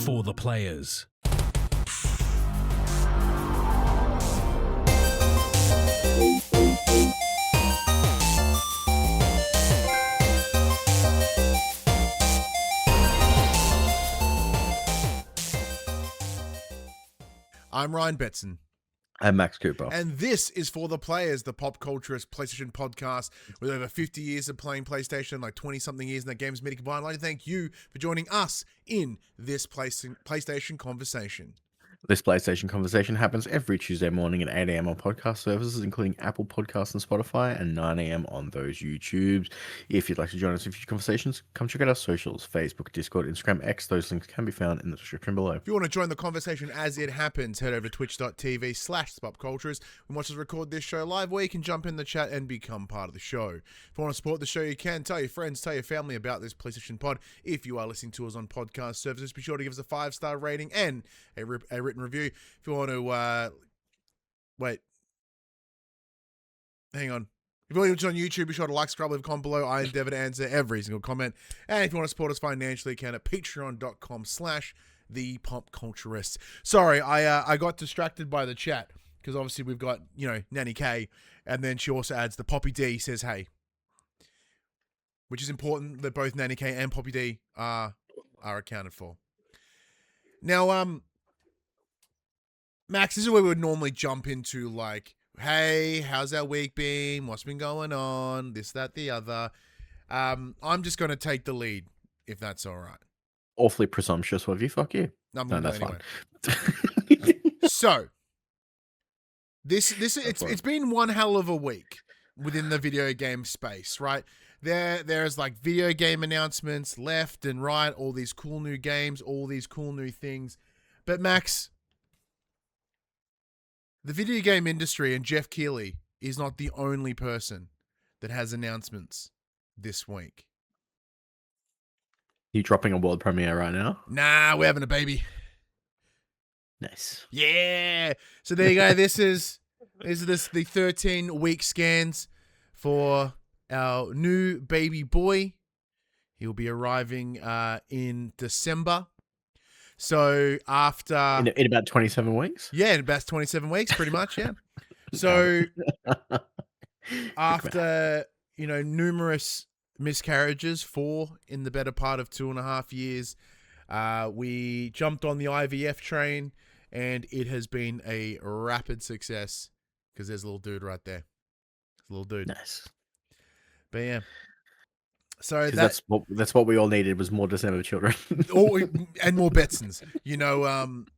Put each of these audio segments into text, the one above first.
For the players. I'm Ryan Betson. I'm Max Cooper. And this is For the Players, the PopCulturists PlayStation podcast with over 50 years of playing PlayStation, like 20-something years in that game's media combined. I'd like to thank you for joining us in this PlayStation conversation. This PlayStation conversation happens every Tuesday morning at 8 a.m. on podcast services, including Apple Podcasts and Spotify, and 9 a.m. on those YouTubes. If you'd like to join us in future conversations, come check out our socials, Facebook, Discord, Instagram, X. Those links can be found in the description below. If you want to join the conversation as it happens, head over to twitch.tv/PopCulturists. We watch us record this show live, where you can jump in the chat and become part of the show. If you want to support the show, you can. Tell your friends, tell your family about this PlayStation pod. If you are listening to us on podcast services, be sure to give us a 5-star rating and a written review. If you want to, wait, hang on. If you're watching on YouTube, be sure to like, subscribe, leave a comment below. I endeavor to answer every single comment. And if you want to support us financially, you can at patreon.com/thepopculturists. Sorry, I got distracted by the chat because obviously we've got, Nanny K, and then she also adds the Poppy D says hey, which is important that both Nanny K and Poppy D are accounted for. Now, Max, this is where we would normally jump into, like, hey, how's our week been? What's been going on? This, that, the other. I'm just going to take the lead, if that's all right. Awfully presumptuous of you. Fuck you. No, that's anyway. fine. So, it's been one hell of a week within the video game space, right? There's like video game announcements left and right, all these cool new games, all these cool new things. But Max, the video game industry and Jeff Keighley is not the only person that has announcements this week. You dropping a world premiere right now? Nah, we're having a baby. Nice. Yeah. So there you go. This is the 13-week scans for our new baby boy. He'll be arriving in December. So after... In about 27 weeks? Yeah, in about 27 weeks, pretty much, yeah. So after, numerous miscarriages, 4 in the better part of 2.5 years, we jumped on the IVF train, and it has been a rapid success because there's a little dude right there. There's a little dude. Nice. But yeah. So that's what we all needed was more December children. And more Betsons,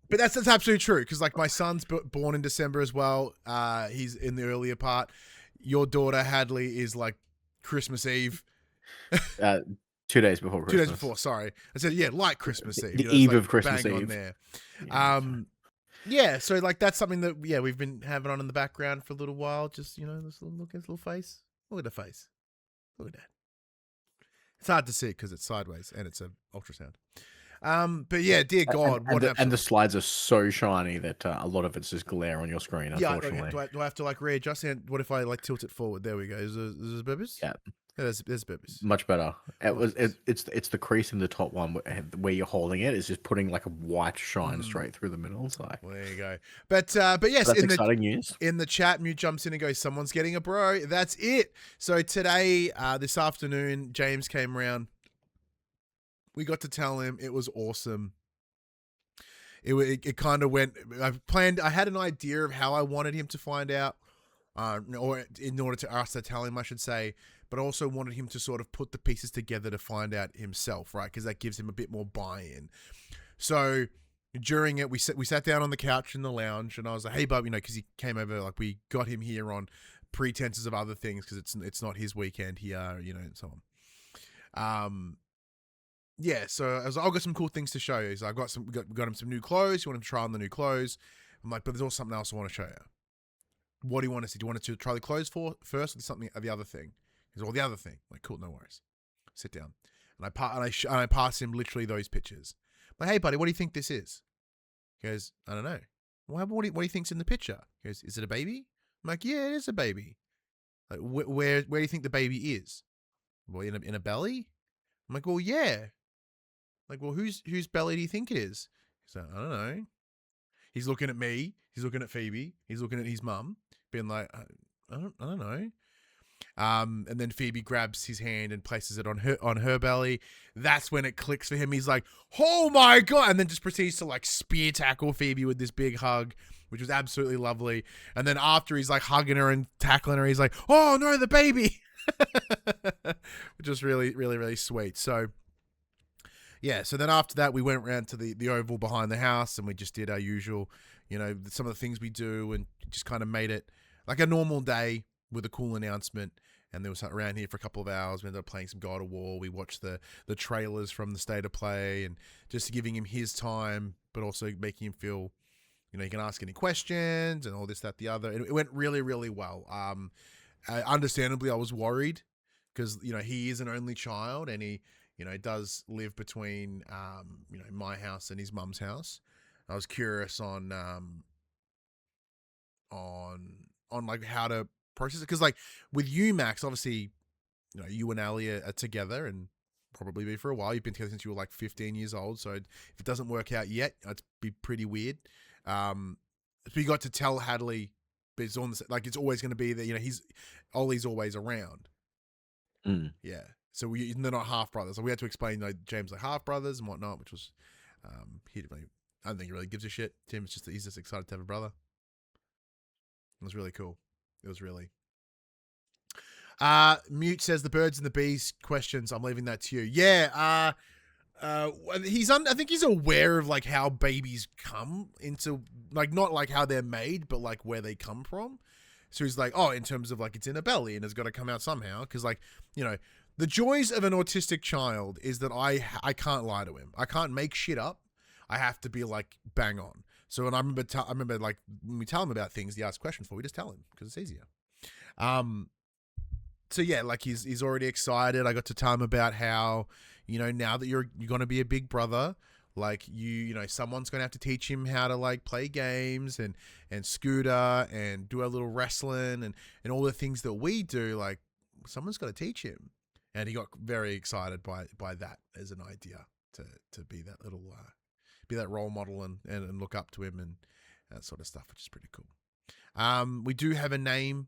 but that's absolutely true. Because like my son's born in December as well. He's in the earlier part. Your daughter Hadley is like Christmas Eve. 2 days before Christmas. 2 days before, sorry. I said, like Christmas Eve. The eve of Christmas Eve. On there. Yeah. So like that's something that we've been having on in the background for a little while. Just this look at his little face. Look at the face. Look at that. It's hard to see because it's sideways and it's an ultrasound. But yeah, dear God, and the slides are so shiny that a lot of it's just glare on your screen. Unfortunately, do I have to like readjust? And what if I like tilt it forward? There we go. Is this Bibbis? Yeah. There's Bibbis. Much better. It's the crease in the top one where you're holding it. It's just putting like a white shine straight through the middle. So well, there you go. But yes, that's exciting news. In the chat, Mute jumps in and goes, "Someone's getting a bro." That's it. So today, this afternoon, James came around. We got to tell him it was awesome. It kind of went. I had an idea of how I wanted him to find out, or in order to us to tell him, I should say. But I also wanted him to sort of put the pieces together to find out himself, right? Because that gives him a bit more buy-in. So during it, we sat down on the couch in the lounge, and I was like, "Hey, bub," because he came over. Like we got him here on pretenses of other things because it's not his weekend here, and so on. Yeah. So I was like, "I've got some cool things to show you." So I got him some new clothes. You want him to try on the new clothes? I'm like, "But there's also something else I want to show you." What do you want to see? Do you want to try the clothes first, or something? Or the other thing? He's all the other thing. I'm like, cool, no worries. Sit down. And I pass him literally those pictures. I'm like, hey, buddy, what do you think this is? He goes, I don't know. What do you think's in the picture? He goes, is it a baby? I'm like, yeah, it is a baby. Like, where do you think the baby is? Well, in a belly? I'm like, well, yeah. Like, well, whose belly do you think it is? He's like, I don't know. He's looking at me. He's looking at Phoebe. He's looking at his mum, being like, I don't know. And then Phoebe grabs his hand and places it on her belly. That's when it clicks for him. He's like, oh my God. And then just proceeds to like spear tackle Phoebe with this big hug, which was absolutely lovely. And then after he's like hugging her and tackling her, he's like, oh no, the baby. Which was really, really, really sweet. So yeah, so then after that, we went around to the oval behind the house and we just did our usual, some of the things we do and just kind of made it like a normal day with a cool announcement. And there was around here for a couple of hours. We ended up playing some God of War. We watched the trailers from the State of Play and just giving him his time, but also making him feel, he can ask any questions and all this, that, the other. And it went really, really well. Understandably, I was worried because, he is an only child and he, does live between, my house and his mum's house. I was curious on like how to process it because like with you, Max, obviously, you and Ali are together and probably be for a while. You've been together since you were like 15 years old. So if it doesn't work out yet, it'd be pretty weird. So we got to tell Hadley, but it's on like it's always going to be that Ollie's always around. Yeah. So they're not half brothers. So we had to explain James like half brothers and whatnot, which was I don't think he really gives a shit. Tim, it's just that he's just excited to have a brother. It was really cool. It was really. Mute says the birds and the bees questions. I'm leaving that to you. Yeah. I think he's aware of like how babies come into like not like how they're made, but like where they come from. So he's like, oh, in terms of like it's in a belly and it's got to come out somehow. Because like the joys of an autistic child is that I can't lie to him. I can't make shit up. I have to be like bang on. So when I remember like when we tell him about things, he asks questions for, we just tell him because it's easier. So yeah, like he's already excited. I got to tell him about how, now that you're going to be a big brother, like someone's going to have to teach him how to like play games and scooter and do a little wrestling and all the things that we do. Like someone's got to teach him. And he got very excited by that as an idea to be that little, be that role model and look up to him and that sort of stuff, which is pretty cool. We do have a name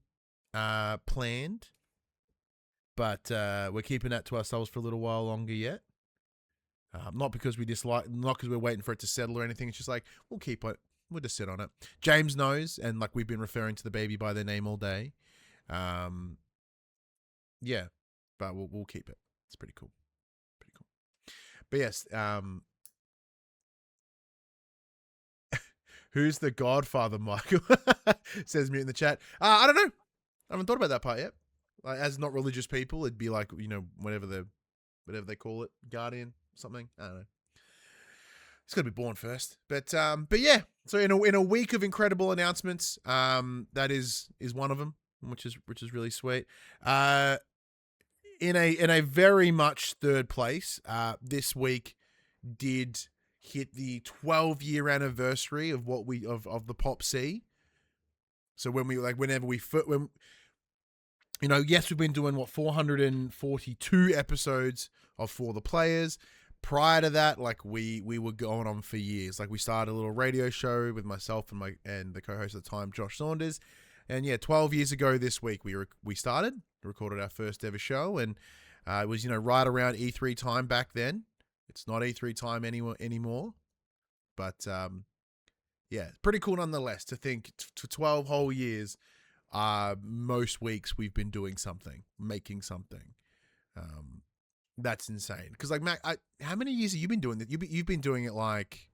planned, but we're keeping that to ourselves for a little while longer yet. Not because not because we're waiting for it to settle or anything. It's just like we'll keep it. We'll just sit on it. James knows, and like we've been referring to the baby by their name all day. Yeah, but we'll keep it. It's pretty cool. Pretty cool. But yes, who's the Godfather, Michael? Says Mute in the chat. I don't know. I haven't thought about that part yet. Like, as not religious people, it'd be like whatever they call it, guardian something. I don't know. It's got to be born first, but yeah. So in a week of incredible announcements, that is one of them, which is really sweet. In a very much third place, this week did hit the 12-year anniversary of of the PopC. So yes, we've been doing 442 episodes of For the Players. Prior to that, like we were going on for years. Like we started a little radio show with myself and the co-host at the time, Josh Saunders. And yeah, 12 years ago this week we recorded our first ever show, and it was right around E3 time back then. It's not E3 time anymore, but yeah, pretty cool nonetheless to think for 12 whole years. Most weeks we've been doing something, making something. That's insane. Because like Mac, how many years have you been doing that? You've been doing it like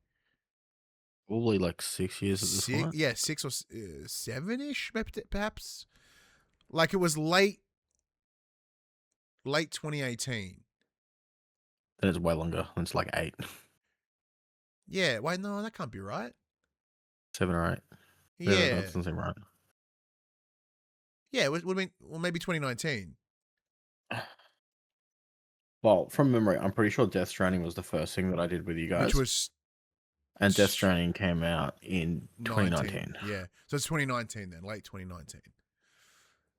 probably like 6 years at this point. Yeah, 6 or 7-ish, perhaps. Like it was late 2018. Then it's way longer. It's like 8. Yeah, wait, no, that can't be right. 7 or 8. Yeah, that doesn't seem right. Yeah, it would have been maybe 2019. Well, from memory, I'm pretty sure Death Stranding was the first thing that I did with you guys. Which was... And Death Stranding came out in 2019. Yeah. So it's 2019 then, late 2019.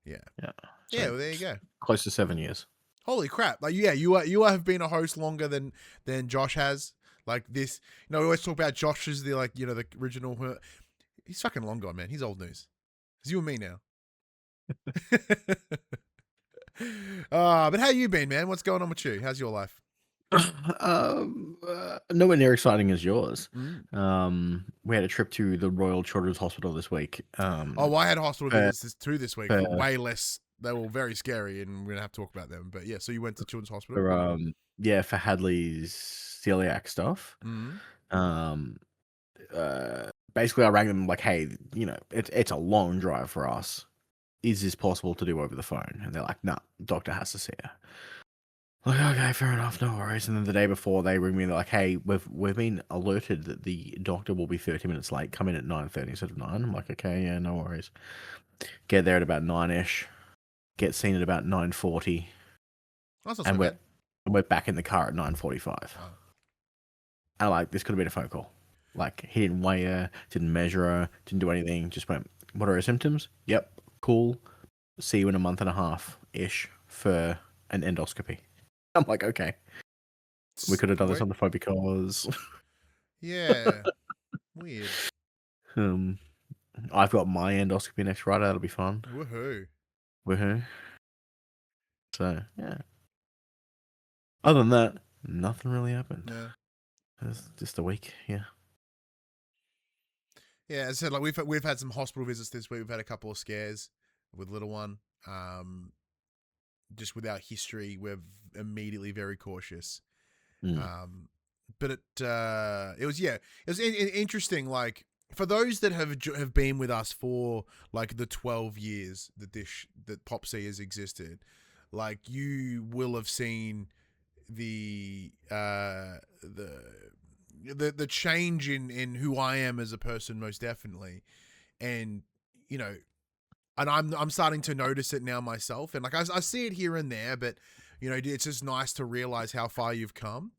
Yeah. Yeah. Yeah, well, there you go. Close to 7 years. Holy crap! Like, yeah, you have been a host longer than Josh has. Like this, we always talk about Josh as the the original. He's fucking long gone, man. He's old news. It's you and me now. But how you been, man? What's going on with you? How's your life? Nowhere near exciting as yours. Mm. We had a trip to the Royal Children's Hospital this week. Oh, I had hospital for- visits too this week. for- Way less. They were very scary, and we're gonna have to talk about them. But yeah, so you went to Children's Hospital. for Hadley's celiac stuff. Mm. Basically, I rang them like, hey, it's a long drive for us. Is this possible to do over the phone? And they're like, no, doctor has to see her. Like, okay, fair enough, no worries. And then the day before, they ring me and they're like, hey, we've been alerted that the doctor will be 30 minutes late. Come in at 9:30 instead of 9. I'm like, okay, yeah, no worries. Get there at about 9-ish. Get seen at about 9:40. That's not And so bad. we're back in the car at 9:45. Oh. And like, this could have been a phone call. Like, he didn't weigh her, didn't measure her, didn't do anything. Just went, what are her symptoms? Yep, cool. See you in a month and a half-ish for an endoscopy. I'm like, okay. We could have done this on the phone because... Yeah. Weird. I've got my endoscopy next Friday. That'll be fun. Woohoo. So, yeah. Other than that, nothing really happened. Yeah. It's just a week, yeah. Yeah, as I said, like we've had some hospital visits this week. We've had a couple of scares with little one. Just with our history, we're immediately very cautious. But it was interesting. Like, for those that have been with us for like the 12 years that PopC has existed, like, you will have seen the change in who I am as a person, most definitely. And and I'm starting to notice it now myself, and like I see it here and there, but it's just nice to realize how far you've come.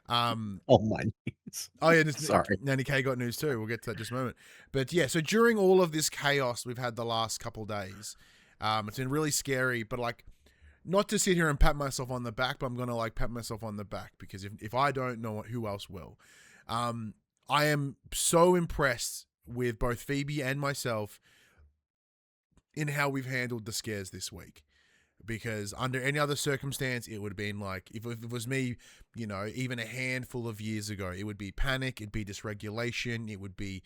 Oh my news. Oh yeah, Sorry. Nanny K got news too. We'll get to that just a moment. But yeah, so during all of this chaos we've had the last couple days, it's been really scary. But like, not to sit here and pat myself on the back, but I'm gonna like pat myself on the back, because if I don't know, who else will? I am so impressed with both Phoebe and myself in how we've handled the scares this week. Because under any other circumstance, it would have been like, if it was me, even a handful of years ago, it would be panic, it'd be dysregulation, it would be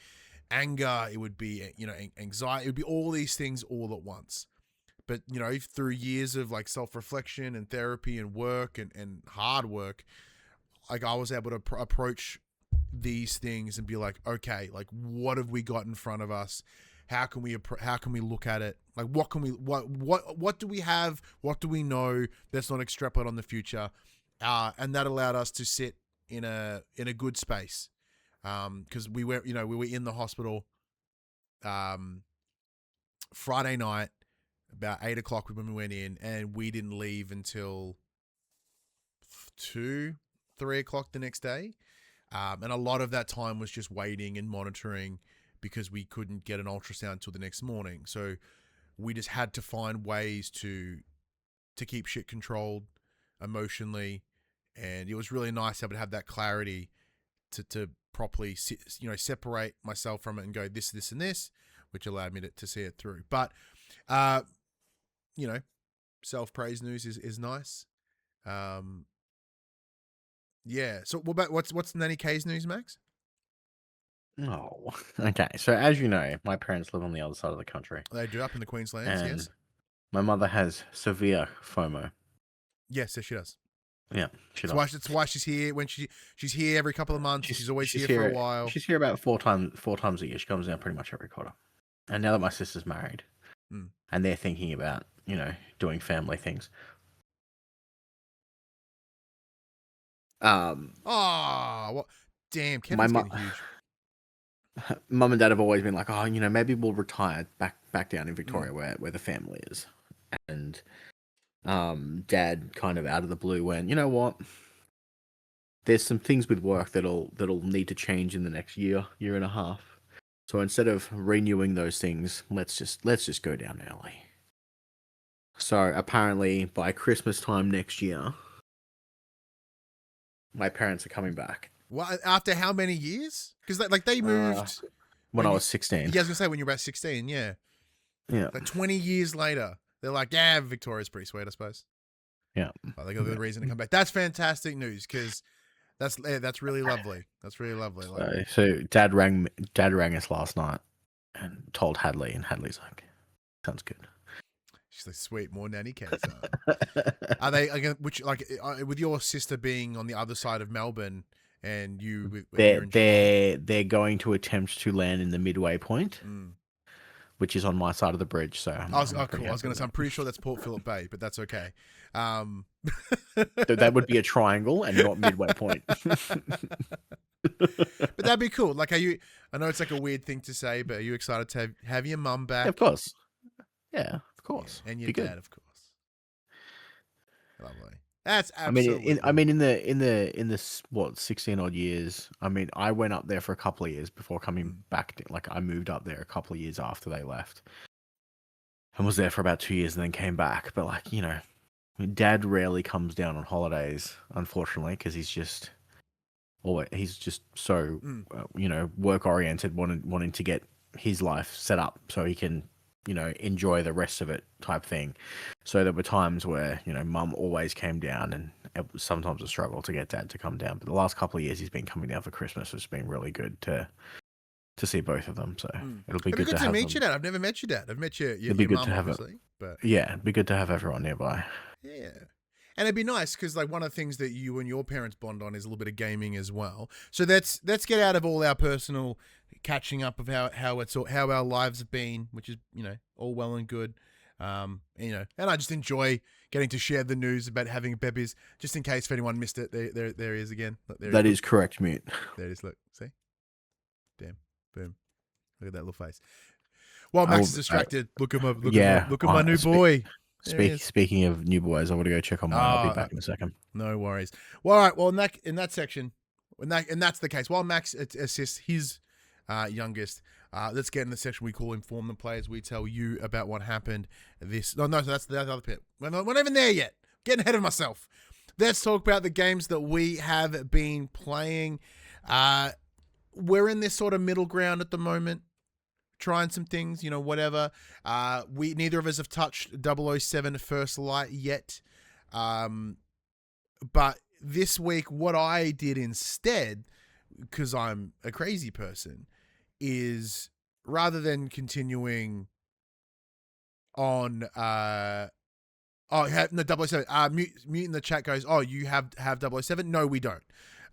anger, it would be, anxiety, it would be all these things all at once. But, through years of like self-reflection and therapy and work and hard work, like, I was able to approach these things and be like, okay, like, what have we got in front of us? How can we look at it? Like, what do we have? What do we know? Let's not extrapolate on the future. And that allowed us to sit in a good space. Because we were in the hospital Friday night, about 8 o'clock when we went in, and we didn't leave until 2-3 o'clock the next day. And a lot of that time was just waiting and monitoring, because we couldn't get an ultrasound until the next morning. So we just had to find ways to keep shit controlled emotionally. And it was really nice to have that clarity to properly separate myself from it and go this, and this, which allowed me to see it through. But, self-praise news is nice. Yeah. So what's Nanny K's news, Max? Oh, okay. So as you know, my parents live on the other side of the country. They do, up in the Queenslands, And yes. my mother has severe FOMO. Yes, she does. Yeah, she does. That's why she's here. When she's here every couple of months. She's always here for a while. She's here about four times a year. She comes down pretty much every quarter. And now that my sister's married, and they're thinking about doing family things. What? Damn, Kevin's getting huge. Mum and Dad have always been like, oh, maybe we'll retire back down in Victoria where the family is. And Dad kind of out of the blue went, you know what? There's some things with work that'll need to change in the next year and a half. So instead of renewing those things, let's just go down early. So apparently by Christmas time next year, my parents are coming back. What, after how many years? Because like they moved When I you, was 16. yeah, I was gonna say when you were about 16. Yeah, Yeah. like 20 years later, they're like, yeah, Victoria's pretty sweet, I suppose. Yeah. Well, they got the reason to come back. That's fantastic news because that's really lovely. That's really lovely. Like, So Dad rang us last night and told Hadley, and Hadley's like, "Sounds good." she's like, sweet, more nanny cakes. Are they again? Which like with your sister being on the other side of Melbourne and you, they're going to attempt to land in the midway point, which is on my side of the bridge. So cool. I was going to say, I'm pretty sure that's Port Phillip Bay, but that's okay. So that would be a triangle and not midway point. But that'd be cool. Like, I know it's like a weird thing to say, but are you excited to have your mum back? Yeah, of course. Yeah, of course. Yeah, and your be dad, good. of course. Lovely. That's absolutely. I mean, in the what 16 odd years. I mean, I went up there for a couple of years before coming back. Like, I moved up there a couple of years after they left, and was there for about 2 years, and then came back. But like, Dad rarely comes down on holidays, unfortunately, because he's just so work oriented, wanting to get his life set up so he can enjoy the rest of it type thing. So there were times where Mum always came down, and it was sometimes a struggle to get Dad to come down. But the last couple of years he's been coming down for Christmas. It's been really good to see both of them. So it'll be good to meet your dad. I've never met your dad. I've met your mum, obviously. But yeah, it'd be good to have everyone nearby. Yeah. And it'd be nice because, like, one of the things that you and your parents bond on is a little bit of gaming as well. So let's get out of all our personal catching up of how our lives have been, which is all well and good. And I just enjoy getting to share the news about having babies, just in case if anyone missed it. There he is again. That is correct, mate. There it is. Look, see, damn, boom. Look at that little face. Well, Max is distracted. Look at my new boy. Speaking of new boys, I want to go check on mine. I'll be back in a second. No worries. Well, all right. Well, in that section, and that's the case. While Max assists his youngest, let's get in the section we call Inform the Players. We tell you about what happened No, that's the other bit. We're not even there yet. Getting ahead of myself. Let's talk about the games that we have been playing. We're in this sort of middle ground at the moment. Trying some things, whatever. We neither of us have touched 007 First Light yet. But this week, what I did instead, because I'm a crazy person, is rather than continuing on, 007. Mute in the chat goes, oh, you have 007? No, we don't.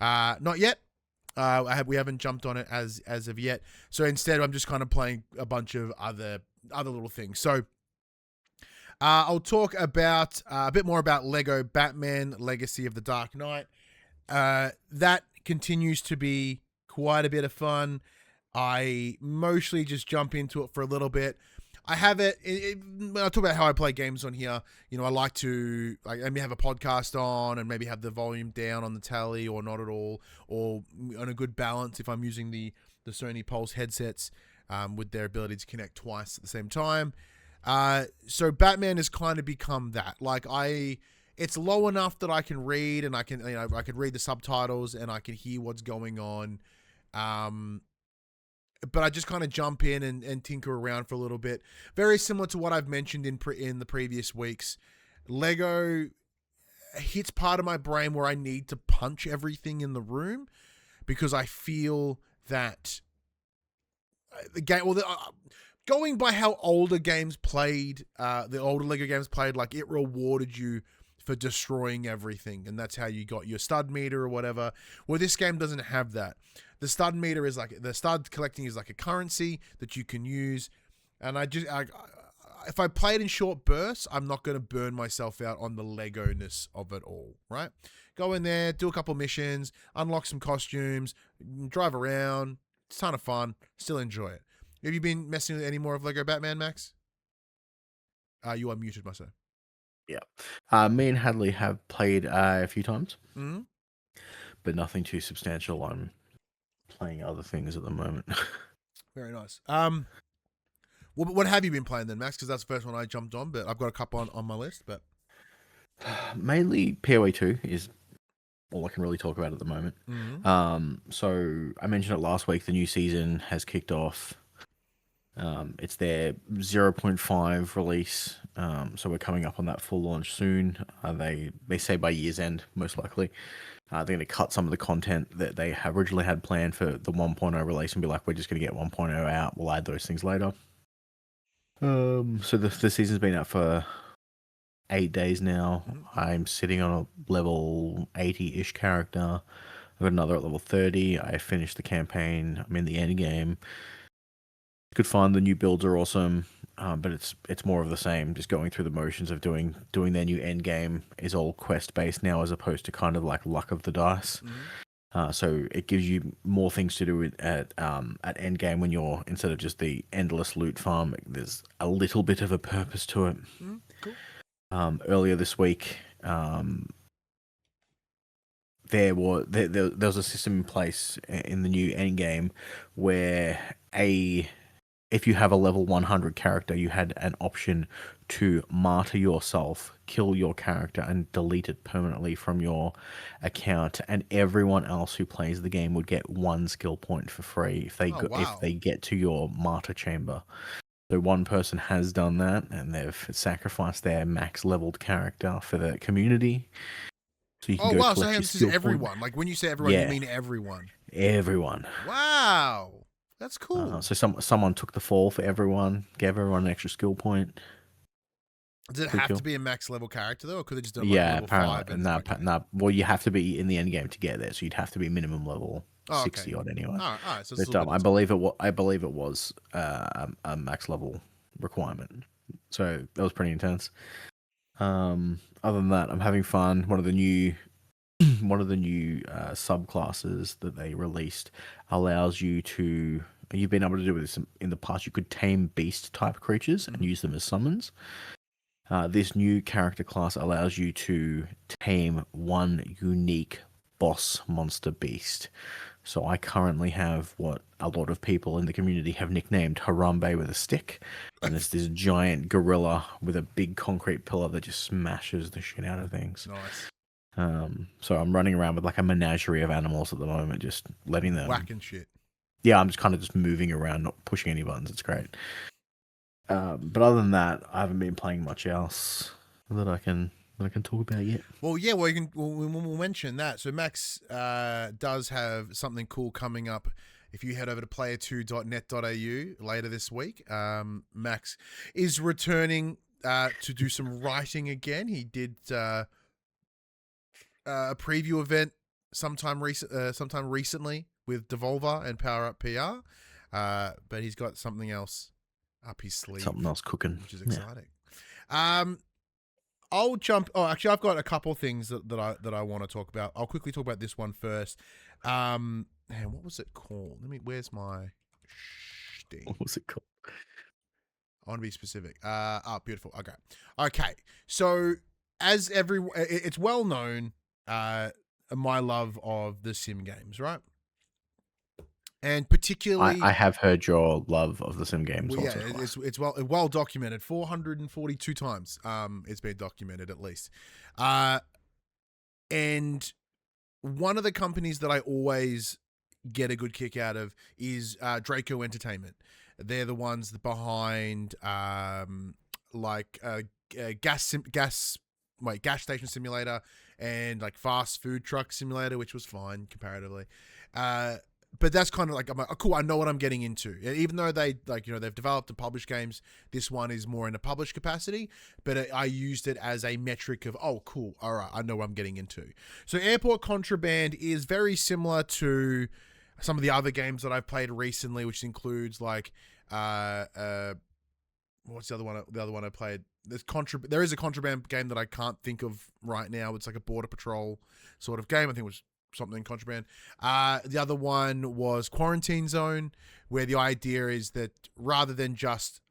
Not yet. We haven't jumped on it as of yet. So instead, I'm just kind of playing a bunch of other little things. So I'll talk about a bit more about Lego Batman Legacy of the Dark Knight. That continues to be quite a bit of fun. I mostly just jump into it for a little bit. I have when I talk about how I play games on here, I like to maybe have a podcast on and maybe have the volume down on the tally or not at all, or on a good balance if I'm using the Sony Pulse headsets with their ability to connect twice at the same time. So Batman has kind of become that. It's low enough that I can read and I can read the subtitles and I can hear what's going on. But I just kind of jump in and tinker around for a little bit. Very similar to what I've mentioned in the previous weeks. Lego hits part of my brain where I need to punch everything in the room because I feel that the game, going by how older games played, the older Lego games played, like it rewarded you for destroying everything, and that's how you got your stud meter or whatever. Well, this game doesn't have that. The stud meter is the stud collecting is like a currency that you can use, and if I play it in short bursts, I'm not going to burn myself out on the Lego-ness of it all, right? Go in there, do a couple missions, unlock some costumes, drive around. It's a ton of fun. Still enjoy it. Have you been messing with any more of Lego Batman, Max? You are muted, my sir. Yeah. Me and Hadley have played a few times, Mm-hmm. but nothing too substantial. I'm playing other things at the moment. Very nice. What have you been playing then, Max? Because that's the first one I jumped on, but I've got a couple on my list. But Mainly PoE2 is all I can really talk about at the moment. So I mentioned it last week. The new season has kicked off. It's their 0.5 release, so we're coming up on that full launch soon. They say by year's end, most likely. They're going to cut some of the content that they have originally had planned for the 1.0 release and be like, we're just going to get 1.0 out. We'll add those things later. So the season's been out for 8 days now. I'm sitting on a level 80-ish character. I've got another at level 30. I finished the campaign. I'm in the end game. Good fun. The new builds are awesome, but it's more of the same. Just going through the motions of doing their new end game is all quest based now, as opposed to kind of like luck of the dice. So it gives you more things to do at end game when you're, instead of just the endless loot farm. There's a little bit of a purpose to it. Cool. Earlier this week, there was a system in place in the new end game where if you have a level 100 character, you had an option to martyr yourself, kill your character, and delete it permanently from your account. And everyone else who plays the game would get 1 skill point for free if they get to your martyr chamber. So one person has done that, and they've sacrificed their max leveled character for the community. So you can go So collect your this is skill everyone. point. Like when you say everyone, you mean everyone. Everyone. Wow. That's cool. So someone took the fall for everyone, gave everyone an extra skill point. Does it have to be a max level character though, or could they just do level apparently. 5? Nah. Well, you have to be in the end game to get there, so you'd have to be minimum level 60 odd anyway. All right. So but I believe it was a max level requirement, so that was pretty intense. Other than that, I'm having fun. One of the new subclasses that they released allows you to. You've been able to do this in the past. You could tame beast type creatures and use them as summons. This new character class allows you to tame one unique boss monster beast. So I currently have what a lot of people in the community have nicknamed Harambe with a stick, and it's this giant gorilla with a big concrete pillar that just smashes the shit out of things. Nice. So I'm running around with like a menagerie of animals at the moment, just letting them whacking shit. Yeah, I'm just kind of just moving around, not pushing any buttons. It's great. But other than that, I haven't been playing much else that I can talk about yet. Well, yeah, we'll mention that. So Max does have something cool coming up. If you head over to player2.net.au later this week, Max is returning to do some writing again. He did a preview event sometime recently with Devolver and Power Up PR, but he's got something else up his sleeve. Something else cooking, which is exciting. Yeah. I'll jump. Oh, actually, I've got a couple of things that I want to talk about. I'll quickly talk about this one first. Man, what was it called? Where's my thing? What was it called? I want to be specific. Beautiful. Okay. So as it's well known, my love of the sim games, right? And particularly, I have heard your love of the sim games. Well, yeah, it's well documented. 442 times. It's been documented at least. And one of the companies that I always get a good kick out of is Draco Entertainment. They're the ones behind gas station simulator and like fast food truck simulator, which was fine comparatively. But that's kind of like, I'm like, oh, cool, I know what I'm getting into. Even though they've developed and published games, this one is more in a published capacity, but I used it as a metric of, oh, cool, all right, I know what I'm getting into. So Airport Contraband is very similar to some of the other games that I've played recently, which includes like, what's the other one? The other one I played, there is a Contraband game that I can't think of right now. It's like a border patrol sort of game. I think it was something Contraband. The other one was Quarantine Zone, where the idea is that rather than just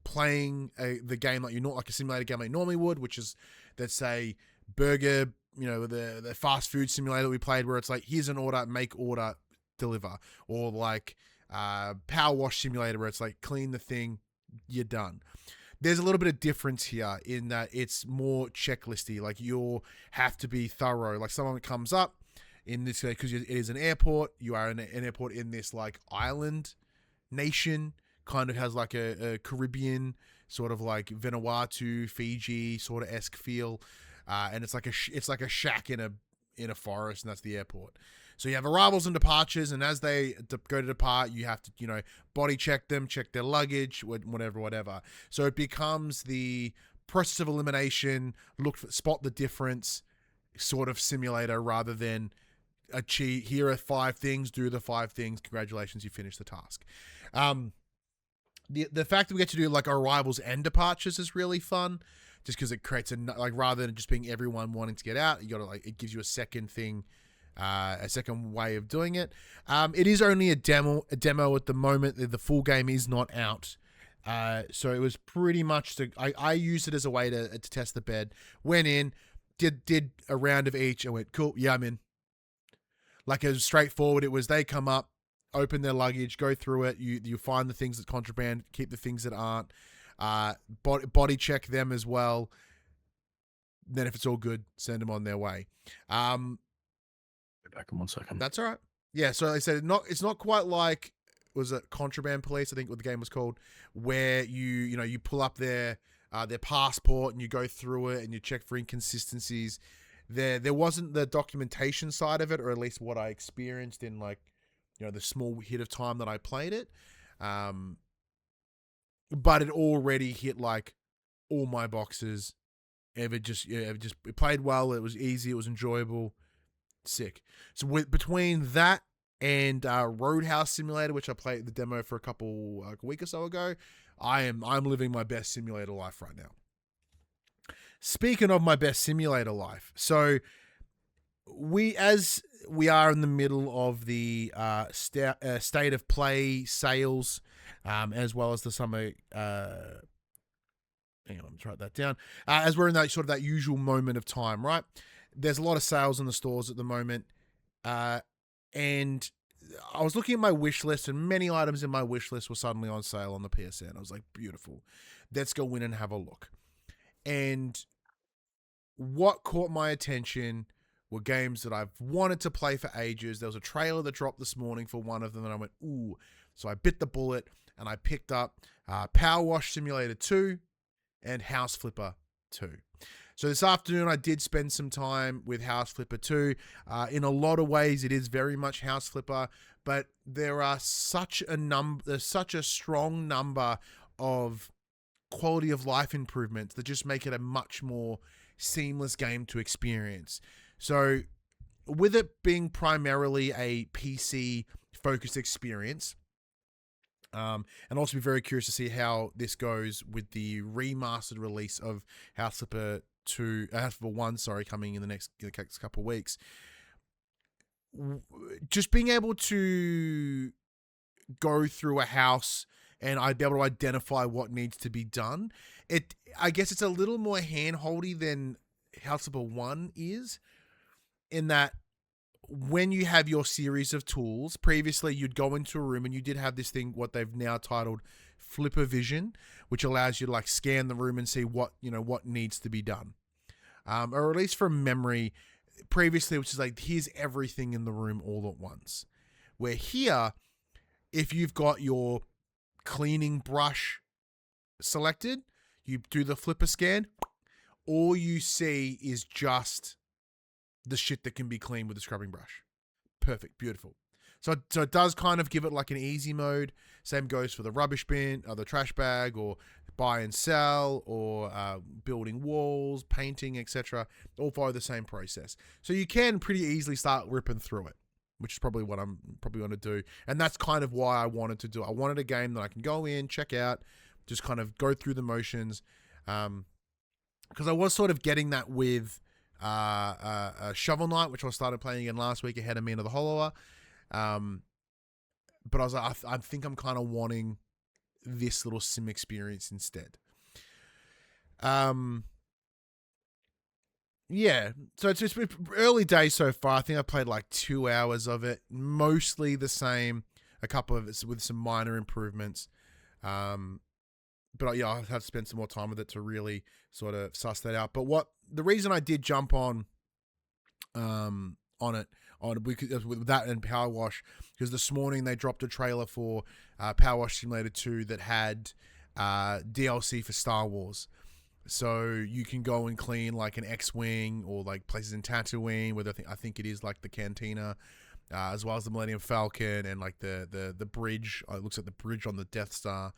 playing the game like like a simulator game like you normally would, which is, let's say, burger, the fast food simulator we played, where it's like, here's an order, make order, deliver, or like Power Wash Simulator where it's like clean the thing, you're done. There's a little bit of difference here in that it's more checklisty. Like you have to be thorough. Like someone comes up in this, because it is an airport. You are in an airport in this like island nation, kind of has like a Caribbean sort of like Vanuatu, Fiji sort of esque feel, and it's like a shack in a forest, and that's the airport. So you have arrivals and departures, and as they go to depart, you have to, body check them, check their luggage, whatever. So it becomes the process of elimination, spot the difference sort of simulator, rather than achieve, here are 5 things, do the 5 things, congratulations, you finished the task. The fact that we get to do like arrivals and departures is really fun, just because it creates rather than just being everyone wanting to get out, you gotta it gives you a second thing, a second way of doing it. It is only a demo at the moment. The full game is not out. So it was pretty much I used it as a way to test the bed. Went in, did a round of each, and went, cool, yeah, I'm in. Like, it was straightforward. It was, they come up, open their luggage, go through it. You find the things that contraband, keep the things that aren't. Body check them as well. Then if it's all good, send them on their way. Go back in 1 second. That's all right. Yeah, so I said it's not quite like, was it Contraband Police, I think what the game was called, where you pull up their passport and you go through it and you check for inconsistencies. There wasn't the documentation side of it, or at least what I experienced in the small hit of time that I played it. But it already hit like all my boxes. It played well. It was easy. It was enjoyable. Sick. So between that and Roadhouse Simulator, which I played the demo for a week or so ago, I'm living my best simulator life right now. Speaking of my best simulator life, so we are in the middle of the state of play sales, as well as the summer. Hang on, let me write that down. As we're in that sort of that usual moment of time, right? There's a lot of sales in the stores at the moment, and I was looking at my wish list, and many items in my wish list were suddenly on sale on the PSN. I was like, beautiful. Let's go in and have a look. And what caught my attention were games that I've wanted to play for ages. There was a trailer that dropped this morning for one of them, and I went, ooh. So I bit the bullet, and I picked up Power Wash Simulator 2 and House Flipper 2. So this afternoon, I did spend some time with House Flipper 2. In a lot of ways, it is very much House Flipper, but there's such a strong number of quality of life improvements that just make it a much more seamless game to experience. So with it being primarily a PC focused experience, and also be very curious to see how this goes with the remastered release of House Flipper 1, coming in the next couple of weeks. Just being able to go through a house and I'd be able to identify what needs to be done. I guess it's a little more hand-holdy than House Flipper 1 is, in that when you have your series of tools, previously you'd go into a room and you did have this thing, what they've now titled Flipper Vision, which allows you to scan the room and see what needs to be done. Or at least from memory, previously, which is here's everything in the room all at once. Where here, if you've got your cleaning brush selected, you do the flipper scan, all you see is just the shit that can be cleaned with the scrubbing brush. Perfect, beautiful. So it does kind of give it an easy mode. Same goes for the rubbish bin, or the trash bag, or buy and sell, or building walls, painting, etc. All follow the same process. So you can pretty easily start ripping through it, which is probably what I'm probably going to do. And that's kind of why I wanted to do it. I wanted a game that I can go in, check out, just kind of go through the motions. Because I was sort of getting that with Shovel Knight, which I started playing again last week ahead of Me Into the Hollower. But I was like, I think I'm kind of wanting this little sim experience instead. Yeah, so it's just early days so far. I think I played like 2 hours of it, mostly the same. A couple of it with some minor improvements, but yeah, I'll have to spend some more time with it to really sort of suss that out. But the reason I did jump on it with that and Power Wash, because this morning they dropped a trailer for Power Wash Simulator 2 that had DLC for Star Wars. So you can go and clean like an X-Wing or like places in Tatooine, where I think it is like the Cantina, as well as the Millennium Falcon and like the bridge. It looks like the bridge on the Death Star,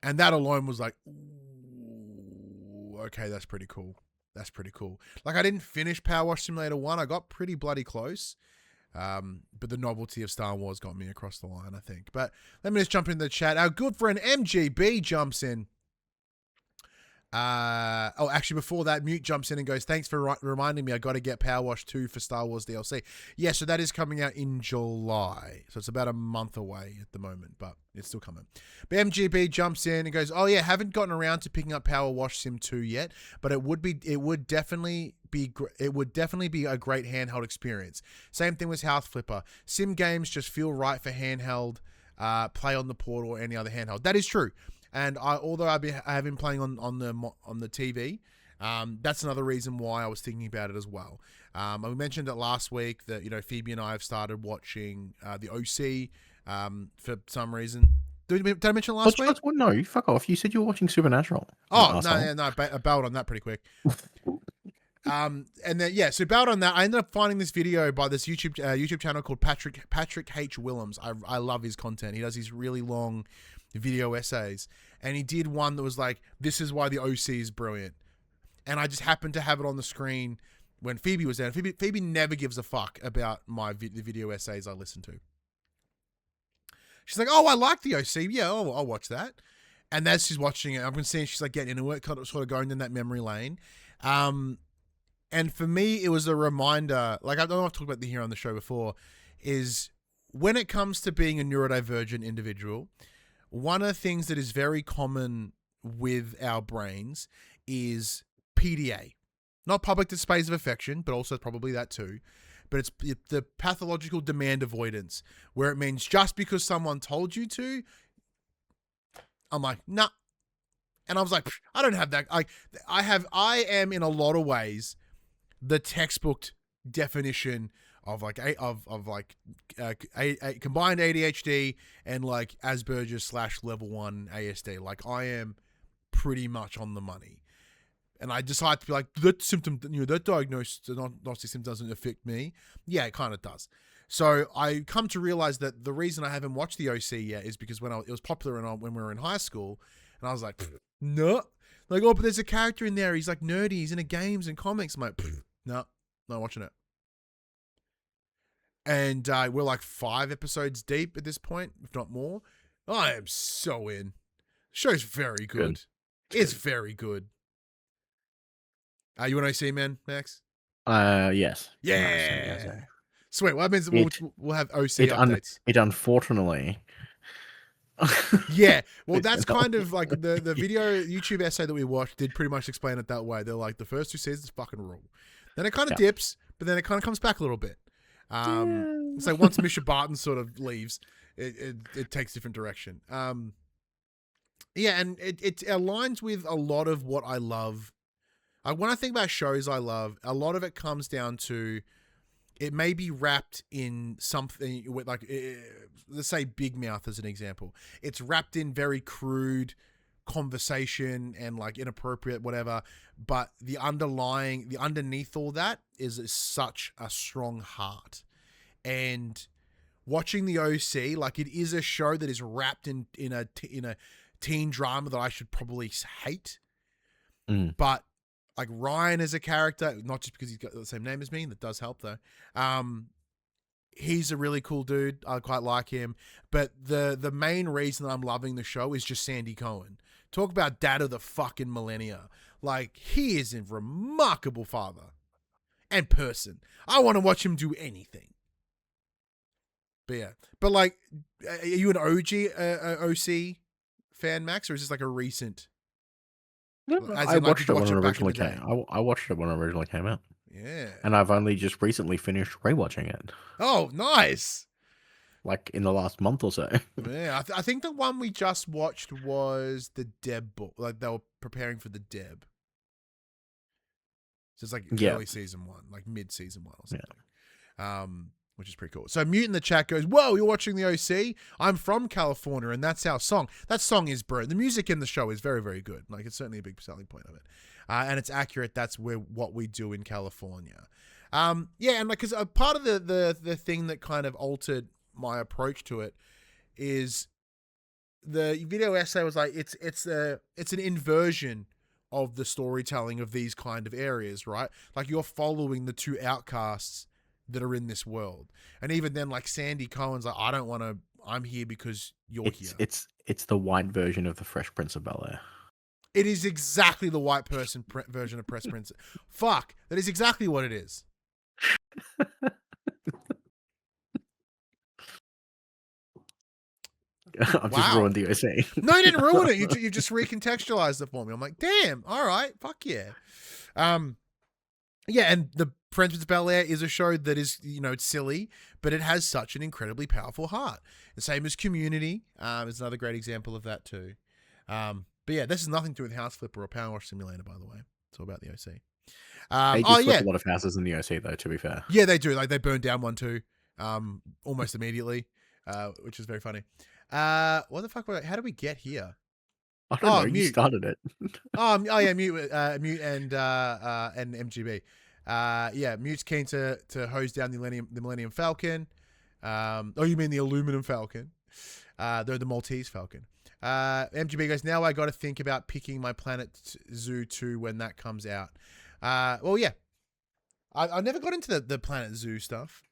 and that alone was like, ooh, okay, that's pretty cool. That's pretty cool. Like, I didn't finish Power Wash Simulator 1. I got pretty bloody close. But the novelty of Star Wars got me across the line, I think. But let me just jump into the chat. Our good friend MGB jumps in. Actually, before that, Mute jumps in and goes, thanks for reminding me I got to get Power Wash 2 for Star Wars DLC. Yeah, so that is coming out in July. So it's about a month away at the moment, but it's still coming. But MGB jumps in and goes, oh yeah, haven't gotten around to picking up Power Wash Sim 2 yet, but it would definitely be a great handheld experience. Same thing with House Flipper. Sim games just feel right for handheld, play on the Portal or any other handheld. That is true. And although I have been playing on the TV, that's another reason why I was thinking about it as well. We mentioned it last week that Phoebe and I have started watching the OC for some reason. Did I mention it last week? Well, no, fuck off. You said you were watching Supernatural. Oh no, I bailed on that pretty quick. And then so bailed on that. I ended up finding this video by this YouTube channel called Patrick H. Willems. I love his content. He does these really long video essays, and he did one that was like, this is why the OC is brilliant, and I just happened to have it on the screen when Phoebe was there. Phoebe never gives a fuck about the video essays I listen to. She's like, oh, I like the OC, yeah, I'll watch that. And as she's watching it, I've been seeing she's like getting into it, sort of going in that memory lane. And for me, it was a reminder, like I know I've talked about here on the show before, is when it comes to being a neurodivergent individual, one of the things that is very common with our brains is PDA. Not public displays of affection, but also probably that too. But it's the pathological demand avoidance, where it means just because someone told you to, I'm like, nah. And I was like, I don't have that. I am in a lot of ways the textbook definition of combined ADHD and like Asperger's / level 1 ASD. Like, I am pretty much on the money, and I decided to be like, that symptom, that diagnostic symptom doesn't affect me. Yeah, it kind of does. So I come to realize that the reason I haven't watched the OC yet is because it was popular when we were in high school, and I was like, no, like, oh, but there's a character in there. He's like nerdy. He's into games and comics. I'm like, no, not watching it. And we're like 5 episodes deep at this point, if not more. I am so in. The show's very good. It's very good. You want to see, man, Max? Yes. Yeah. Sweet. Well, that means we'll have OC updates. It unfortunately. Yeah. Well, that's kind of like the video YouTube essay that we watched did pretty much explain it that way. They're like, the first 2 seasons fucking rule. Then it kind of dips, but then it kind of comes back a little bit. So once Misha Barton sort of leaves, it takes different direction. Yeah, and it aligns with a lot of what I love. When I think about shows I love, a lot of it comes down to it may be wrapped in something with, like, let's say Big Mouth as an example. It's wrapped in very crude conversation and like inappropriate whatever, but the underneath all that is such a strong heart. And watching the OC, like, it is a show that is wrapped in a teen drama that I should probably hate, but like Ryan as a character, not just because he's got the same name as me, that does help though. He's a really cool dude. I quite like him. But the main reason that I'm loving the show is just Sandy Cohen. Talk about dad of the fucking millennia. Like, he is a remarkable father and person. I want to watch him do anything. But yeah. But like, are you an OG OC fan, Max, or is this like a recent? No, As I in, like, did watched you it when watch it it back in originally the came. day? I watched it when it originally came out, Yeah. and I've only just recently finished rewatching it, Oh, nice. like in the last month or so. Yeah, I think the one we just watched was the Deb book. Like, they were preparing for the Deb. So it's like Yeah, early season one, like mid season one or yeah. something. Which is pretty cool. So Mute in the chat goes, "Whoa, you're watching the OC? I'm from California, and that's our song. That song is brilliant. The music in the show is very, very good. Like, it's certainly a big selling point of it, and it's accurate. That's what we do in California. Yeah, and like, because a part of the thing that kind of altered my approach to it is the video essay was like it's an inversion of the storytelling of these kind of areas, right? Like, you're following the two outcasts that are in this world. And even then, like, Sandy Cohen's like, I'm here because you're here. It's the white version of the Fresh Prince of Bel-Air. It is exactly the white person version of Press Prince. Fuck, that is exactly what it is. I've just ruined the OC. No, you didn't ruin it. You've just recontextualized it for me. I'm like, damn, all right, fuck yeah. Yeah, and the Fresh Prince of Bel-Air is a show that is, it's silly, but it has such an incredibly powerful heart. The same as Community is another great example of that too. But yeah, this is nothing to do with House Flipper or Power Wash Simulator, by the way. It's all about the OC. They do flip a lot of houses in the OC, though, to be fair. Yeah, they do. Like, they burned down one too, almost immediately, which is very funny. What the fuck? How did we get here? I don't know. You started it. Yeah, Mute and MGB. Yeah, Mute's keen to hose down the Millennium Falcon. You mean the Aluminum Falcon? They're the Maltese Falcon. MGB goes, now I got to think about picking my Planet Zoo 2 when that comes out. Well, yeah. I never got into the Planet Zoo stuff.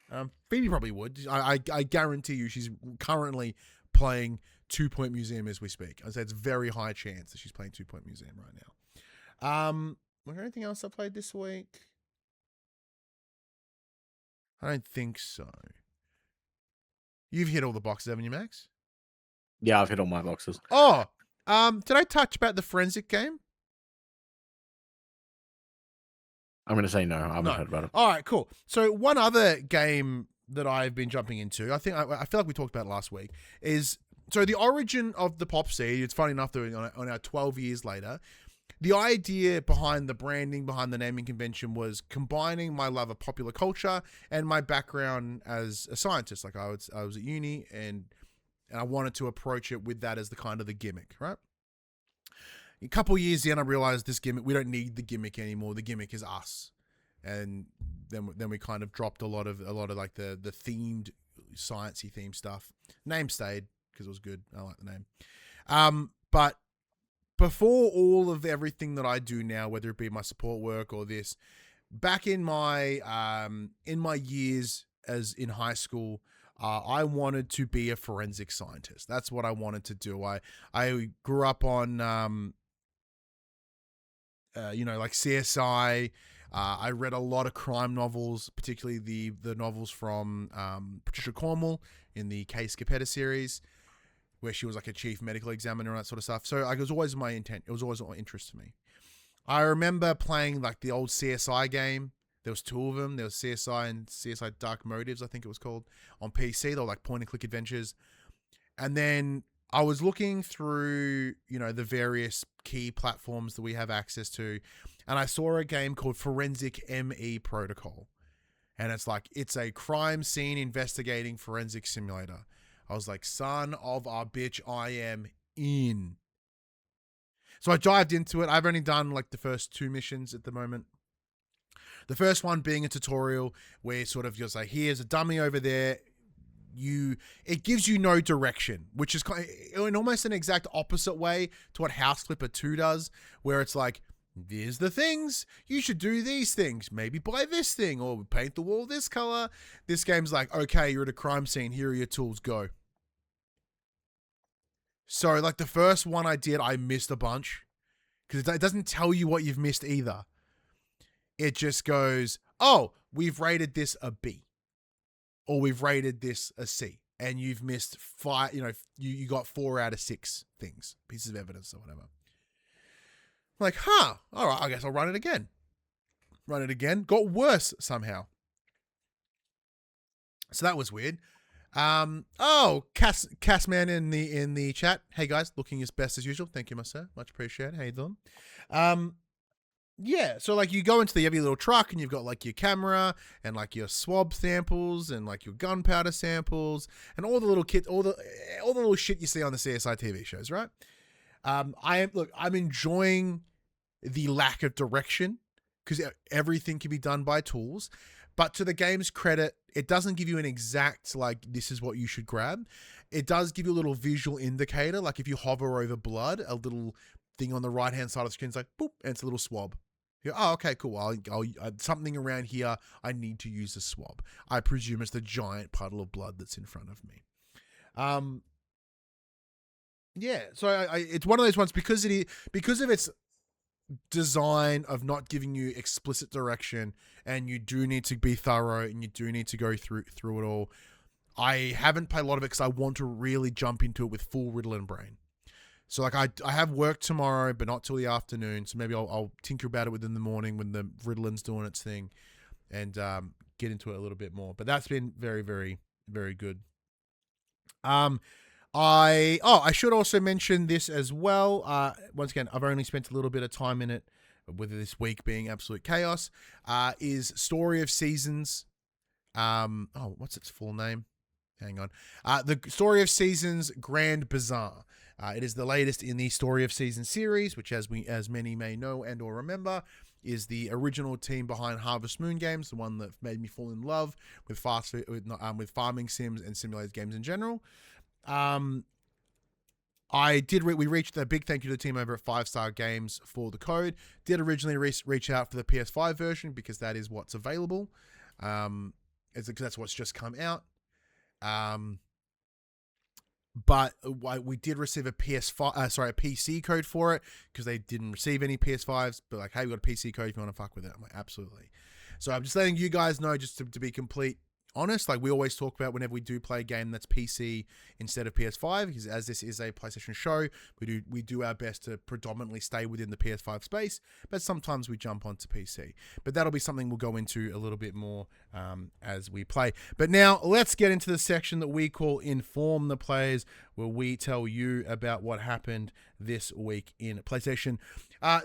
Phoebe probably would. I guarantee you she's currently playing 2 Point Museum as we speak. I'd say it's very high chance that she's playing 2 Point Museum right now. Was there anything else I played this week? I don't think so. You've hit all the boxes, haven't you, Max? Yeah, I've hit all my boxes. Oh, did I touch about the forensic game? I'm going to say no. I haven't heard about it. All right, cool. So one other game that I've been jumping into, I feel like we talked about it last week, is so the origin of the PopC. It's funny enough that on our 12 years later, the idea behind the branding, behind the naming convention, was combining my love of popular culture and my background as a scientist. Like, I was at uni and I wanted to approach it with that as the kind of the gimmick, right? A couple years in, I realized this gimmick, we don't need the gimmick anymore. The gimmick is us. And then we kind of dropped a lot of like the themed, sciencey themed stuff. Name stayed because it was good. I like the name. But before all of everything that I do now, whether it be my support work or this, back in my years as in high school, I wanted to be a forensic scientist. That's what I wanted to do. I grew up on like CSI. I read a lot of crime novels, particularly the novels from Patricia Cornwell in the Kay Scapetta series, where she was like a chief medical examiner and that sort of stuff. So it was always my intent. It was always an interest to me. I remember playing like the old CSI game. There was 2 of them. There was CSI and CSI Dark Motives, I think it was called, on PC. They were like point and click adventures. And then I was looking through, the various key platforms that we have access to, and I saw a game called Forensic ME Protocol. And it's a crime scene investigating forensic simulator. I was like, son of a bitch, I am in. So I dived into it. I've only done like the first 2 missions at the moment. The first one being a tutorial where sort of you're like, here's a dummy over there. It gives you no direction, which is in almost an exact opposite way to what House Flipper 2 does, where it's like, here's the things, you should do these things, maybe buy this thing, or paint the wall this color. This game's like, okay, you're at a crime scene, here are your tools, go. So like the first one I did, I missed a bunch, because it doesn't tell you what you've missed either. It just goes, oh, we've rated this a B. Or we've rated this a C, and you've missed 5, you got 4 out of 6 things, pieces of evidence or whatever. like, all right, I guess I'll run it again. Run it again. Got worse somehow. So that was weird. Cassman in the chat. Hey guys, looking as best as usual. Thank you, my sir. Much appreciated. How you doing? Yeah, so like you go into the heavy little truck and you've got like your camera and like your swab samples and like your gunpowder samples and all the little kits, all the little shit you see on the CSI TV shows, right? I'm enjoying the lack of direction because everything can be done by tools. But to the game's credit, it doesn't give you an exact, like, this is what you should grab. It does give you a little visual indicator. Like if you hover over blood, a little thing on the right-hand side of the screen is like, boop, and it's a little swab. You go, oh, okay, cool. I'll something around here, I need to use a swab. I presume it's the giant puddle of blood that's in front of me. Yeah, so it's one of those ones because of its design of not giving you explicit direction, and you do need to be thorough and you do need to go through it all. I haven't played a lot of it because I want to really jump into it with full Ritalin brain. So like I have work tomorrow, but not till the afternoon. So maybe I'll tinker about it within the morning when the Ritalin's doing its thing, and get into it a little bit more. But that's been very, very, very good. I should also mention this as well. Once again, I've only spent a little bit of time in it, with this week being absolute chaos. Is Story of Seasons. What's its full name? Hang on. The Story of Seasons Grand Bazaar. It is the latest in the Story of Seasons series, which, as many may know and or remember, is the original team behind Harvest Moon games, the one that made me fall in love with farming sims and simulated games in general. We reached a big thank you to the team over at 5-Star Games for the code. Did originally reach out for the PS5 version because that is what's available. Because that's what's just come out. But we did receive a PC code for it because they didn't receive any PS5s. But like, hey, we got a PC code if you want to fuck with it. I'm like, absolutely. So I'm just letting you guys know, just to be complete honest, like we always talk about whenever we do play a game that's PC instead of PS5, because as this is a PlayStation show, we do our best to predominantly stay within the PS5 space, but sometimes we jump onto PC. But that'll be something we'll go into a little bit more as we play. But now let's get into the section that we call Inform the Players, where we tell you about what happened this week in PlayStation.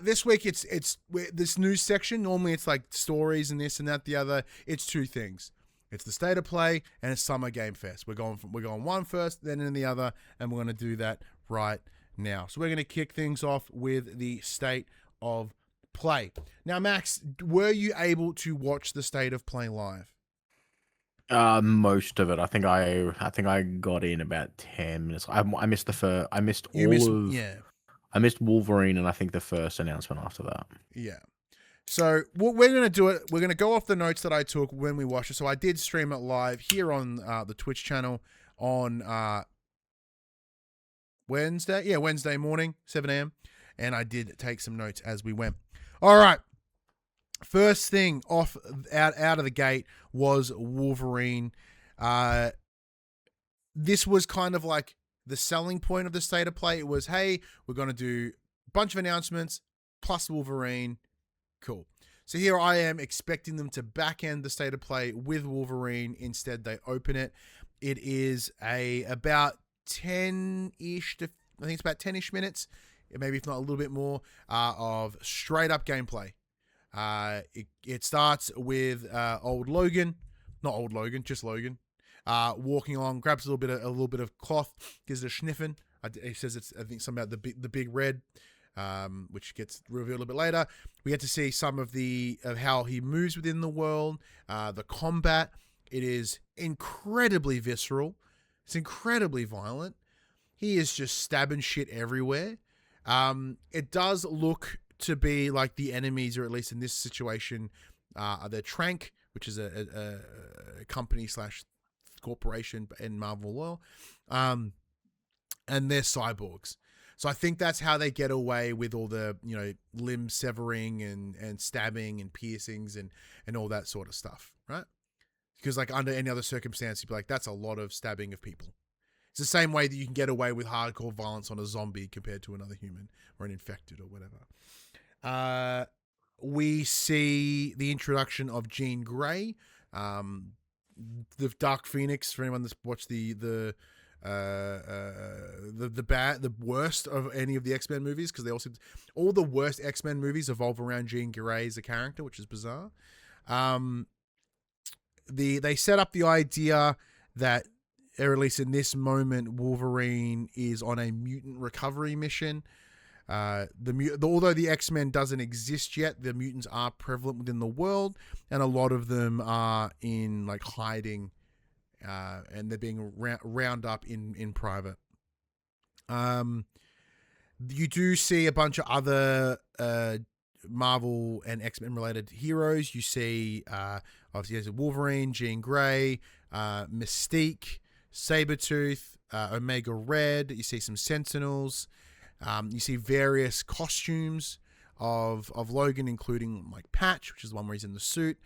This week it's this news section. Normally it's like stories and this and that, the other. It's two things. It's the State of Play and it's Summer Game Fest. We're going one first, then in the other, and we're going to do that right now. So we're going to kick things off with the State of Play. Now, Max, were you able to watch the State of Play live? Most of it. I think I got in about 10 minutes. I missed I missed Wolverine and I think the first announcement after that. Yeah. So what we're going to do it, we're going to go off the notes that I took when we watched it. So I did stream it live here on the Twitch channel on Wednesday morning, 7 a.m. And I did take some notes as we went. All right. First thing out of the gate was Wolverine. This was kind of like the selling point of the State of Play. It was, hey, we're going to do a bunch of announcements plus Wolverine. Cool. So here I am expecting them to back end the State of Play with Wolverine. Instead, they open it. It is about 10-ish to, I think it's about 10-ish minutes, maybe if not a little bit more, of straight up gameplay. It starts with just Logan, walking along, grabs a little bit of cloth, gives it a sniffing. He says it's, I think, something about the big red. Which gets revealed a little bit later. We get to see some of how he moves within the world, the combat. It is incredibly visceral. It's incredibly violent. He is just stabbing shit everywhere. It does look to be like the enemies, or at least in this situation, are the Trank, which is a company / corporation in Marvel world, and they're cyborgs. So I think that's how they get away with all the, limb severing and stabbing and piercings and all that sort of stuff, right? Because like under any other circumstance, you'd be like, that's a lot of stabbing of people. It's the same way that you can get away with hardcore violence on a zombie compared to another human or an infected or whatever. We see the introduction of Jean Grey, the Dark Phoenix. For anyone that's watched the worst of any of the X-Men movies, because all the worst X-Men movies evolve around Jean Grey as a character, which is bizarre. They set up the idea that, or at least in this moment, Wolverine is on a mutant recovery mission. Although the X-Men doesn't exist yet, the mutants are prevalent within the world, and a lot of them are in like hiding, and they're being round up in private. You do see a bunch of other Marvel and X-Men related heroes. You see obviously there's Wolverine, Jean Grey, Mystique, Sabretooth, Omega Red. You see some Sentinels. You see various costumes of Logan, including like Patch, which is the one where he's in the suit.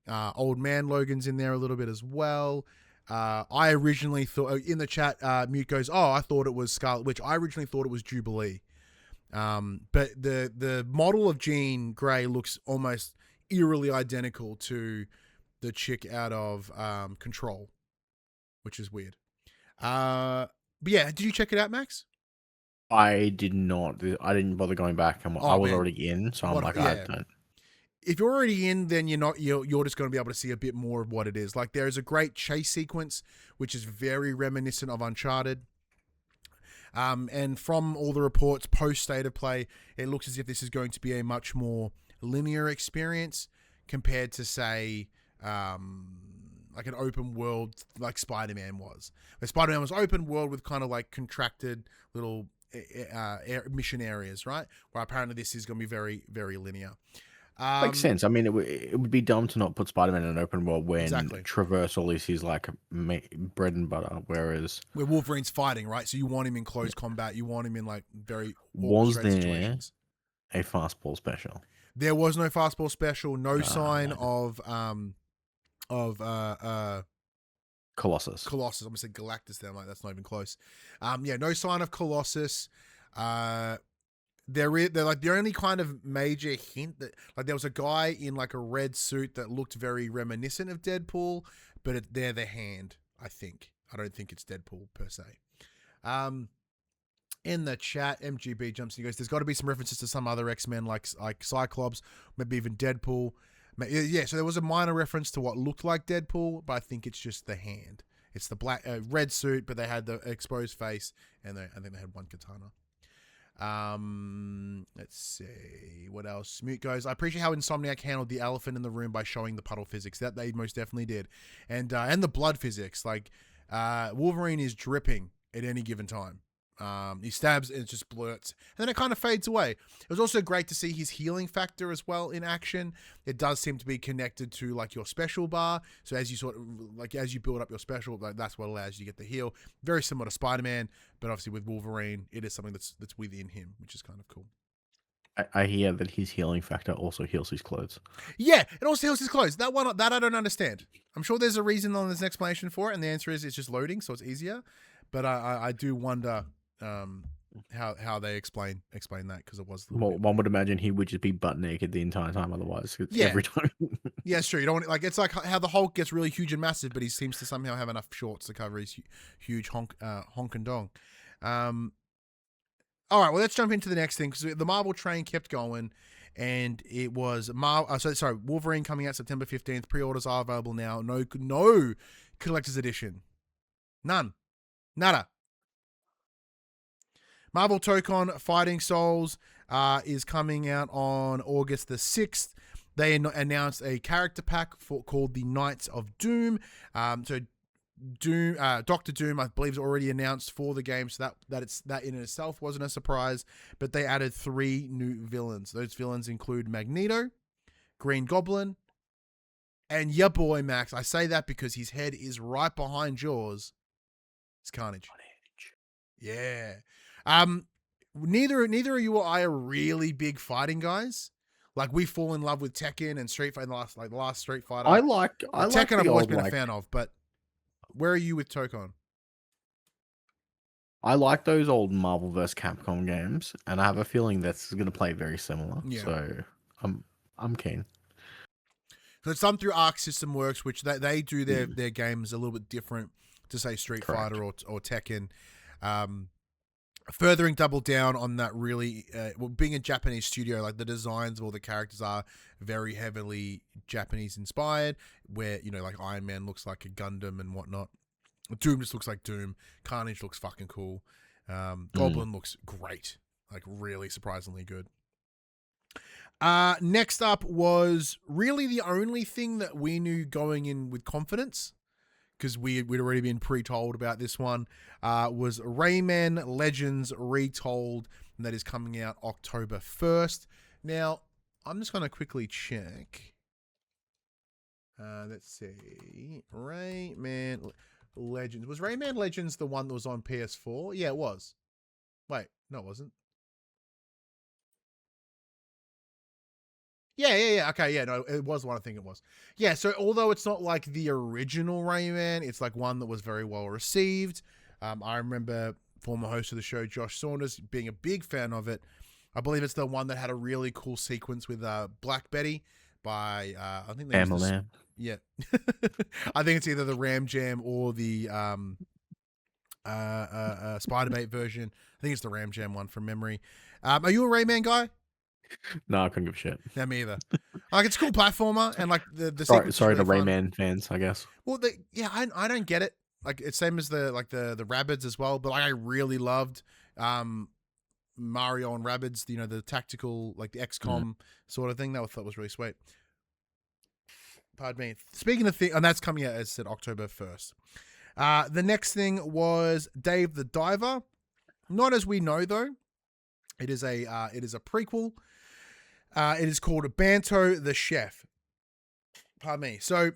Old Man Logan's in there a little bit as well. I originally thought, in the chat, Mute goes, "Oh, I thought it was Scarlet Witch." I originally thought it was Jubilee. But the model of Jean Grey looks almost eerily identical to the chick out of Control, which is weird. But yeah, did you check it out, Max? I did not. I didn't bother going back. I was already in, so I'm like, I don't. If you're already in, then you're just going to be able to see a bit more of what it is. Like, there is a great chase sequence, which is very reminiscent of Uncharted. And from all the reports post State of Play, it looks as if this is going to be a much more linear experience compared to, say, like an open world like Spider-Man was. Where Spider-Man was open world with kind of like contracted little mission areas, right? Where apparently this is going to be very, very linear. Makes sense. I mean, it would be dumb to not put Spider-Man in an open world when traversal is his like bread and butter. Whereas where Wolverine's fighting, right? So you want him in close combat. You want him in like very situations. A fastball special? There was no fastball special. No sign of Colossus. I'm gonna say Galactus. There, like that's not even close. No sign of Colossus. They're like the only kind of major hint that like there was a guy in like a red suit that looked very reminiscent of Deadpool, but they're the Hand. I think. I don't think it's Deadpool per se. In the chat, MGB jumps in. He goes, "There's got to be some references to some other X-Men like Cyclops, maybe even Deadpool." Yeah, so there was a minor reference to what looked like Deadpool, but I think it's just the Hand. It's the black red suit, but they had the exposed face, and I think they had one katana. Let's see what else. Mute goes, "I appreciate how Insomniac handled the elephant in the room by showing the puddle physics. That they most definitely did, and the blood physics. Like Wolverine is dripping at any given time. He stabs and it just blurts, and then it kind of fades away. It was also great to see his healing factor as well in action. It does seem to be connected to like your special bar. So as you build up your special, like that's what allows you to get the heal. Very similar to Spider-Man, but obviously with Wolverine, it is something that's within him, which is kind of cool. I hear that his healing factor also heals his clothes. Yeah, it also heals his clothes. That I don't understand. I'm sure there's a reason on there's an explanation for it, and the answer is it's just loading, so it's easier. But I do wonder how they explain that, because it was one would imagine he would just be butt naked the entire time otherwise. Every time. Yeah, it's true. You don't want, like, it's like how the Hulk gets really huge and massive, but he seems to somehow have enough shorts to cover his huge honk and dong. All right, well, let's jump into the next thing, because the Marvel train kept going, and it was Wolverine coming out September 15th. Pre-orders are available now. No collector's edition. Nada. Marvel Tokon Fighting Souls is coming out on August the 6th. They announced a character pack called the Knights of Doom. Doctor Doom, I believe, is already announced for the game, so that in itself wasn't a surprise. But they added 3 new villains. Those villains include Magneto, Green Goblin, and your boy Max. I say that because his head is right behind yours. It's Carnage. Yeah. Neither of you or I are really big fighting guys. Like, we fall in love with Tekken and Street Fighter, the last Street Fighter. I like Tekken. I've always been a fan of, but where are you with Tokon? I like those old Marvel vs. Capcom games, and I have a feeling that's going to play very similar. Yeah. So I'm keen. So it's done through Arc System Works, which they do their games a little bit different to say Street Correct. Fighter or Tekken. Furthering double down on that really, being a Japanese studio, like the designs of all the characters are very heavily Japanese inspired, where, you know, like Iron Man looks like a Gundam and whatnot. Doom just looks like Doom. Carnage looks fucking cool. Goblin looks great. Like really surprisingly good. Next up was really the only thing that we knew going in with confidence, because we'd already been pre-told about this one, was Rayman Legends Retold, and that is coming out October 1st. Now, I'm just going to quickly check. Let's see. Rayman Legends. Was Rayman Legends the one that was on PS4? Yeah, it was. Wait, no, it wasn't. Yeah. Okay, yeah, no, it was one. I think it was. Yeah, so although it's not like the original Rayman, it's like one that was very well received. I remember former host of the show, Josh Saunders, being a big fan of it. I believe it's the one that had a really cool sequence with Black Betty by, I think they used Ram. yeah. I think it's either the Ram Jam or the Spider-Bait version. I think it's the Ram Jam one from memory. Are you a Rayman guy? No, I couldn't give a shit. Yeah, me either. Like, it's a cool platformer, and like the Sorry really to fun. Rayman fans, I guess. Well, I don't get it. Like, it's same as the Rabbids as well, but like, I really loved Mario and Rabbids. You know, the tactical, like the XCOM sort of thing. That I thought was really sweet. Pardon me. Speaking of things, and that's coming out, as I said, October 1st. The next thing was Dave the Diver. Not as we know though. It is a prequel. It is called Banto the Chef. Pardon me. So,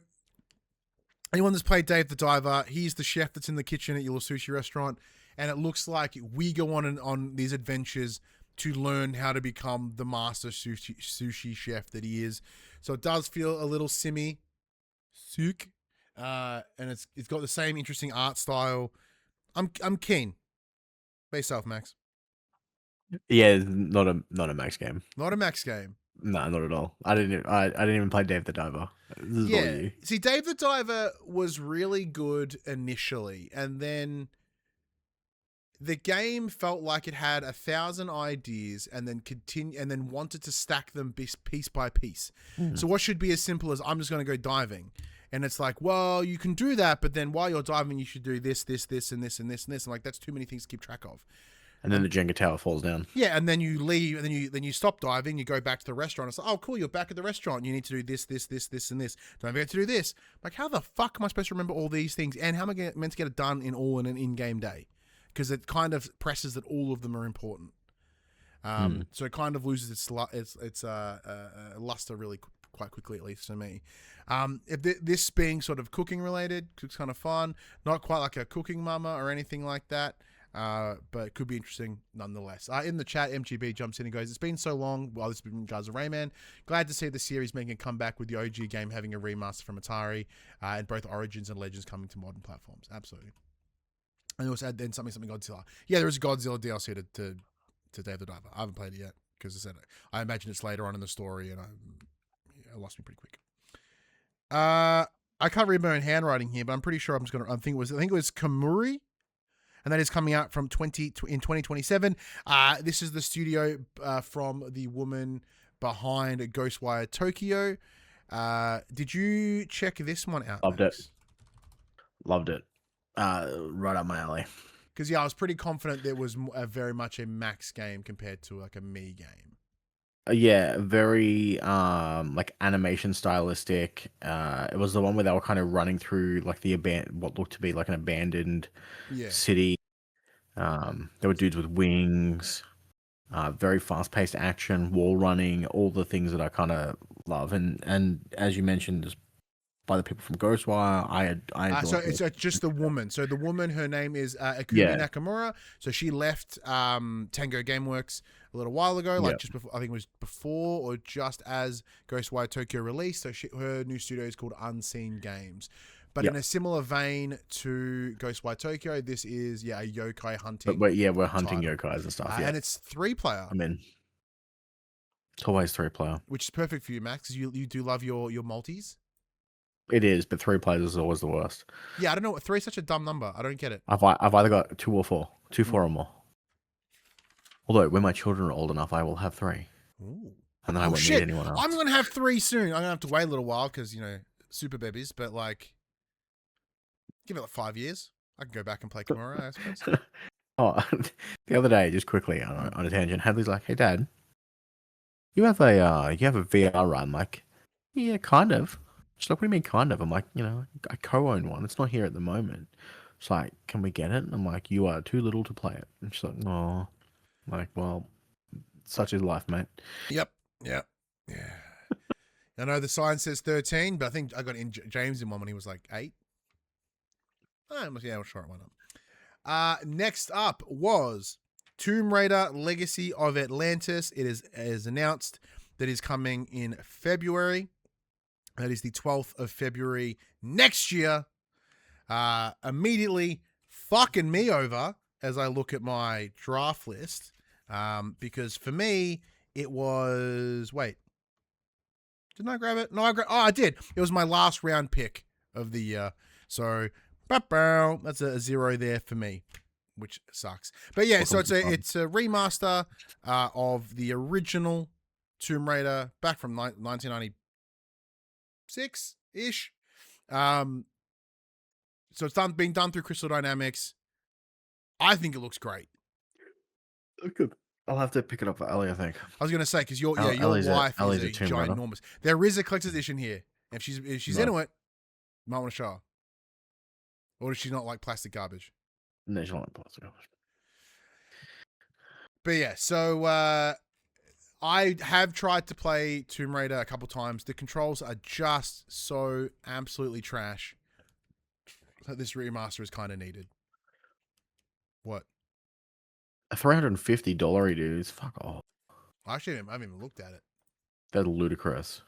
anyone that's played Dave the Diver, he's the chef that's in the kitchen at your little sushi restaurant, and it looks like we go on these adventures to learn how to become the master sushi chef that he is. So it does feel a little simmy, souk, and it's got the same interesting art style. I'm keen. By yourself, Max. Yeah, not a Max game. Not a Max game. No, not at all. I didn't even play Dave the Diver. This is all you. See, Dave the Diver was really good initially, and then the game felt like it had 1,000 ideas and then wanted to stack them piece by piece. So what should be as simple as, I'm just going to go diving. And it's like, well, you can do that, but then while you're diving, you should do this, and this, and this, and this. And like, that's too many things to keep track of. And then the Jenga tower falls down. Yeah, and then you leave, and then you stop diving, you go back to the restaurant. It's like, oh, cool, you're back at the restaurant. You need to do this, and this. Don't forget to do this. Like, how the fuck am I supposed to remember all these things? And how am I meant to get it done in an in-game day? Because it kind of presses that all of them are important. So it kind of loses its luster really quite quickly, at least to me. If this being sort of cooking related, it's kind of fun. Not quite like a Cooking Mama or anything like that. But it could be interesting nonetheless. In the chat, MGB jumps in and goes, "It's been so long while this has been Jazz of Rayman. Glad to see the series making a comeback with the OG game having a remaster from Atari, and both Origins and Legends coming to modern platforms." Absolutely. And also add then something Godzilla. Yeah, there is a Godzilla DLC to Dave the Diver. I haven't played it yet because I imagine it's later on in the story, and it lost me pretty quick. I can't read my own handwriting here, but I'm pretty sure I think it was Kamuri. And that is coming out in 2027. This is the studio from the woman behind Ghostwire Tokyo. Did you check this one out? Loved it. Right up my alley. Because I was pretty confident there was very much a Max game compared to like a me game. Yeah, very like animation stylistic. It was the one where they were kind of running through like what looked to be like an abandoned city. There were dudes with wings, very fast-paced action, wall running, all the things that I kind of love. And as you mentioned, just by the people from Ghostwire, I so it's just the woman. So the woman, her name is Akumi Nakamura. So she left Tango Gameworks a little while ago, just before, I think it was before or just as Ghostwire Tokyo released. So her new studio is called Unseen Games. But in a similar vein to Ghostwire Tokyo, this is a yokai hunting. But we're hunting yokais and stuff. And it's 3-player. I mean, it's always 3-player. Which is perfect for you, Max, because you do love your multis. It is, but 3 players is always the worst. Yeah, I don't know. 3 is such a dumb number. I don't get it. I've either got 2 or 4. 2, 4 or more. Although, when my children are old enough, I will have 3. Ooh. And then I won't need anyone else. I'm going to have 3 soon. I'm going to have to wait a little while because, super babies. But, give it 5 years. I can go back and play Kimura, I suppose. The other day, just quickly on a tangent, Hadley's like, "Hey, Dad, you have a VR run?" I'm like, "Yeah, kind of." She's like, "What do you mean, kind of?" I'm like, I co-own one. It's not here at the moment. She's like, "Can we get it?" And I'm like, "You are too little to play it." And she's like, "Oh." I'm like, well, such is life, mate. Yep. Yeah. I know the sign says 13, but I think I got James in one when he was like 8. I'm sure it went up. Next up was Tomb Raider Legacy of Atlantis. It is announced that is coming in February. That is the 12th of February next year. Immediately fucking me over as I look at my draft list. Because for me, it was... Wait. Didn't I grab it? No, I did. It was my last round pick of the year. So, that's a 0 there for me, which sucks. But yeah, so it's a remaster of the original Tomb Raider back from 1996-ish. So it's being done through Crystal Dynamics. I think it looks great. Good. I'll have to pick it up for Ellie, I think. I was going to say, because your wife is a ginormous. There is a collector's edition here. If she's into it, you might want to show her. Or does she not like plastic garbage? No, she don't like plastic garbage. But yeah, so I have tried to play Tomb Raider a couple times. The controls are just so absolutely trash that this remaster is kind of needed. What? A $350 dude is fuck off. Actually, I haven't even looked at it. That's ludicrous.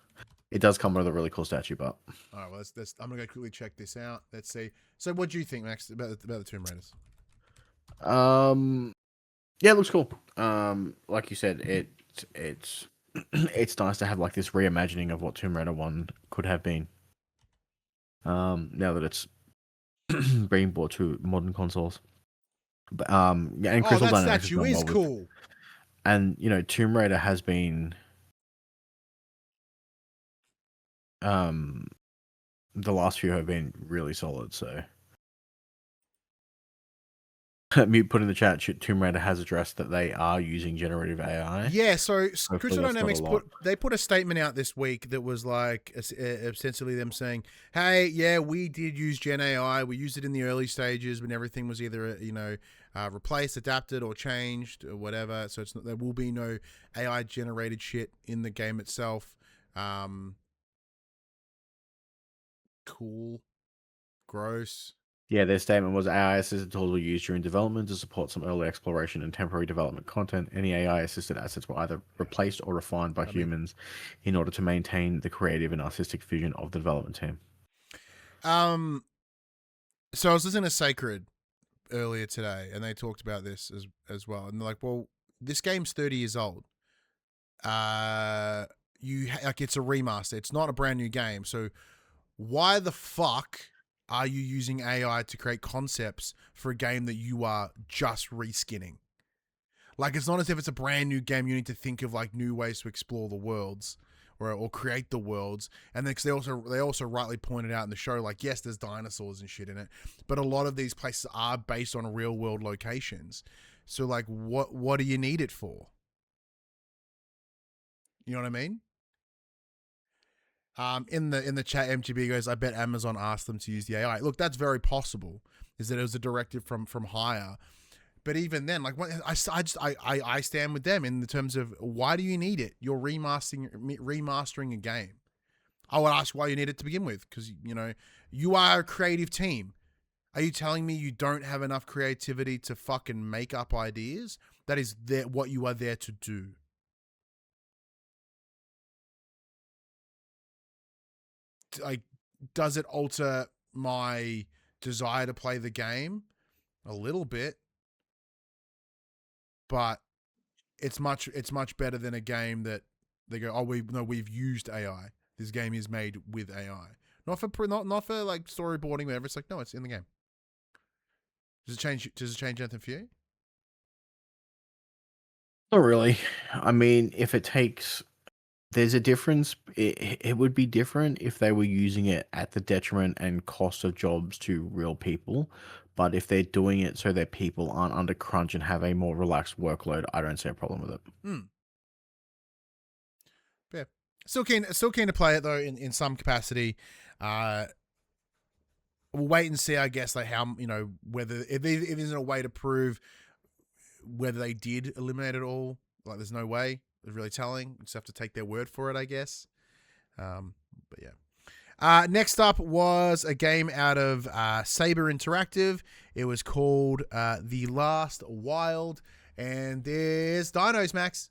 It does come with a really cool statue, but... All right, well, I'm going to go quickly check this out. Let's see. So what do you think, Max, about the Tomb Raiders? Yeah, it looks cool. Like you said, it's it's nice to have like this reimagining of what Tomb Raider 1 could have been. Now that it's being brought to modern consoles. But and Crystal Dynamics statue is cool. And Tomb Raider has been the last few have been really solid, so me put in the chat, Tomb Raider has addressed that they are using generative AI. Yeah, so Crystal Dynamics put a statement out this week that was like essentially them saying, "Hey, yeah, we did use Gen AI. We used it in the early stages when everything was either replaced, adapted, or changed, or whatever. So there will be no AI generated shit in the game itself." Cool. Gross. Yeah, their statement was AI-assisted tools were used during development to support some early exploration and temporary development content. Any AI-assisted assets were either replaced or refined by humans in order to maintain the creative and artistic vision of the development team. So I was listening to Sacred earlier today, and they talked about this as well. And they're like, well, this game's 30 years old. It's a remaster. It's not a brand new game. So why the fuck are you using AI to create concepts for a game that you are just reskinning? Like, it's not as if it's a brand new game. You need to think of like new ways to explore the worlds or create the worlds. And then, cause they also rightly pointed out in the show, like, yes, there's dinosaurs and shit in it, but a lot of these places are based on real world locations. So like, what do you need it for? You know what I mean? In the chat, MGB goes, I bet Amazon asked them to use the AI. Look, that's very possible. Is that it was a directive from higher, but even then, like, I stand with them in the terms of why do you need it? You're remastering a game. I would ask why you need it to begin with, because you are a creative team. Are you telling me you don't have enough creativity to fucking make up ideas? That is what you are there to do. Like, does it alter my desire to play the game a little bit, but it's much better than a game that they go, oh, we've used AI. This game is made with AI, not for like storyboarding, whatever. It's like, no, it's in the game. Does it change anything for you? Not really. I mean, if it takes, there's a difference. It would be different if they were using it at the detriment and cost of jobs to real people. But if they're doing it so that people aren't under crunch and have a more relaxed workload, I don't see a problem with it. Yeah, still keen to play it though in some capacity. We'll wait and see, I guess, like how, whether if there's a way to prove whether they did eliminate it all. Like, there's no way. It's really telling. You just have to take their word for it, I guess. But yeah. Next up was a game out of Saber Interactive. It was called The Last Wild, and there's dinos, Max.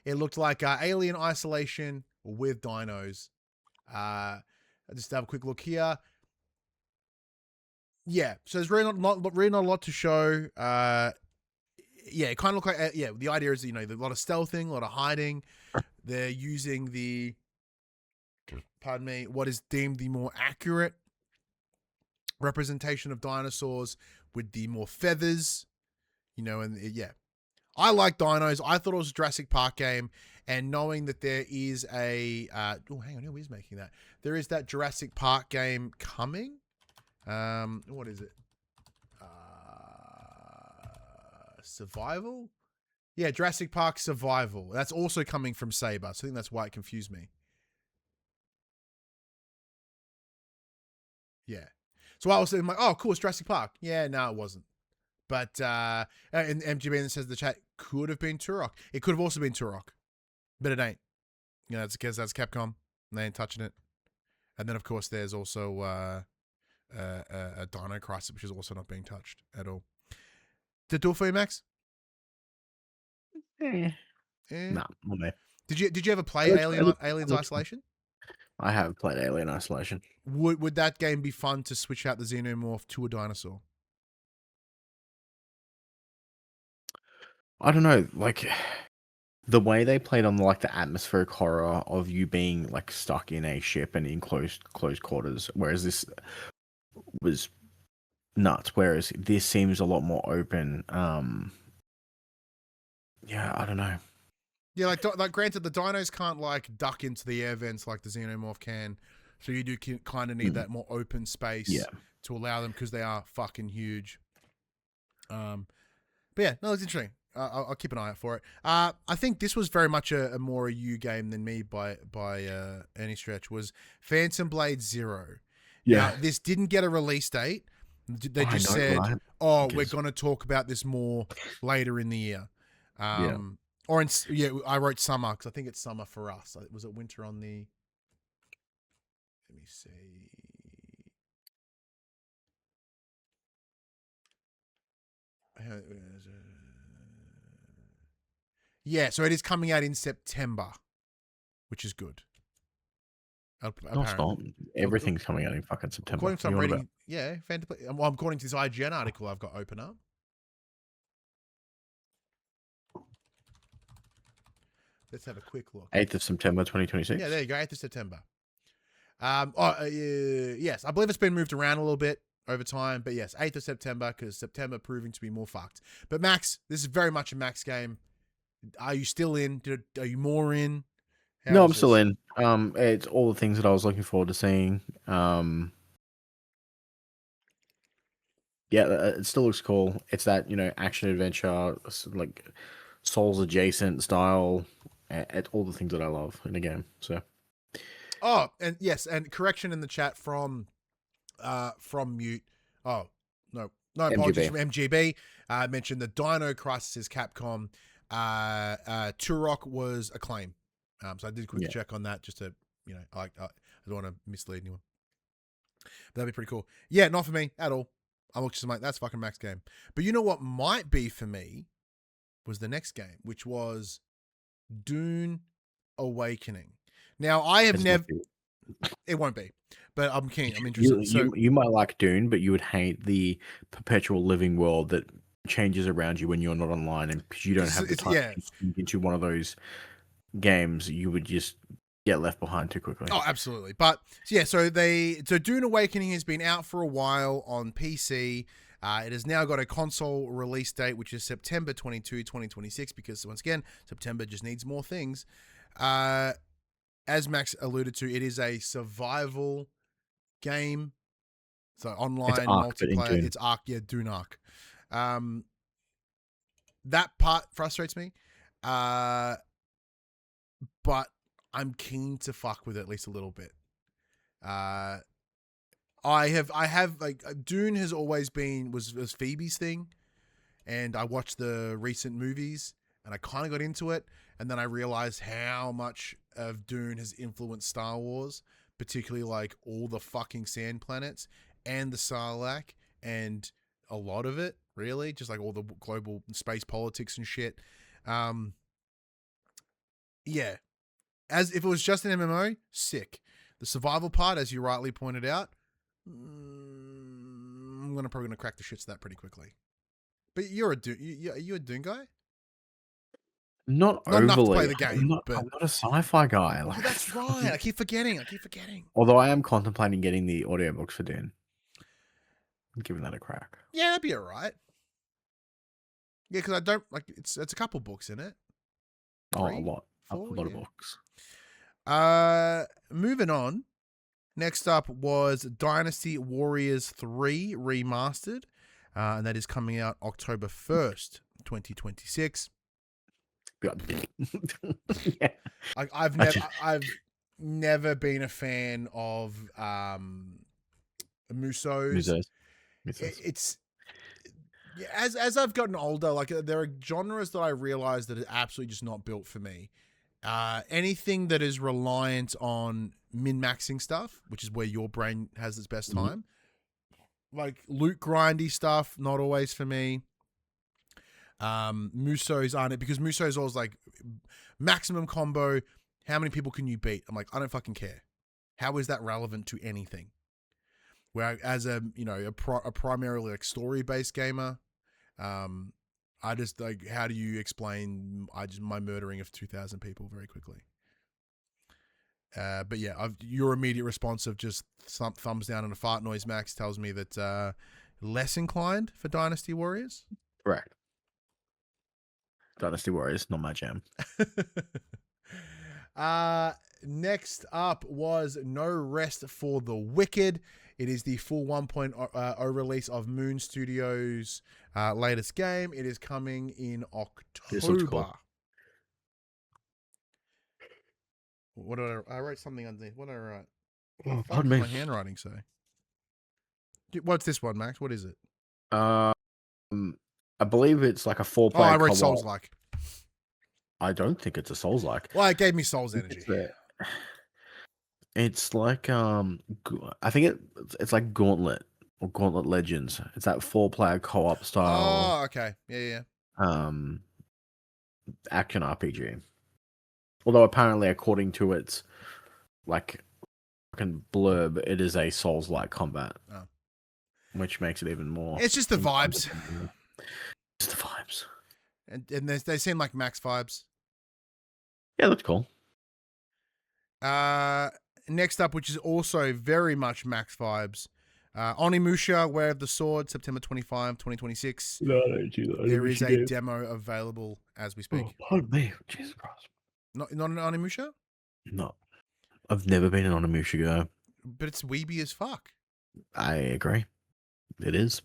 It looked like Alien Isolation with dinos. I just have a quick look here. Yeah, so there's really not a lot to show. Yeah, it kind of looked like the idea is, there's a lot of stealthing, a lot of hiding. They're using what is deemed the more accurate representation of dinosaurs with the more feathers, I like dinos. I thought it was a Jurassic Park game, and knowing that there is a hang on, who is making that? There is that Jurassic Park game coming. What is it? Survival? Yeah, Jurassic Park Survival. That's also coming from Saber, so I think that's why it confused me. Yeah. So I was saying, like, oh, cool, it's Jurassic Park. Yeah, no, it wasn't. But, and MGB says in the chat, could have been Turok. It could have also been Turok, but it ain't. It's because that's Capcom. And they ain't touching it. And then, of course, there's also a Dino Crisis, which is also not being touched at all. Did it do it for you, Max? Nah, not me. Did you ever play Aliens Isolation? I have played Alien Isolation. Would that game be fun to switch out the xenomorph to a dinosaur? I don't know, like the way they played on like the atmospheric horror of you being like stuck in a ship and in close quarters, whereas this was nuts. Whereas this seems a lot more open. Yeah, I don't know. Yeah, like granted, the dinos can't like duck into the air vents like the xenomorph can, so you do kind of need that more open space to allow them, because they are fucking huge. But yeah, no, it's interesting. I'll keep an eye out for it. I think this was very much a more a you game than me by any stretch. Was Phantom Blade Zero. Yeah. Now, this didn't get a release date. They just said, right? We're going to talk about this more later in the year. Or I wrote summer because I think it's summer for us. Was it winter on the? Let me see. Yeah, so it is coming out in September, which is good. No, it's not. Everything's coming out in fucking September. According to I'm reading, according to this IGN article I've got open up. Let's have a quick look. 8th of September, 2026. Yeah, there you go. 8th of September. Yes, I believe it's been moved around a little bit over time, but yes, 8th of September, because September proving to be more fucked. But Max, this is very much a Max game. Are you still in? Are you more in? No, I'm still in. It's all the things that I was looking forward to seeing. Yeah, it still looks cool. It's that, action adventure, like Souls adjacent style. It's all the things that I love in a game. So. Oh, and yes, and correction in the chat from Mute. Oh, no, apologies from MGB. Mentioned the Dino Crisis is Capcom. Turok was Acclaim. So I did a quick check on that just to, I don't want to mislead anyone. But that'd be pretty cool. Yeah, not for me at all. I looked just like, that's fucking Max game. But you know what might be for me was the next game, which was Dune Awakening. Now, I have never... It won't be, but I'm keen. I'm You, interested. So you might like Dune, but you would hate the perpetual living world that changes around you when you're not online, and because you don't have the time yeah. to sink into one of those games, you would just get left behind too quickly. Oh, absolutely. But yeah, so Dune Awakening has been out for a while on PC. It has now got a console release date, which is September 22, 2026, because once again, September just needs more things. As Max alluded to, it is a survival game. So online Ark, but in multiplayer. Dune. It's Ark, yeah, Dune Ark. That part frustrates me. But I'm keen to fuck with it at least a little bit. I have like Dune has always been was Phoebe's thing, and I watched the recent movies and I kind of got into it, and then I realized how much of Dune has influenced Star Wars, particularly like all the fucking sand planets and the Sarlacc and a lot of it, really, just like all the global space politics and shit. Yeah, as if it was just an MMO, sick. The survival part, as you rightly pointed out, I'm probably gonna crack the shits to that pretty quickly. But you're a Dune, you a Dune guy? Not Not enough to overly. play the game, but I'm not a sci-fi guy. oh, Like, that's right. I keep forgetting. although I am contemplating getting the audiobooks for Dune. I'm giving that a crack. Yeah, that'd be alright. Yeah, because I don't like it's a couple books in it. Oh, a 3, lot. 4, A lot of yeah. books. Moving on. Next up was Dynasty Warriors 3 Remastered, and that is coming out October 1st, 2026. Yeah. I've never been a fan of Musos. It's yeah, as I've gotten older, like there are genres that I realize that are absolutely just not built for me. Anything that is reliant on min-maxing stuff, which is where your brain has its best time, like loot grindy stuff, not always for me. Musos aren't it, because Musos always like maximum combo. How many people can you beat? I'm like, I don't fucking care. How is that relevant to anything? Where as a primarily like story based gamer, I just like, how do you explain my murdering of 2,000 people very quickly? But yeah, your immediate response of just thumbs down and a fart noise, Max, tells me that less inclined for Dynasty Warriors. Correct. Dynasty Warriors, not my jam. Next up was No Rest for the Wicked. It is the full 1.0 release of Moon Studios' latest game. It is coming in October. What did I wrote something underneath? What did I write? Oh, what does my handwriting say? What's this one, Max? What is it? I believe it's like a 4-player. Oh, I wrote Souls-like. I don't think it's a Souls-like. Well, it gave me Souls energy. It's like I think it's like Gauntlet or Gauntlet Legends. It's that 4-player co-op style. Oh, okay. Yeah. Action RPG. Although apparently, according to its like fucking blurb, it is a Souls-like combat, which makes it even more. It's just the vibes. It's the vibes, and they seem like Max vibes. Yeah, looks cool. Next up, which is also very much Max vibes, Onimusha, Way of the Sword, September 25, 2026. No, I don't do that. There is a demo available as we speak. Oh, pardon me. Jesus Christ. Not an Onimusha? No. I've never been an Onimusha guy. But it's weeby as fuck. I agree. It is.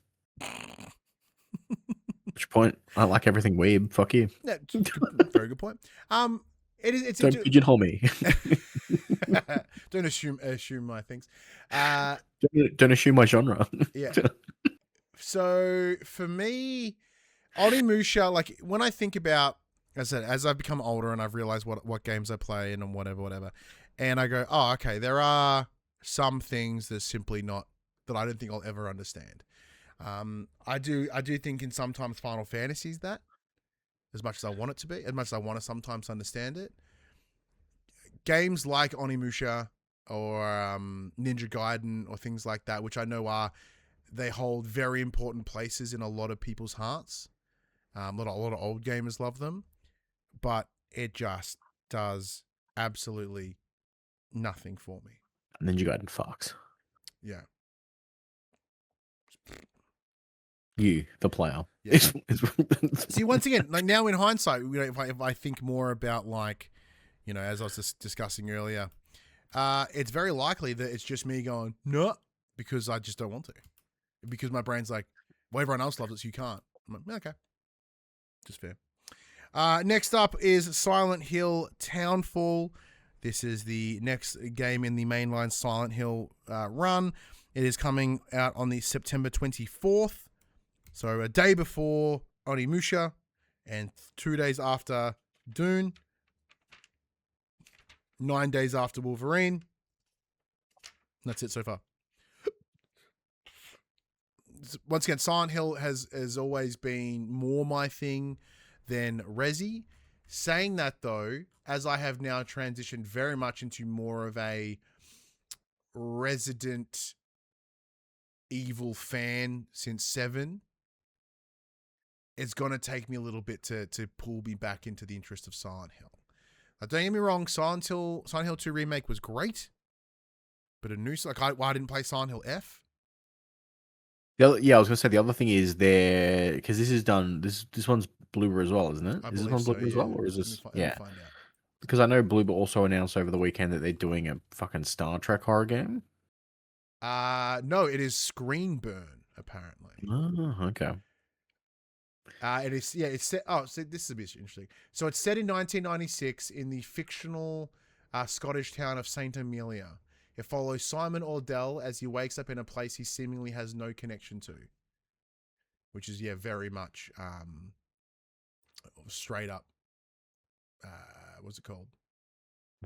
Which point? I like everything weeb. Fuck you. Yeah, very good point. It's don't pigeonhole me. Don't assume my things. Don't assume my genre. Yeah. So for me, Onimusha, like when I think about, as I said, as I've become older and I've realized what games I play and whatever, and I go, oh, okay, there are some things that simply not that I don't think I'll ever understand. I do think in sometimes Final Fantasy's that, as much as I want it to be, as much as I want to sometimes understand it. Games like Onimusha Ninja Gaiden or things like that, which I know they hold very important places in a lot of people's hearts. A lot of old gamers love them, but it just does absolutely nothing for me. Ninja Gaiden fucks. Yeah. You, the player. Yeah. See, once again, like now in hindsight, if I think more about as I was just discussing earlier, it's very likely that it's just me going, no, because I just don't want to. Because my brain's like, well, everyone else loves it, so you can't. I'm like, okay. Just fair. Next up is Silent Hill Townfall. This is the next game in the mainline Silent Hill run. It is coming out on the September 24th. So a day before Onimusha and 2 days after Dune. 9 days after Wolverine. That's it so far. Once again, Silent Hill has always been more my thing than Resi. Saying that though, as I have now transitioned very much into more of a Resident Evil fan since 7, it's going to take me a little bit to pull me back into the interest of Silent Hill. Now, don't get me wrong, Silent Hill 2 Remake was great, but I didn't play Silent Hill F. I was going to say the other thing is there, because this is done, this one's Bloober as well, isn't it? Is this one Bloober as well? Or is this, let me find out. Because I know Bloober also announced over the weekend that they're doing a fucking Star Trek horror game. No, it is Screenburn, apparently. Oh, okay. It is, it's set. Oh, so this is a bit interesting. So it's set in 1996 in the fictional Scottish town of Saint Amelia. It follows Simon Ordell as he wakes up in a place he seemingly has no connection to, which is very much straight up. What's it called?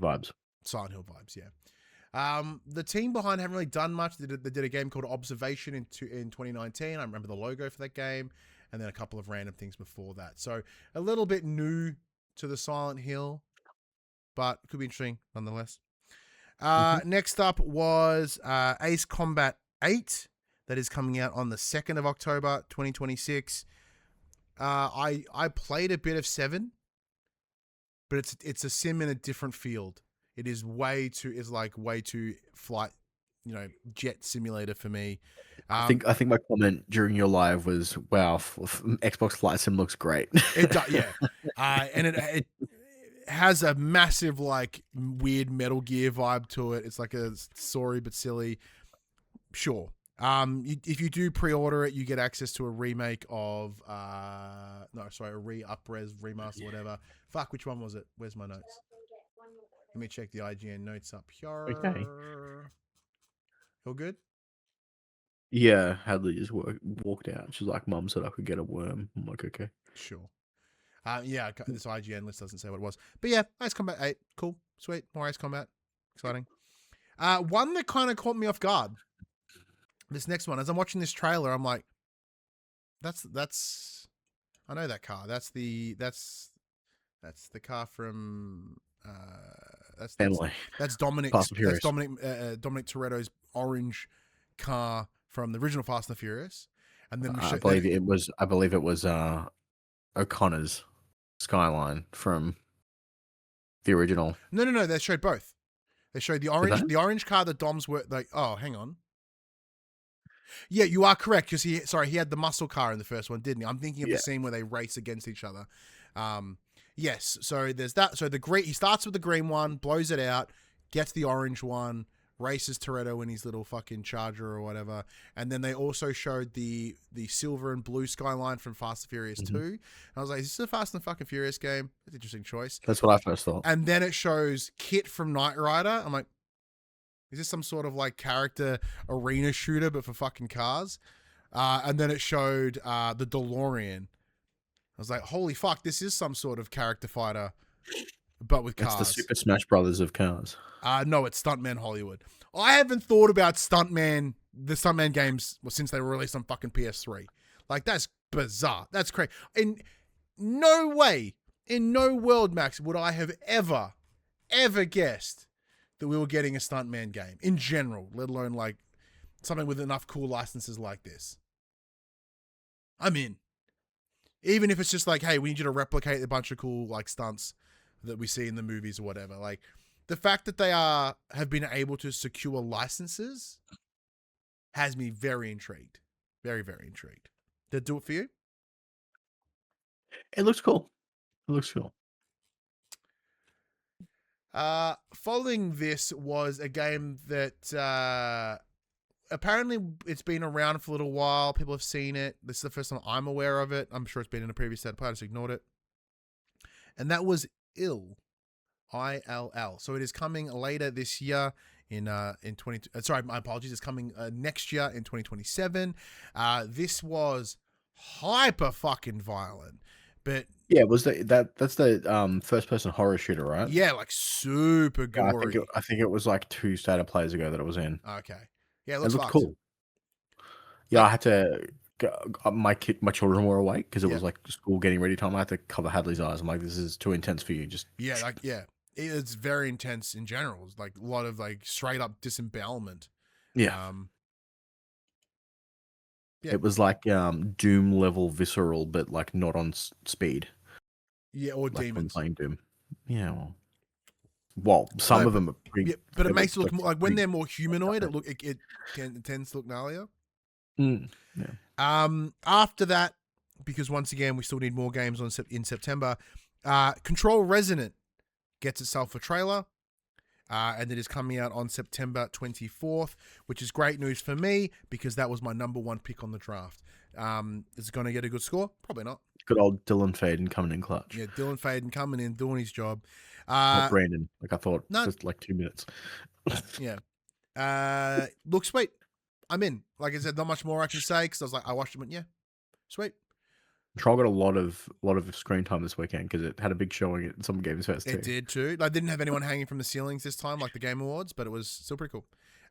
Vibes. Silent Hill vibes. Yeah. The team behind haven't really done much. They did a game called Observation in 2019. I remember the logo for that game. And then a couple of random things before that. So a little bit new to the Silent Hill, but it could be interesting nonetheless. Next up was Ace Combat 8. That is coming out on the 2nd of October, 2026. I played a bit of 7, but it's a sim in a different field. It is way too flight, jet simulator for me. I think my comment during your live was, "Wow, Xbox Flight Sim looks great." It does, yeah. And it has a massive weird Metal Gear vibe to it. It's like a sorry but silly. Sure. If you do pre-order it, you get access to a remake of a re-up-res remaster, whatever. Fuck, which one was it? Where's my notes? Let me check the IGN notes up here. Okay. All good? Yeah, Hadley just walked out. She's like, "Mum said I could get a worm." I'm like, "Okay." Sure. This IGN list doesn't say what it was. But yeah, Ace Combat 8. Cool. Sweet. More Ace Combat. Exciting. One that kind of caught me off guard. This next one, as I'm watching this trailer, I'm like, that's I know that car. That's the car from that's Dominic. Fast and Furious. That's Dominic Toretto's orange car from the original Fast and the Furious. And then I believe it was O'Connor's Skyline from the original. No. They showed both. They showed the orange car that Dom's were like. Oh, hang on. Yeah, you are correct because he had the muscle car in the first one, didn't he? I'm thinking of the scene where they race against each other. Yes. So there's that. So he starts with the green one, blows it out, gets the orange one, races Toretto in his little fucking Charger or whatever. And then they also showed the silver and blue Skyline from Fast and Furious 2. And I was like, is this a Fast and fucking Furious game? That's an interesting choice. That's what I first thought. And then it shows Kit from Knight Rider. I'm like, is this some sort of character arena shooter, but for fucking cars? And then it showed the DeLorean. I was like, holy fuck, this is some sort of character fighter, but with cars. It's the Super Smash Brothers of cars. No, it's Stuntman Hollywood. I haven't thought about the Stuntman games since they were released on fucking PS3. That's bizarre. That's crazy. In no way, in no world, Max, would I have ever guessed that we were getting a Stuntman game in general, let alone like something with enough cool licenses like this. I'm in. Even if it's just like, hey, we need you to replicate a bunch of cool like stunts that we see in the movies or whatever. Like the fact that they have been able to secure licenses has me very intrigued. Very, very intrigued. Did it do it for you? It looks cool. It looks cool. Following this was a game that apparently it's been around for a little while. People have seen it. This is the first time I'm aware of it. I'm sure it's been in a previous set. I just ignored it. And that was Ill. ILL. So it is coming later this year in 20. Sorry, my apologies. It's coming next year in 2027. This was hyper fucking violent, but Yeah, was that's the first person horror shooter, right? yeah, like super Yeah, gory. I think it was like 2 stated plays ago that it was in. Okay, yeah, it It looks looked fucked. cool. Yeah, I had to. My children were awake because it was like school getting ready time. I had to cover Hadley's eyes. I'm like, this is too intense for you. Just it's very intense in general. It's like a lot of like straight up disembowelment. yeah. Yeah. It was like Doom level visceral, but like not on speed. Yeah, or Like when demons. playing Doom. Yeah. Well, some of them are pretty. Yeah, but it makes it look more, like when they're more humanoid. It tends to look gnarlier. Yeah. After that, because once again we still need more games in September. Control Resonant gets itself a trailer. And it is coming out on September 24th, which is great news for me because that was my number one pick on the draft. Is it going to get a good score? Probably not. Good old Dylan Faden coming in clutch. Yeah, Dylan Faden coming in, doing his job. Not Brandon, like I thought, no. just like 2 minutes. Yeah. Looks sweet. I'm in. Like I said, not much more I can say because I was like, I watched it and went, yeah, sweet. Control got a lot of screen time this weekend because it had a big showing at some Games Fest too. It did too. I didn't have anyone hanging from the ceilings this time like the Game Awards, but it was still pretty cool.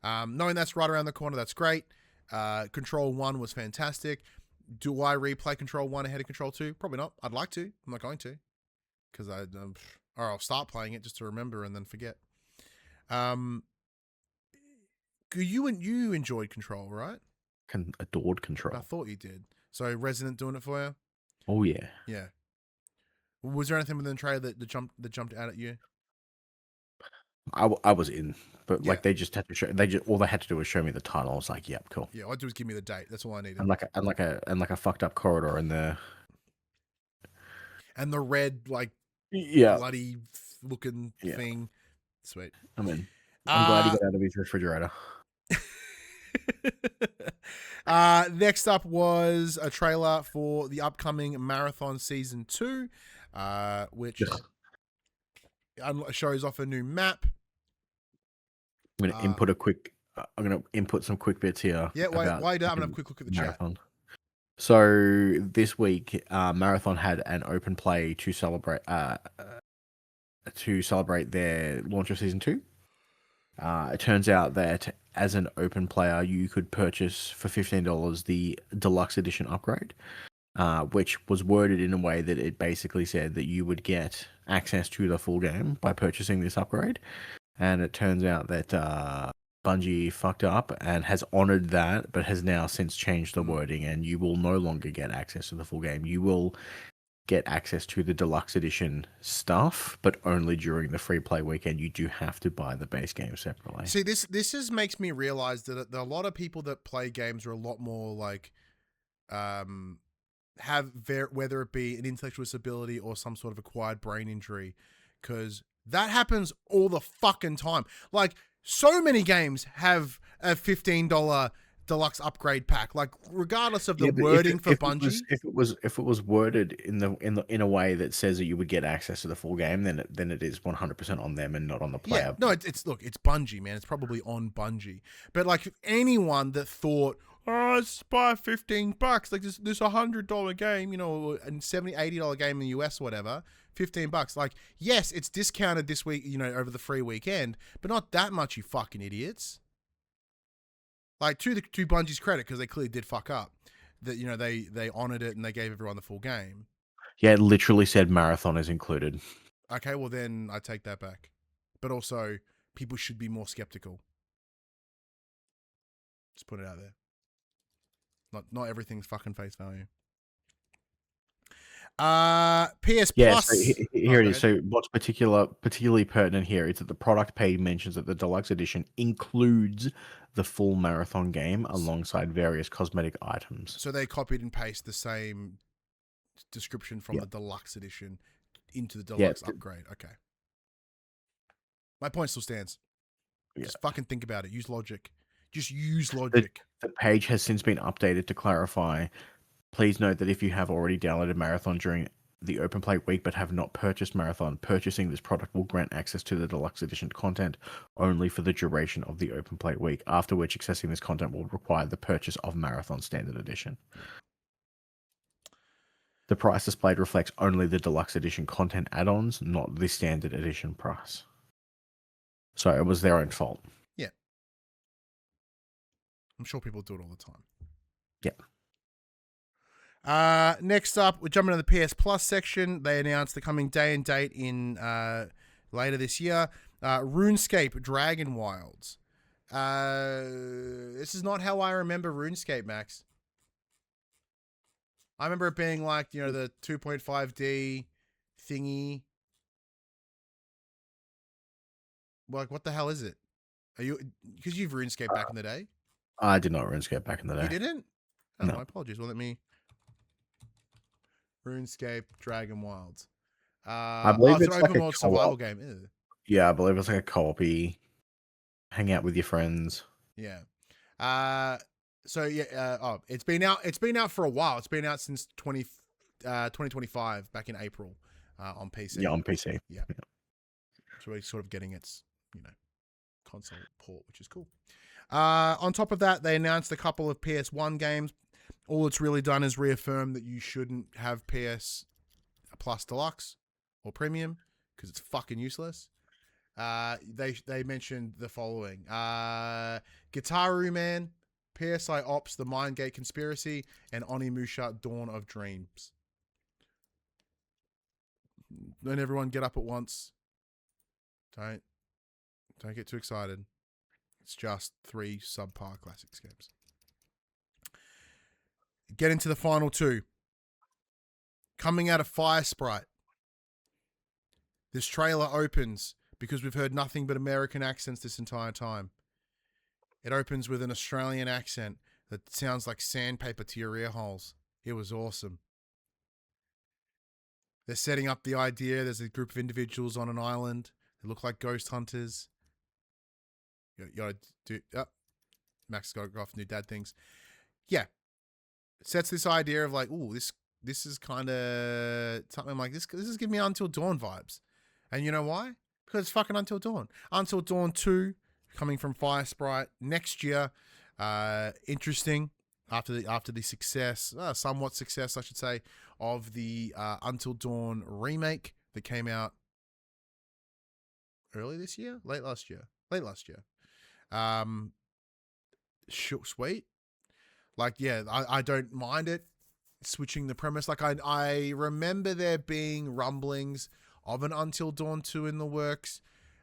Knowing that's right around the corner, that's great. Control 1 was fantastic. Do I replay Control 1 ahead of Control 2? Probably not. I'd like to. I'm not going to. Because or I'll start playing it just to remember and then forget. You enjoyed Control, right? Adored Control. I thought you did. So Resident doing it for you? Oh yeah. Yeah. Was there anything within the trailer that jumped out at you? I was in, but like they just had to show. All they had to do was show me the title. I was like, yep, cool. Yeah, all I do is give me the date. That's all I needed. And like a fucked up corridor in there. And the red like bloody looking thing. Sweet. I'm in. I'm glad he got out of his refrigerator. Next up was a trailer for the upcoming Marathon Season 2, which shows off a new map. I'm going to input some quick bits here. Yeah, why do I'm going to have a quick look at the Marathon. Chat. So this week, Marathon had an open play to celebrate their launch of Season 2. It turns out that as an open player, you could purchase for $15 the deluxe edition upgrade, which was worded in a way that it basically said that you would get access to the full game by purchasing this upgrade. And it turns out that Bungie fucked up and has honored that, but has now since changed the wording, and you will no longer get access to the full game. You will get access to the deluxe edition stuff, but only during the free play weekend. You do have to buy the base game separately. See, this makes me realize that a lot of people that play games are a lot more like whether it be an intellectual disability or some sort of acquired brain injury, because that happens all the fucking time. Like, so many games have a $15 deluxe upgrade pack, like regardless of the wording for Bungie. If it was worded in a way that says that you would get access to the full game, then it is 100% on them and not on the player. Yeah, no, it's Bungie, man. It's probably on Bungie. But like anyone that thought, oh, let's buy $15, like this $100 game, you know, and $70-$80 game in the US, or whatever, $15. Like, yes, it's discounted this week, you know, over the free weekend, but not that much, you fucking idiots. Like, to Bungie's credit, because they clearly did fuck up, that, you know, they honored it and they gave everyone the full game. Yeah, it literally said Marathon is included. Okay, well then I take that back. But also, people should be more skeptical. Just put it out there. Not everything's fucking face value. PS Yeah, Plus. so here it is. So what's particularly pertinent here is that the product page mentions that the deluxe edition includes the full marathon game alongside various cosmetic items. So they copied and pasted the same description from the deluxe edition into the deluxe upgrade. Okay. My point still stands. Just fucking think about it. Use logic. Just use logic. The page has since been updated to clarify. Please note that if you have already downloaded Marathon during the Open Play week but have not purchased Marathon, purchasing this product will grant access to the deluxe edition content only for the duration of the Open Play week, after which accessing this content will require the purchase of Marathon Standard Edition. The price displayed reflects only the deluxe edition content add-ons, not the standard edition price. So it was their own fault. Yeah. I'm sure people do it all the time. Yeah. Next up, we're jumping into the PS Plus section. They announced the coming day and date in later this year. RuneScape Dragon Wilds. This is not how I remember RuneScape, Max. I remember it being like, the 2.5D thingy. Like, what the hell is it? Are you, because you've RuneScape back in the day? I did not RuneScape back in the day. You didn't? Oh, No. My apologies. Well, let me... RuneScape Dragon Wilds. I believe it's it's an like open a world co-op. survival game. Ew. Yeah, I believe it's like a co-op-y, hang out with your friends. Yeah. It's been out. It's been out for a while. It's been out since 2025, back in April, on PC. Yeah, on PC. Yeah. So we're sort of getting its, console port, which is cool. On top of that, they announced a couple of PS1 games. All it's really done is reaffirm that you shouldn't have PS Plus Deluxe or Premium because it's fucking useless. They mentioned the following: Gitaru Man, PSI Ops, The Mindgate Conspiracy, and Onimusha: Dawn of Dreams. Don't everyone get up at once. Don't get too excited. It's just 3 subpar classics games. Get into the final 2. Coming out of Fire Sprite. This trailer opens because we've heard nothing but American accents this entire time. It opens with an Australian accent that sounds like sandpaper to your ear holes. It was awesome. They're setting up the idea. There's a group of individuals on an island. They look like ghost hunters. Max got to go off and do dad things. Yeah. It sets this idea of like, ooh, this is kind of something like this. This is giving me Until Dawn vibes. And you know why? Because it's fucking Until Dawn. Until Dawn 2 coming from Fire Sprite next year. Interesting after the success, somewhat success, I should say, of the Until Dawn remake that came out early this year, late last year. Sweet. Like, yeah, I don't mind it switching the premise. Like, I remember there being rumblings of an Until Dawn 2 in the works.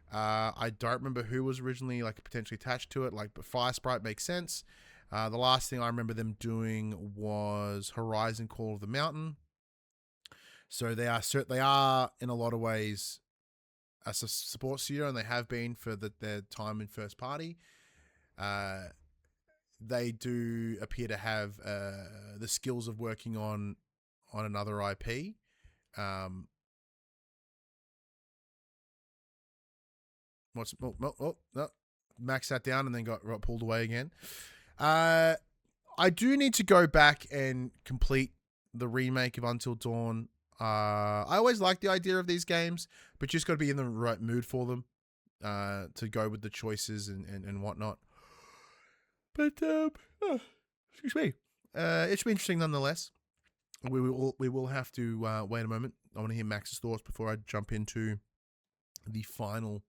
I don't remember who was originally like potentially attached to it. Like, but Fire Sprite makes sense. The last thing I remember them doing was Horizon Call of the Mountain. So they are in a lot of ways a support studio, and they have been for their time in first party. They do appear to have the skills of working on another IP. No. Max sat down and then got pulled away again. I do need to go back and complete the remake of Until Dawn. I always like the idea of these games, but just got to be in the right mood for them to go with the choices and whatnot. But excuse me, it should be interesting nonetheless. We will have to wait a moment. I want to hear Max's thoughts before I jump into the final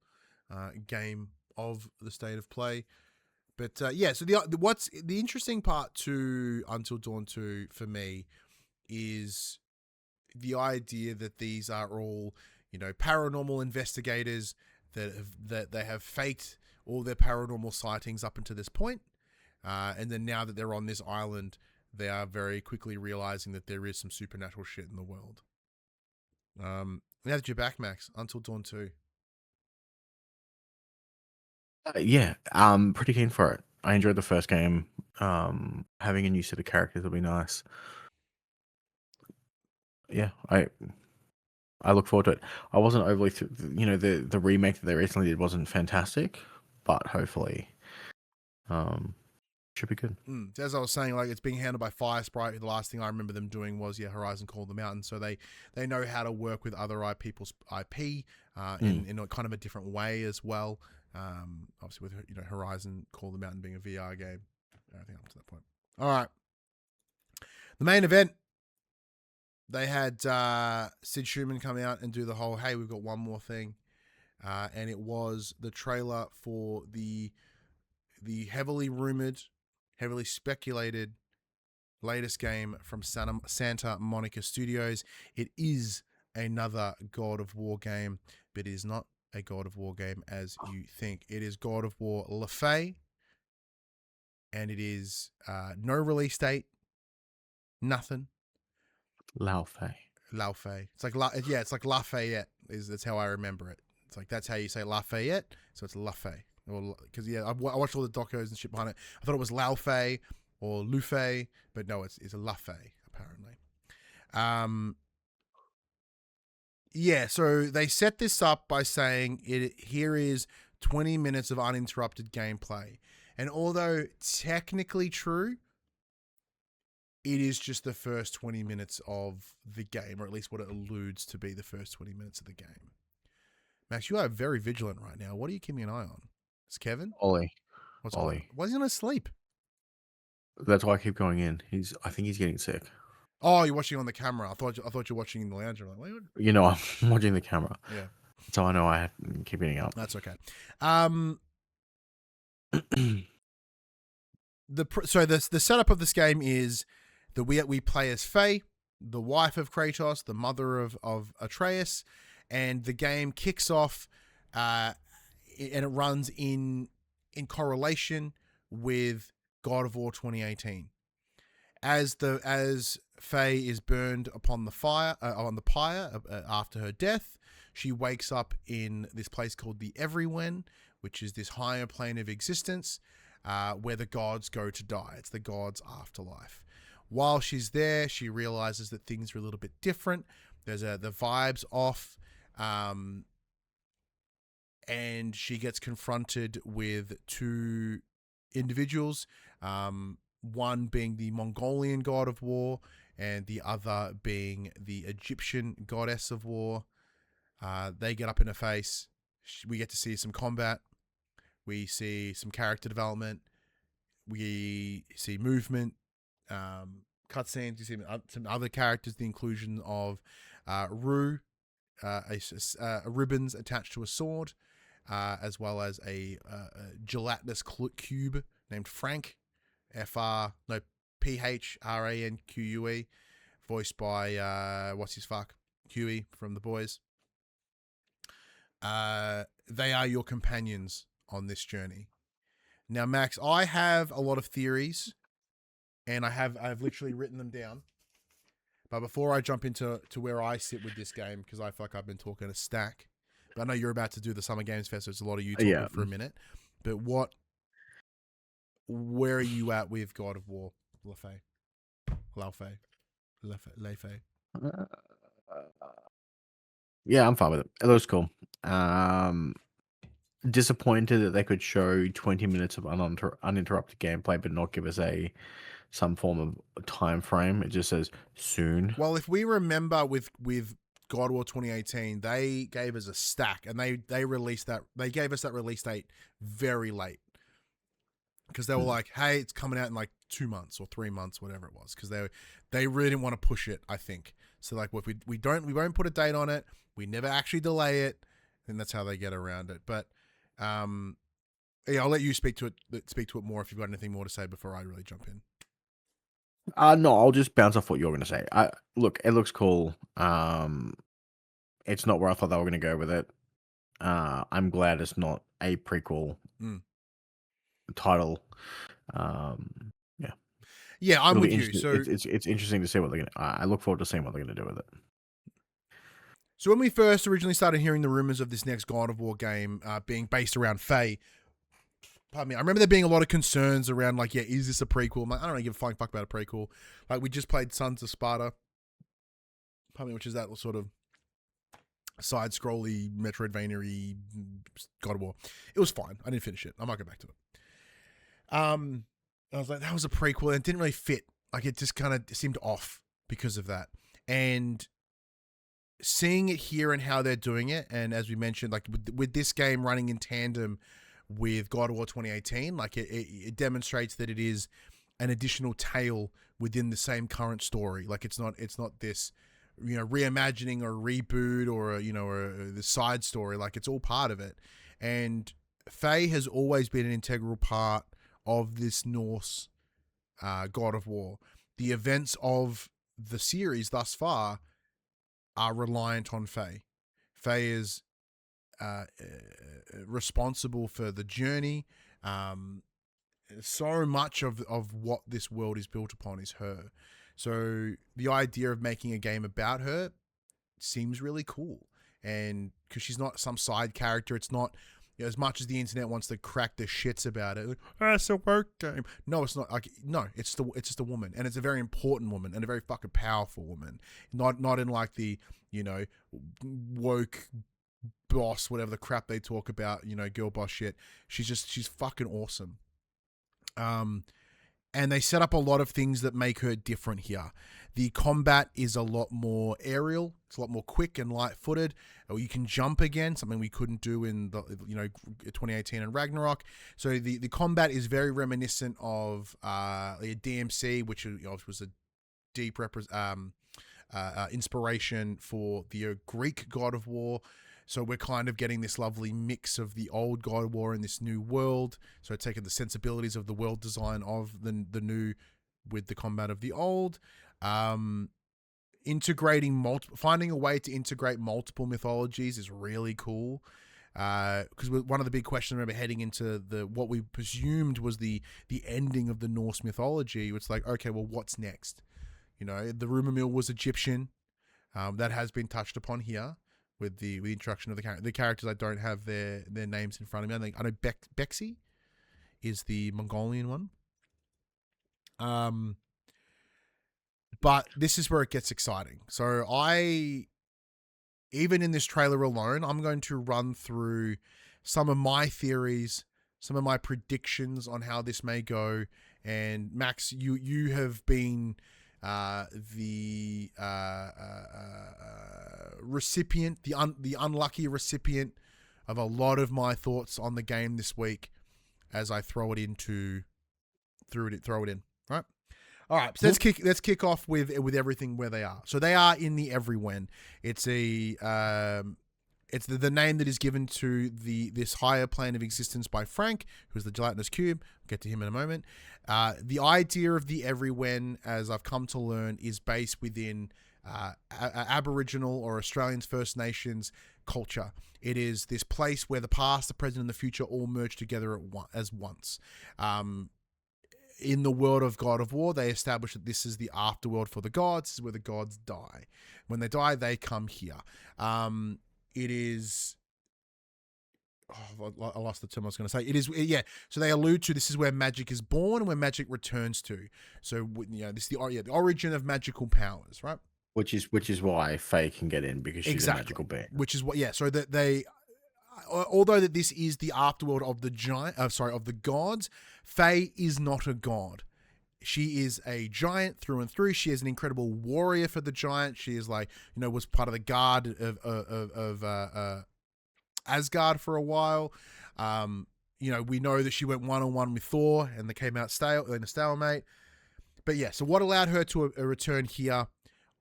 game of the state of play. But so what's the interesting part to Until Dawn 2 for me is the idea that these are all paranormal investigators that they have faked all their paranormal sightings up until this point, and then now that they're on this island, they are very quickly realizing that there is some supernatural shit in the world. Now that you're back, Max, Until Dawn 2. Yeah, pretty keen for it. I enjoyed the first game. Having a new set of characters will be nice. Yeah, I look forward to it. I wasn't overly, the remake that they recently did wasn't fantastic, but hopefully, should be good. As I was saying, like, it's being handled by Fire Sprite. The last thing I remember them doing was Horizon Call the Mountain. So they know how to work with other people's IP in a kind of a different way as well. Obviously with Horizon Call the Mountain being a VR game, I think up to that point. All right, the main event. They had Sid Schumann come out and do the whole, hey, we've got one more thing. And it was the trailer for the heavily rumored, heavily speculated latest game from Santa Monica Studios. It is another God of War game, but it is not a God of War game as you think. It is God of War Le Fay, and it is no release date, nothing. Lao Fei. It's like it's like Lafayette. That's how I remember it. It's like that's how you say Lafayette, so it's La Fei. Because I watched all the docos and shit behind it. I thought it was Lao Fei or Lu Fei, but no, it's a La Fei apparently. So they set this up by saying here is 20 minutes of uninterrupted gameplay, and although technically true, it is just the first 20 minutes of the game, or at least what it alludes to be the first 20 minutes of the game. Max, you are very vigilant right now. What are you keeping an eye on? It's Kevin? Ollie. What's Ollie. Ollie? Why is he not asleep? That's why I keep going in. I think he's getting sick. Oh, you're watching on the camera. I thought you're watching in the lounge. I'm like, wait, what? I'm watching the camera. Yeah. So I know I keep getting up. That's okay. The setup of this game is that we play as Faye, the wife of Kratos, the mother of Atreus, and the game kicks off, and it runs in correlation with God of War 2018. As Faye is burned upon the pyre after her death, she wakes up in this place called the Everywhen, which is this higher plane of existence, where the gods go to die. It's the gods' afterlife. While she's there, she realizes that things are a little bit different. The vibe's off, and she gets confronted with two individuals, one being the Mongolian god of war and the other being the Egyptian goddess of war. They get up in her face. We get to see some combat. We see some character development. We see movement, cutscenes. You see some other characters, the inclusion of Rue, ribbons attached to a sword, as well as a gelatinous cube named Frank, PHRANQUE, voiced by Huey from The Boys. They are your companions on this journey. Now, Max, I have a lot of theories, and I've literally written them down. But before I jump into where I sit with this game, because I feel like I've been talking a stack, but I know you're about to do the Summer Games Fest, so it's a lot of you talking for a minute. But where are you at with God of War, Le Fay? Yeah, I'm fine with it. It looks cool. Disappointed that they could show 20 minutes of uninterrupted gameplay but not give us some form of time frame. It just says soon. Well, if we remember with God of War 2018, they gave us a stack, and they released that. They gave us that release date very late, because they were like, "Hey, it's coming out in like 2 months or 3 months, whatever it was," because they really didn't want to push it, I think. So like, if we won't put a date on it, we never actually delay it, and that's how they get around it. But I'll let you speak to it more if you've got anything more to say before I really jump in. No, I'll just bounce off what you're going to say. Look, it looks cool. It's not where I thought they were going to go with it. I'm glad it's not a prequel Mm. title. Yeah, Yeah, I'm it'll be with you. interesting. So It's interesting to see what they're gonna. I look forward to seeing what they're gonna do with it. So when we first originally started hearing the rumors of this next God of War game being based around Faye, pardon me, I remember there being a lot of concerns around like, yeah, is this a prequel? I'm like, I don't really give a flying fuck about a prequel. Like we just played Sons of Sparta, pardon me, which is that sort of side-scrolly, Metroidvania-y God of War. It was fine. I didn't finish it. I might go back to it. I was like, that was a prequel, and it didn't really fit. Like it just kind of seemed off because of that. And seeing it here and how they're doing it, and as we mentioned, like with this game running in tandem with God of War 2018, like it demonstrates that it is an additional tale within the same current story. Like it's not this, reimagining or reboot or or the side story. Like it's all part of it. And Faye has always been an integral part of this Norse God of War. The events of the series thus far are reliant on Faye. Faye is responsible for the journey. So much of what this world is built upon is her. So the idea of making a game about her seems really cool. And because she's not some side character, it's not as much as the internet wants to crack the shits about it. It's a work game. No, it's not. Like no, it's just a woman, and it's a very important woman and a very fucking powerful woman. Not in like the woke boss, whatever the crap they talk about, girl boss shit. She's fucking awesome. And they set up a lot of things that make her different here. The combat is a lot more aerial. It's a lot more quick and light-footed. Or you can jump again, something we couldn't do in the 2018 and Ragnarok. So the combat is very reminiscent of DMC, which was a deep inspiration for the Greek God of War. So we're kind of getting this lovely mix of the old God of War and this new world. So taking the sensibilities of the world design of the new with the combat of the old. Integrating finding a way to integrate multiple mythologies is really cool. Because one of the big questions I remember heading into what we presumed was the ending of the Norse mythology. It's like, okay, well, what's next? The rumor mill was Egyptian. That has been touched upon here with the introduction of the characters. I don't have their names in front of me. I know Bexy is the Mongolian one. But this is where it gets exciting. So even in this trailer alone, I'm going to run through some of my theories, some of my predictions on how this may go. And Max, you have been the recipient, the unlucky recipient of a lot of my thoughts on the game this week as I throw it in, right? All right, so let's kick off with everything where they are. So they are in the Everywhen. It's it's the name that is given to this higher plane of existence by Frank, who's the gelatinous cube. I'll get to him in a moment. The idea of the Everywhen, as I've come to learn, is based within Aboriginal or Australians First Nations culture. It is this place where the past, the present, and the future all merge together as once. In the world of God of War, they establish that this is the afterworld for the gods. This is where the gods die. When they die, they come here. It is... I lost the term I was going to say. It is, yeah. So they allude to this is where magic is born and where magic returns to. So this is the origin of magical powers, right? Which is why Faye can get in, because she's a magical being. Which is what, yeah. So that they, although that this is the afterworld of of the gods, Faye is not a god. She is a giant through and through. She is an incredible warrior for the giant. She is was part of the guard of Asgard for a while. We know that she went one-on-one with Thor and they came out in a stalemate. But yeah, so what allowed her to return here,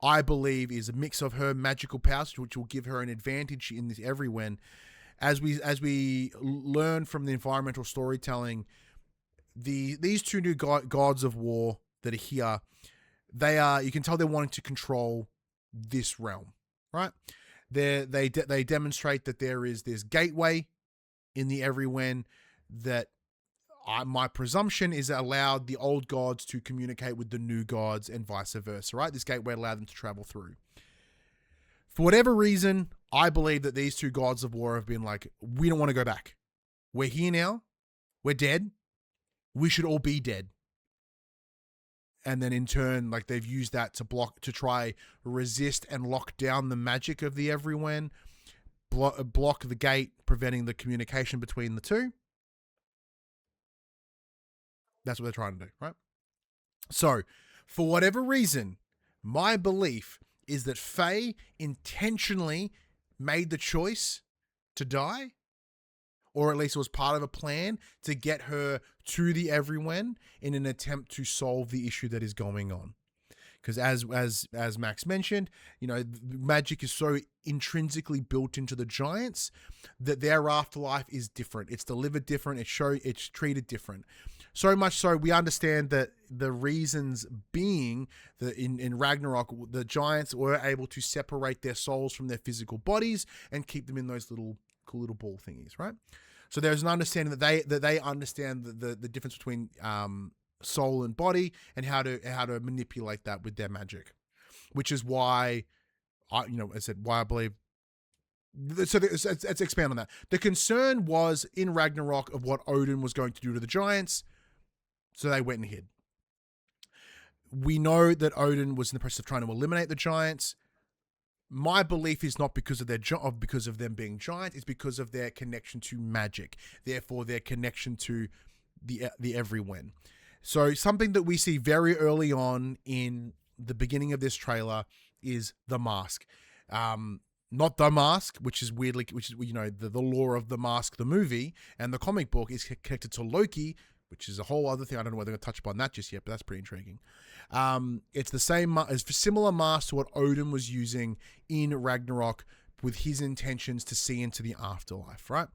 I believe, is a mix of her magical powers, which will give her an advantage in this Everywhen. As we learn from the environmental storytelling, these two new gods of war that are here, you can tell they're wanting to control this realm, right? They demonstrate that there is this gateway in the Everywhen that my presumption is it allowed the old gods to communicate with the new gods and vice versa, right? This gateway allowed them to travel through. For whatever reason, I believe that these two gods of war have been like, we don't want to go back. We're here now. We're dead. We should all be dead. And then in turn, like they've used that to try resist and lock down the magic of the Everywhen, block the gate, preventing the communication between the two. That's what they're trying to do, right? So, for whatever reason, my belief is that Faye intentionally made the choice to die, or at least it was part of a plan to get her to the Everywhen in an attempt to solve the issue that is going on. Because as Max mentioned, magic is so intrinsically built into the giants that their afterlife is different. It's delivered different. It's treated different. So much so we understand that the reasons being that in Ragnarok, the giants were able to separate their souls from their physical bodies and keep them in those cool little ball thingies, right? So there's an understanding that they understand the difference between soul and body and how to manipulate that with their magic, which is why I believe. So let's expand on that. The concern was in Ragnarok of what Odin was going to do to the giants, so they went and hid. We know that Odin was in the process of trying to eliminate the giants. My belief is not because of because of them being giants. It's because of their connection to magic. Therefore, their connection to the Everywhen. So something that we see very early on in the beginning of this trailer is the mask. Not the mask, which is the lore of the mask, the movie and the comic book is connected to Loki, which is a whole other thing. I don't know whether they're going to touch upon that just yet, but that's pretty intriguing. It's the same, as similar mask to what Odin was using in Ragnarok with his intentions to see into the afterlife, right?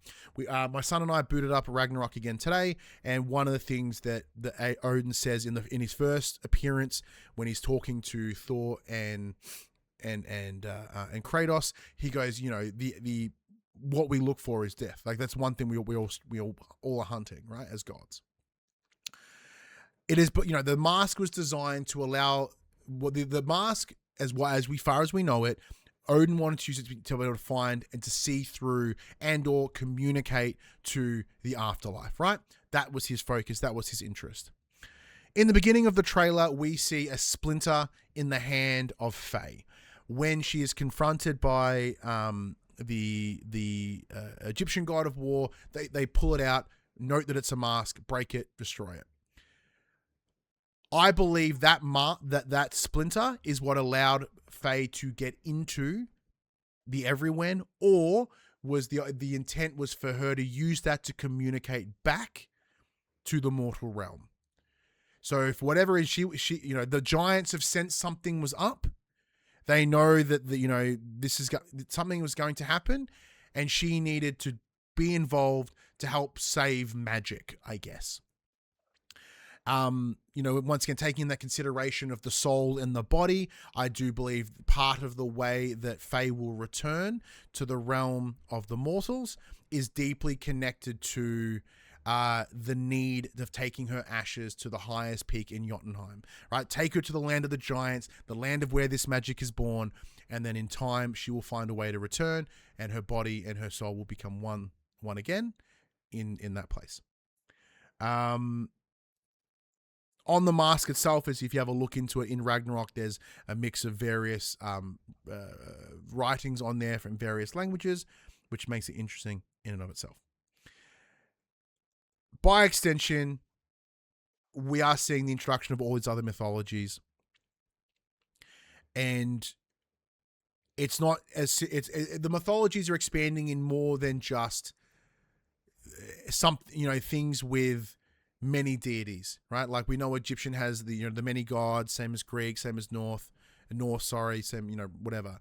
My son and I booted up Ragnarok again today, and one of the things that Odin says in his first appearance when he's talking to Thor and Kratos, he goes, the what we look for is death. Like that's one thing we all are hunting, right, as gods. It is, but the mask was designed to allow the mask as far as we know it. Odin wanted to use it to be able to find and to see through and or communicate to the afterlife, right? That was his focus. That was his interest. In the beginning of the trailer, we see a splinter in the hand of Faye. When she is confronted by the Egyptian god of war, they pull it out, note that it's a mask, break it, destroy it. I believe that that splinter is what allowed Faye to get into the Everywhen, or was the intent was for her to use that to communicate back to the mortal realm. So if whatever is she the giants have sensed something was up, they know that something was going to happen, and she needed to be involved to help save magic, I guess. Once again, taking that consideration of the soul and the body, I do believe part of the way that Faye will return to the realm of the mortals is deeply connected to the need of taking her ashes to the highest peak in Jotunheim, right? Take her to the land of the giants, the land of where this magic is born, and then in time she will find a way to return, and her body and her soul will become one again in that place. On the mask itself, as if you have a look into it in Ragnarok, there's a mix of various writings on there from various languages, which makes it interesting in and of itself. By extension, we are seeing the introduction of all these other mythologies, and it's not the mythologies are expanding in more than just things with many deities, right? Like we know Egyptian has the many gods, same as Greek, same as Norse, same whatever.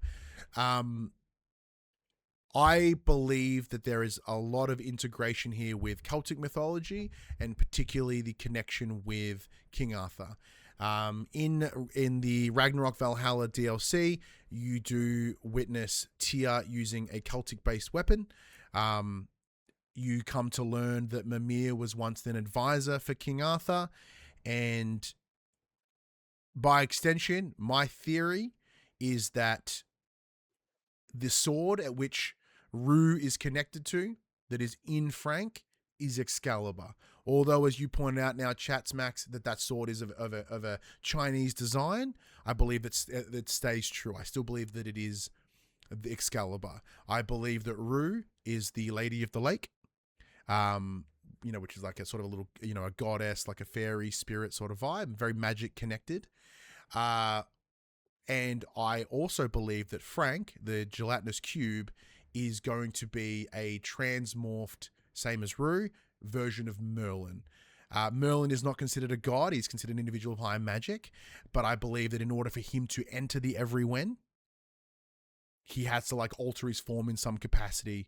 I believe that there is a lot of integration here with Celtic mythology, and particularly the connection with King Arthur. In the Ragnarok Valhalla DLC, you do witness Tyr using a cultic-based weapon. You come to learn that Mimir was once an advisor for King Arthur, and by extension, my theory is that the sword at which Rue is connected to, that is in Frank, is Excalibur. Although, as you pointed out now, Chats Max, that sword is of a Chinese design, I believe that stays true. I still believe that it is the Excalibur. I believe that Rue is the Lady of the Lake, which is like a sort of a little, a goddess, like a fairy spirit sort of vibe, very magic connected. And I also believe that Frank, the gelatinous cube, is going to be a transmorphed, same as Rue, version of Merlin. Merlin is not considered a god. He's considered an individual of high magic. But I believe that in order for him to enter the Everywhen, he has to alter his form in some capacity.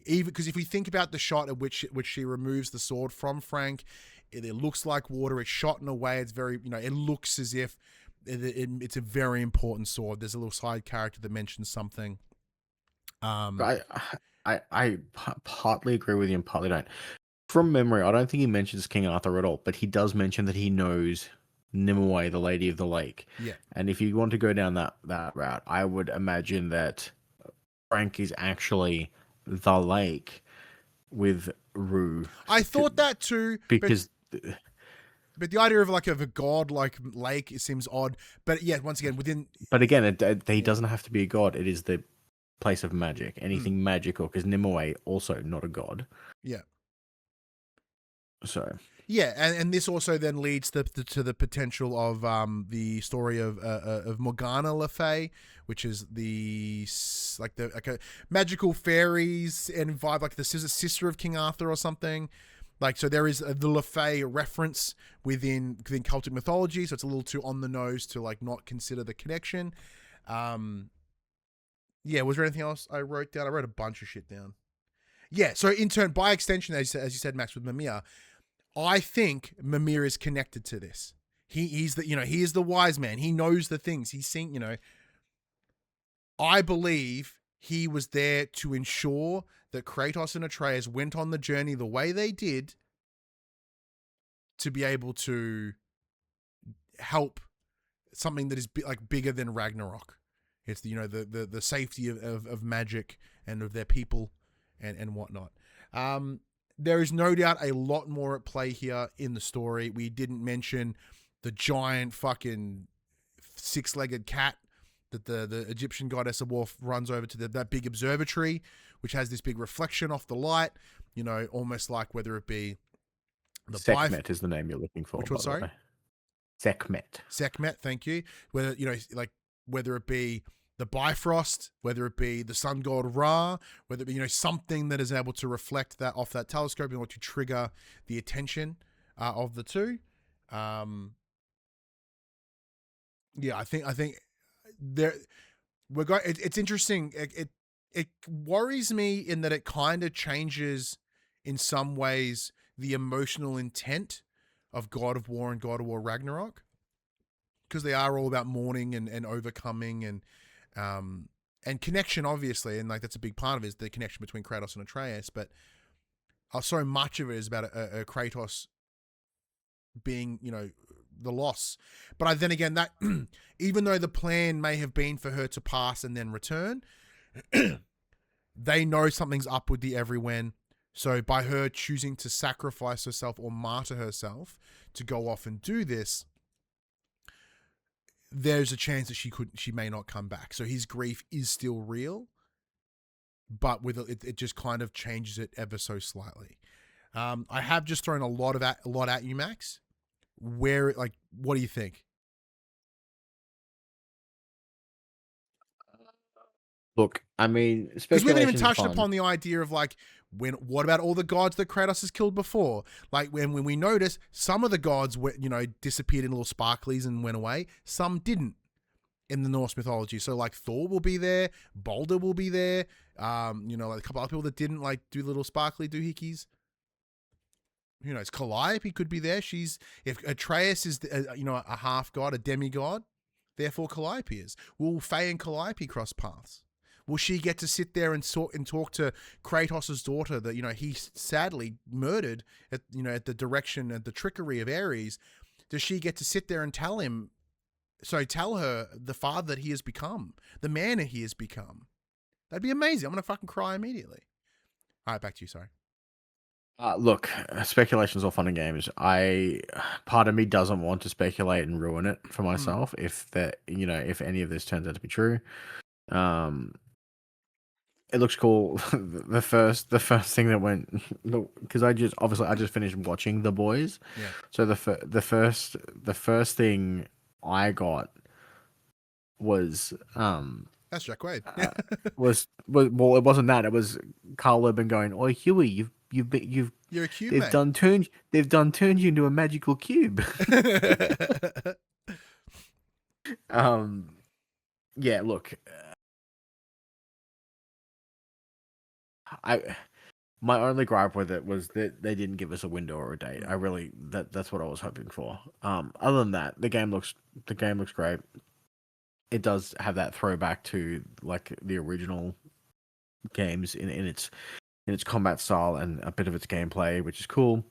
Even because if we think about the shot at which she removes the sword from Frank, it looks like water. It's shot in a way. It's very, it looks as if it's a very important sword. There's a little side character that mentions something. I partly agree with you and partly don't. From memory, I don't think he mentions King Arthur at all, but he does mention that he knows Nimue, the Lady of the Lake. Yeah. And if you want to go down that route, I would imagine that Frank is actually the lake with Rue. I thought that too. Because... But the idea of a god like lake, it seems odd. But yeah, once again, But again, he doesn't have to be a god. It is the place of magic. Anything magical, because Nimue also not a god. Yeah. So. Yeah, and this also then leads to the potential of the story of Morgana Le Fay, which is a magical fairies and vibe, like the sister of King Arthur or something. So there is the Le Fay reference within Celtic mythology, so it's a little too on the nose to not consider the connection. Yeah, was there anything else I wrote down? I wrote a bunch of shit down. Yeah, so in turn, by extension, as you said, Max, with Mimir, I think Mimir is connected to this. He's the he is the wise man. He knows the things. He's seen, I believe he was there to ensure that Kratos and Atreus went on the journey the way they did to be able to help something that is bigger than Ragnarok. It's the safety of magic and of their people and whatnot. There is no doubt a lot more at play here in the story. We didn't mention the giant fucking six-legged cat that the Egyptian goddess of war runs over to that big observatory, which has this big reflection off the light, almost like whether it be the Sekhmet is the name you're looking for. Which one, sorry? Sekhmet. Sekhmet, thank you. Whether, whether it be the Bifrost, whether it be the sun god Ra, whether it be, something that is able to reflect that off that telescope in order to trigger the attention of the two. Yeah, I think there we're going. It's interesting. It worries me in that it kind of changes in some ways the emotional intent of God of War and God of War Ragnarok, because they are all about mourning and overcoming and connection, obviously, and that's a big part of it, is the connection between Kratos and Atreus. But so much of it is about a Kratos being, the loss. But then again, that even though the plan may have been for her to pass and then return, they know something's up with the Everywhen. So by her choosing to sacrifice herself or martyr herself to go off and do this, there's a chance that she may not come back. So his grief is still real, but with it just kind of changes it ever so slightly. I have just thrown a lot at you, Max. What do you think? Look, I mean, because we haven't even touched upon the idea of what about all the gods that Kratos has killed before? When we notice some of the gods disappeared in little sparklies and went away, some didn't in the Norse mythology. So Thor will be there, Balder will be there, a couple other people that didn't do little sparkly doohickeys. Who knows? Calliope could be there. If Atreus is a half god, a demigod, therefore Calliope is. Will Faye and Calliope cross paths? Will she get to sit there and talk to Kratos' daughter that he sadly murdered at the direction and the trickery of Ares? Does she get to sit there and tell her the father that he has become, the man that he has become? That'd be amazing. I'm gonna fucking cry immediately. All right, back to you. Sorry. Look, speculation's all fun and games. Part of me doesn't want to speculate and ruin it for myself if any of this turns out to be true. It looks cool. The first thing that went, because I just finished watching The Boys. Yeah. So the first thing I got was That's Jack Quaid. was well, it wasn't that. It was Carl Urban going, "Oh, Huey, you've You're a cube, they've mate. turned you into a magical cube." Yeah. Look, my only gripe with it was that they didn't give us a window or a date. That's what I was hoping for. Other than that, the game looks great. It does have that throwback to like the original games in its combat style and a bit of its gameplay, which is cool.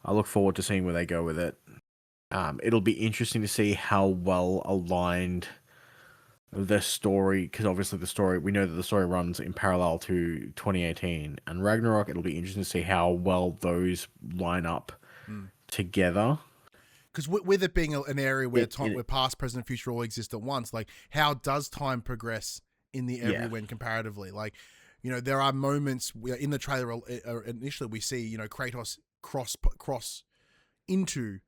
I look forward to seeing where they go with it. It'll be interesting to see how well aligned the story, because obviously we know that the story runs in parallel to 2018 and Ragnarok. It'll be interesting to see how well those line up together. Because with it being an area where where past, present, and future all exist at once, like how does time progress in the everywhere comparatively? Like, there are moments where in the trailer initially we see Kratos cross into.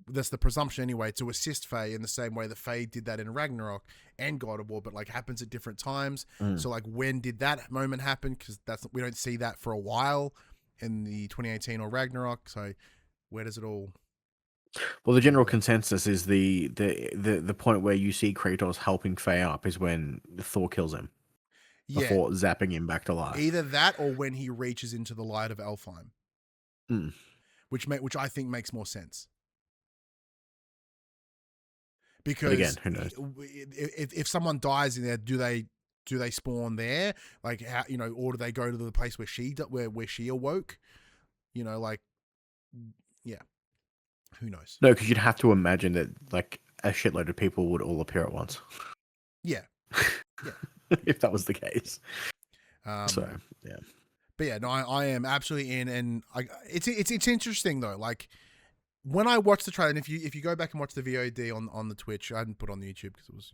That's the presumption anyway, to assist Faye in the same way that Faye did that in Ragnarok and God of War, but like happens at different times. So like, when did that moment happen? Because we don't see that for a while in the 2018 or Ragnarok. So where does it all? Well, the general consensus is the point where you see Kratos helping Faye up is when Thor kills him before zapping him back to life. Either that or when he reaches into the light of Elfheim, which I think makes more sense. Because again, who knows? If someone dies in there, do they spawn there? Like how or do they go to the place where she awoke? Like, yeah, who knows? No, because you'd have to imagine that like a shitload of people would all appear at once. Yeah. If that was the case. So yeah. But yeah, no, I am absolutely in, and it's interesting though. Like, when I watched the trailer, and if you go back and watch the VOD on the Twitch, I didn't put it on the YouTube because it was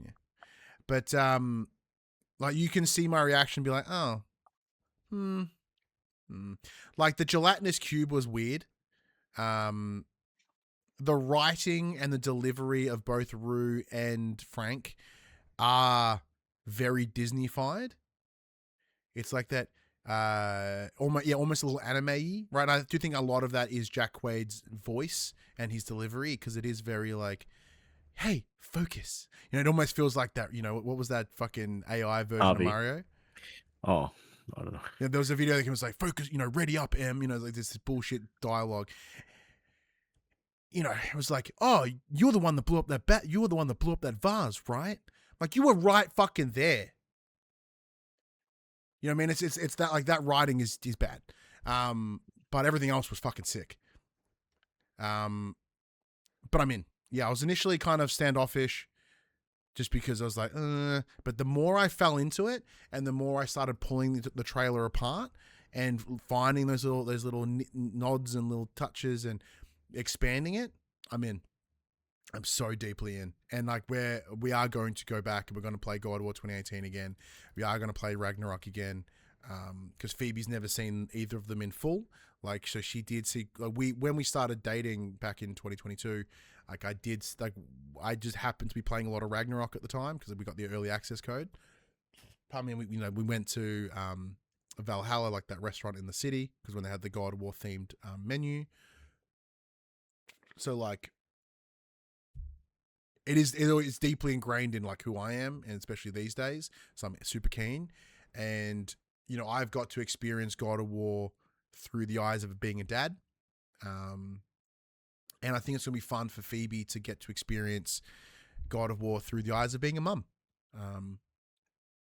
but like you can see my reaction, be like, oh, like the gelatinous cube was weird. The writing and the delivery of both Rue and Frank are very Disney-fied. It's like that. Almost a little anime-y, right? I do think a lot of that is Jack Quaid's voice and his delivery, because it is very like, hey, focus. It almost feels like that. What was that fucking AI version of Mario? Oh, I don't know. There was a video that was like, focus, ready up, M. Like this bullshit dialogue. It was like, oh, you're the one that blew up that bat. You were the one that blew up that vase, right? Like, you were right fucking there. You know what I mean? It's that, like, that writing is bad. But everything else was fucking sick. But I'm in. Yeah, I was initially kind of standoffish just because I was like, but the more I fell into it and the more I started pulling the trailer apart and finding those little nods and little touches and expanding it, I'm in. I'm so deeply in. And like, we are going to go back and we're going to play God of War 2018 again. We are going to play Ragnarok again. Because Phoebe's never seen either of them in full. Like, so she did see, like, when we started dating back in 2022, like I just happened to be playing a lot of Ragnarok at the time because we got the early access code. Pardon me, we went to Valhalla, like that restaurant in the city, because when they had the God of War themed menu. So like, it's deeply ingrained in like who I am, and especially these days. So I'm super keen, and I've got to experience God of War through the eyes of being a dad. And I think it's going to be fun for Phoebe to get to experience God of War through the eyes of being a mum.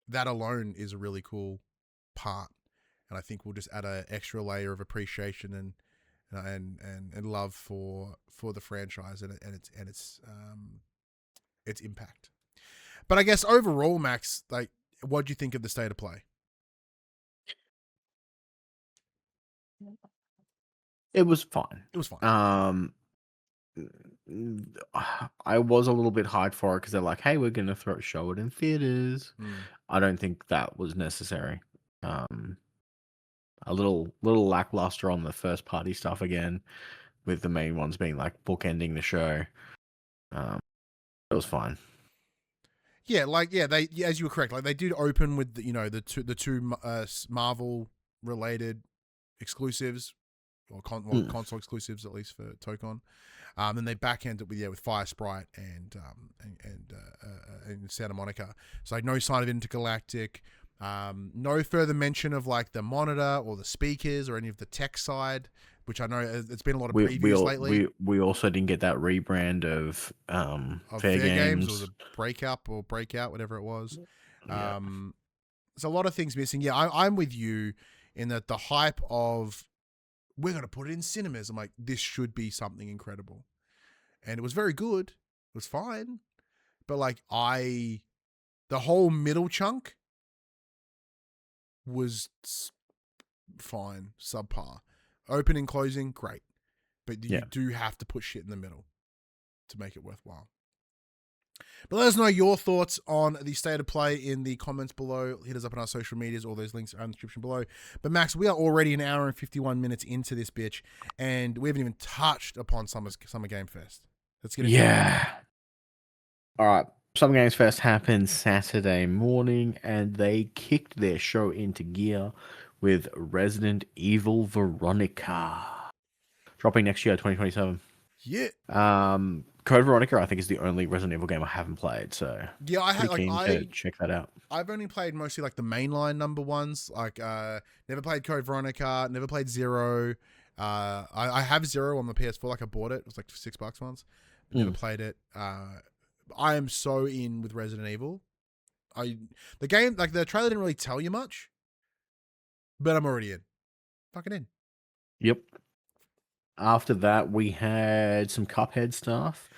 That alone is a really cool part, and I think we'll just add an extra layer of appreciation and love for the franchise and its impact. But I guess overall, Max, like, what do you think of the state of play? It was fine. It was fine. I was a little bit hyped for it because they're like, "Hey, we're gonna show it in theaters." I don't think that was necessary. A little lackluster on the first party stuff again, with the main ones being like bookending the show. It was fine. Yeah, they, as you were correct, like they did open with the two Marvel related exclusives, or console exclusives at least for Tokon. Then they backend it with Fire Sprite and Santa Monica. So like no sign of Intergalactic, no further mention of like the monitor or the speakers or any of the tech side, which I know it's been a lot of previews lately. We also didn't get that rebrand of Fair Games or the Breakout, whatever it was. Yeah. There's a lot of things missing. Yeah, I'm with you in that the hype of we're going to put it in cinemas. I'm like, this should be something incredible. And it was very good. It was fine. But like the whole middle chunk was fine, subpar. Opening, closing, great. But you do have to put shit in the middle to make it worthwhile. But let us know your thoughts on the state of play in the comments below. Hit us up on our social medias. All those links are in the description below. But Max, we are already an hour and 51 minutes into this bitch, and we haven't even touched upon Summer Game Fest. Let's get into it. All right. Summer Games Fest happened Saturday morning, and they kicked their show into gear with Resident Evil Veronica dropping next year, 2027. Yeah. Code Veronica, I think, is the only Resident Evil game I haven't played, so yeah, I check that out. I've only played mostly like the mainline number ones, like never played Code Veronica, never played Zero. I have Zero on the PS4, like I bought it. It was like $6 once. Never played it. I am so in with Resident Evil. The game, like the trailer didn't really tell you much, but I'm already in. Fucking in. Yep. After that, we had some Cuphead stuff.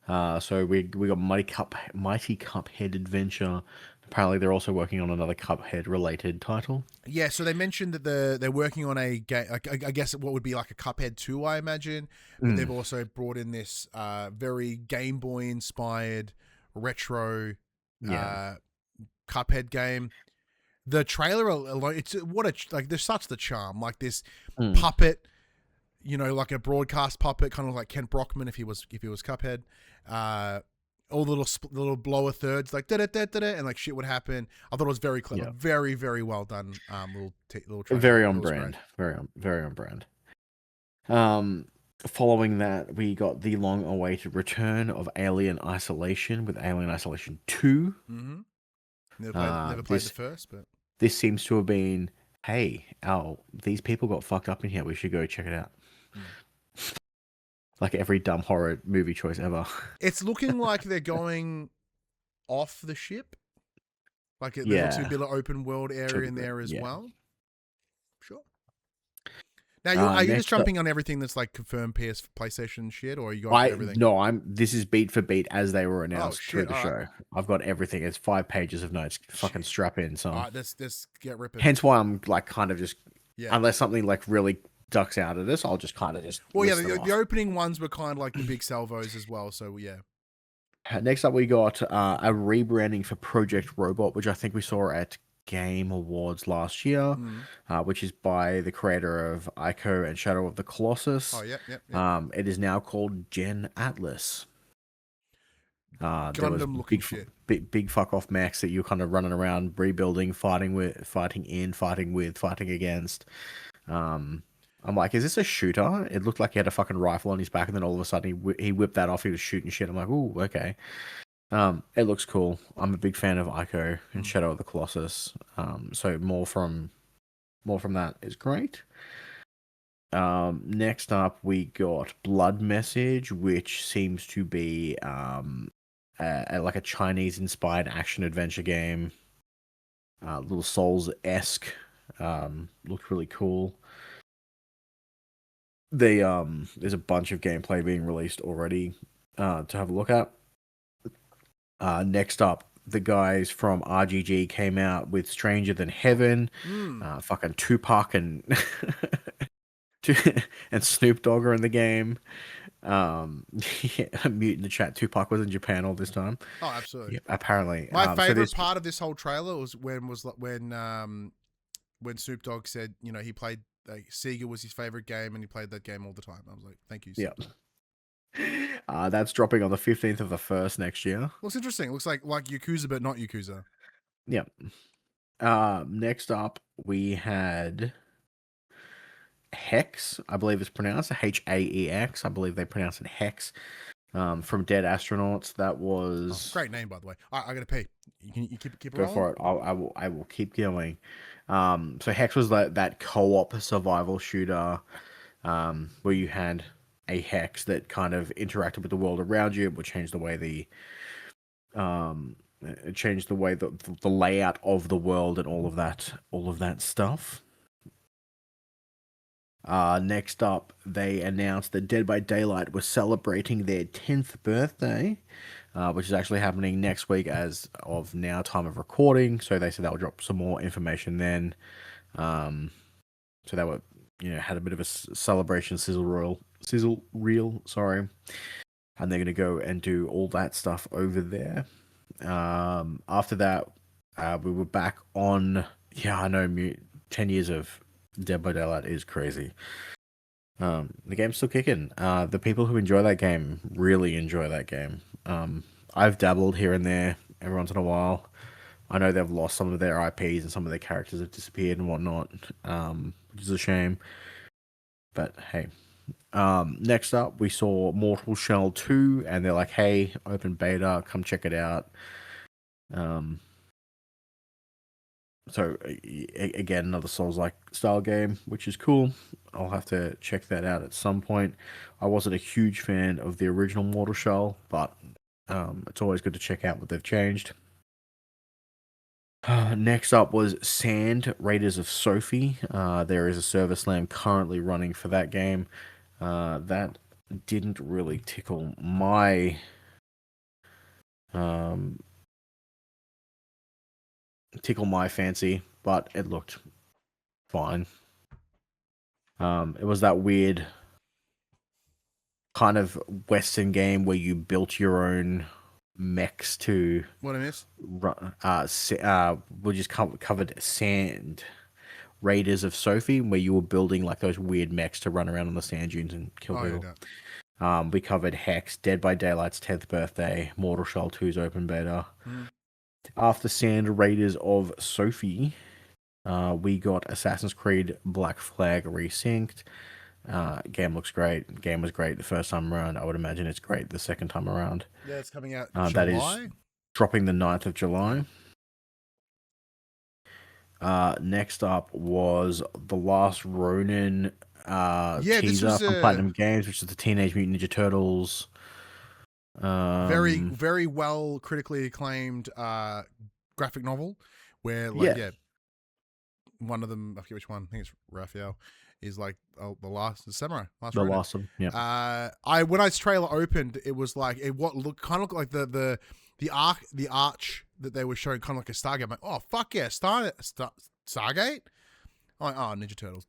So we got Mighty Cuphead Adventure. Apparently, they're also working on another Cuphead-related title. Yeah, so they mentioned that they're working on a game. I guess what would be like a Cuphead 2, I imagine. But they've also brought in this very Game Boy-inspired retro Cuphead game. The trailer alone, there's such the charm. Like this puppet, like a broadcast puppet, kind of like Kent Brockman if he was Cuphead. All the little blower thirds, like da da da da, and like shit would happen. I thought it was very clever, very very well done. Little trailer. Very on brand, very on brand. Following that, we got the long-awaited return of Alien Isolation with Alien Isolation 2. Mm-hmm. Never played the first, but this seems to have been, hey, these people got fucked up in here. We should go check it out. Like every dumb horror movie choice ever. It's looking like they're going off the ship. Like there's a bit of open world area in there as well. Sure. Now, are you just jumping on everything that's like confirmed PlayStation shit, or are you going for everything? No, this is beat for beat as they were announced through the show. I've got everything. It's 5 pages of notes. Fucking strap in, son. All right, let's get ripping. Hence why I'm like kind of just, unless something like really ducks out of this, I'll just kind of just. Well, yeah, the opening ones were kind of like the big salvos as well. So yeah. Next up, we got a rebranding for Project Robot, which I think we saw at Game Awards last year, which is by the creator of Ico and Shadow of the Colossus. Oh, yep. It is now called Gen Atlas. Gundam looking shit. Big fuck off mechs that you're kind of running around, rebuilding, fighting against. I'm like, is this a shooter? It looked like he had a fucking rifle on his back, and then all of a sudden he whipped that off. He was shooting shit. I'm like, ooh, okay. It looks cool. I'm a big fan of Ico and Shadow of the Colossus. So more from that is great. Next up, we got Blood Message, which seems to be like a Chinese-inspired action-adventure game. Little Souls-esque. Looked really cool. There's a bunch of gameplay being released already to have a look at. Next up, the guys from RGG came out with Stranger Than Heaven. Fucking Tupac and and Snoop Dogg are in the game. Mute in the chat. Tupac was in Japan all this time. Oh, absolutely. Yeah, apparently. My favorite So part of this whole trailer was when Snoop Dogg said, you know, he played Sega was his favorite game and he played that game all the time. I was like, thank you. Yeah. That's dropping on the 15th of the 1st next year. Looks interesting. Looks like Yakuza, but not Yakuza. Yep. Next up, we had Hex, I believe it's pronounced Haex. I believe they pronounce it Hex. From Dead Astronauts. That was great name, by the way. I gotta pay. You keep it go rolling? for it. I will keep going. So Hex was that co-op survival shooter, where you had a hex that kind of interacted with the world around you. It would change the way the layout of the world and all of that stuff. Next up, they announced that Dead by Daylight was celebrating their 10th birthday, which is actually happening next week as of now, time of recording. So they said they'll drop some more information then. So they were, had a bit of a celebration sizzle reel, sorry. And they're going to go and do all that stuff over there. After that, we were back on, I know, 10 years of Dead by Daylight is crazy. The game's still kicking. The people who enjoy that game really enjoy that game. I've dabbled here and there every once in a while. I know they've lost some of their IPs and some of their characters have disappeared and whatnot, which is a shame. But hey. Next up, we saw Mortal Shell 2, and they're like, hey, open beta, come check it out. So again, another Souls-like style game, which is cool. I'll have to check that out at some point. I wasn't a huge fan of the original Mortal Shell, but it's always good to check out what they've changed. Next up was Sand, Raiders of Sophie. There is a server slam currently running for that game. That didn't really tickle my fancy, but it looked fine. It was that weird kind of Western game where you built your own mechs to. What I miss? We just covered Sand, Raiders of Sophie, where you were building like those weird mechs to run around on the sand dunes and kill people. Yeah. We covered Hex, Dead by Daylight's 10th birthday, Mortal Shell 2's open beta. After Sand, Raiders of Sophie, we got Assassin's Creed Black Flag Resynced. Game looks great. Game was great the first time around. I would imagine it's great the second time around. Yeah, it's coming out July. That is dropping the 9th of July. Next up was The Last Ronin teaser from Platinum Games, which is the Teenage Mutant Ninja Turtles. Very, very well critically acclaimed graphic novel where, one of them, I forget which one, I think it's Raphael, is like the last samurai. Last one, yeah. When its trailer opened, it was like kind of looked like the arch that they were showing, kind of like a Stargate. I'm like, oh fuck yeah, Stargate. I'm like, oh, Ninja Turtles.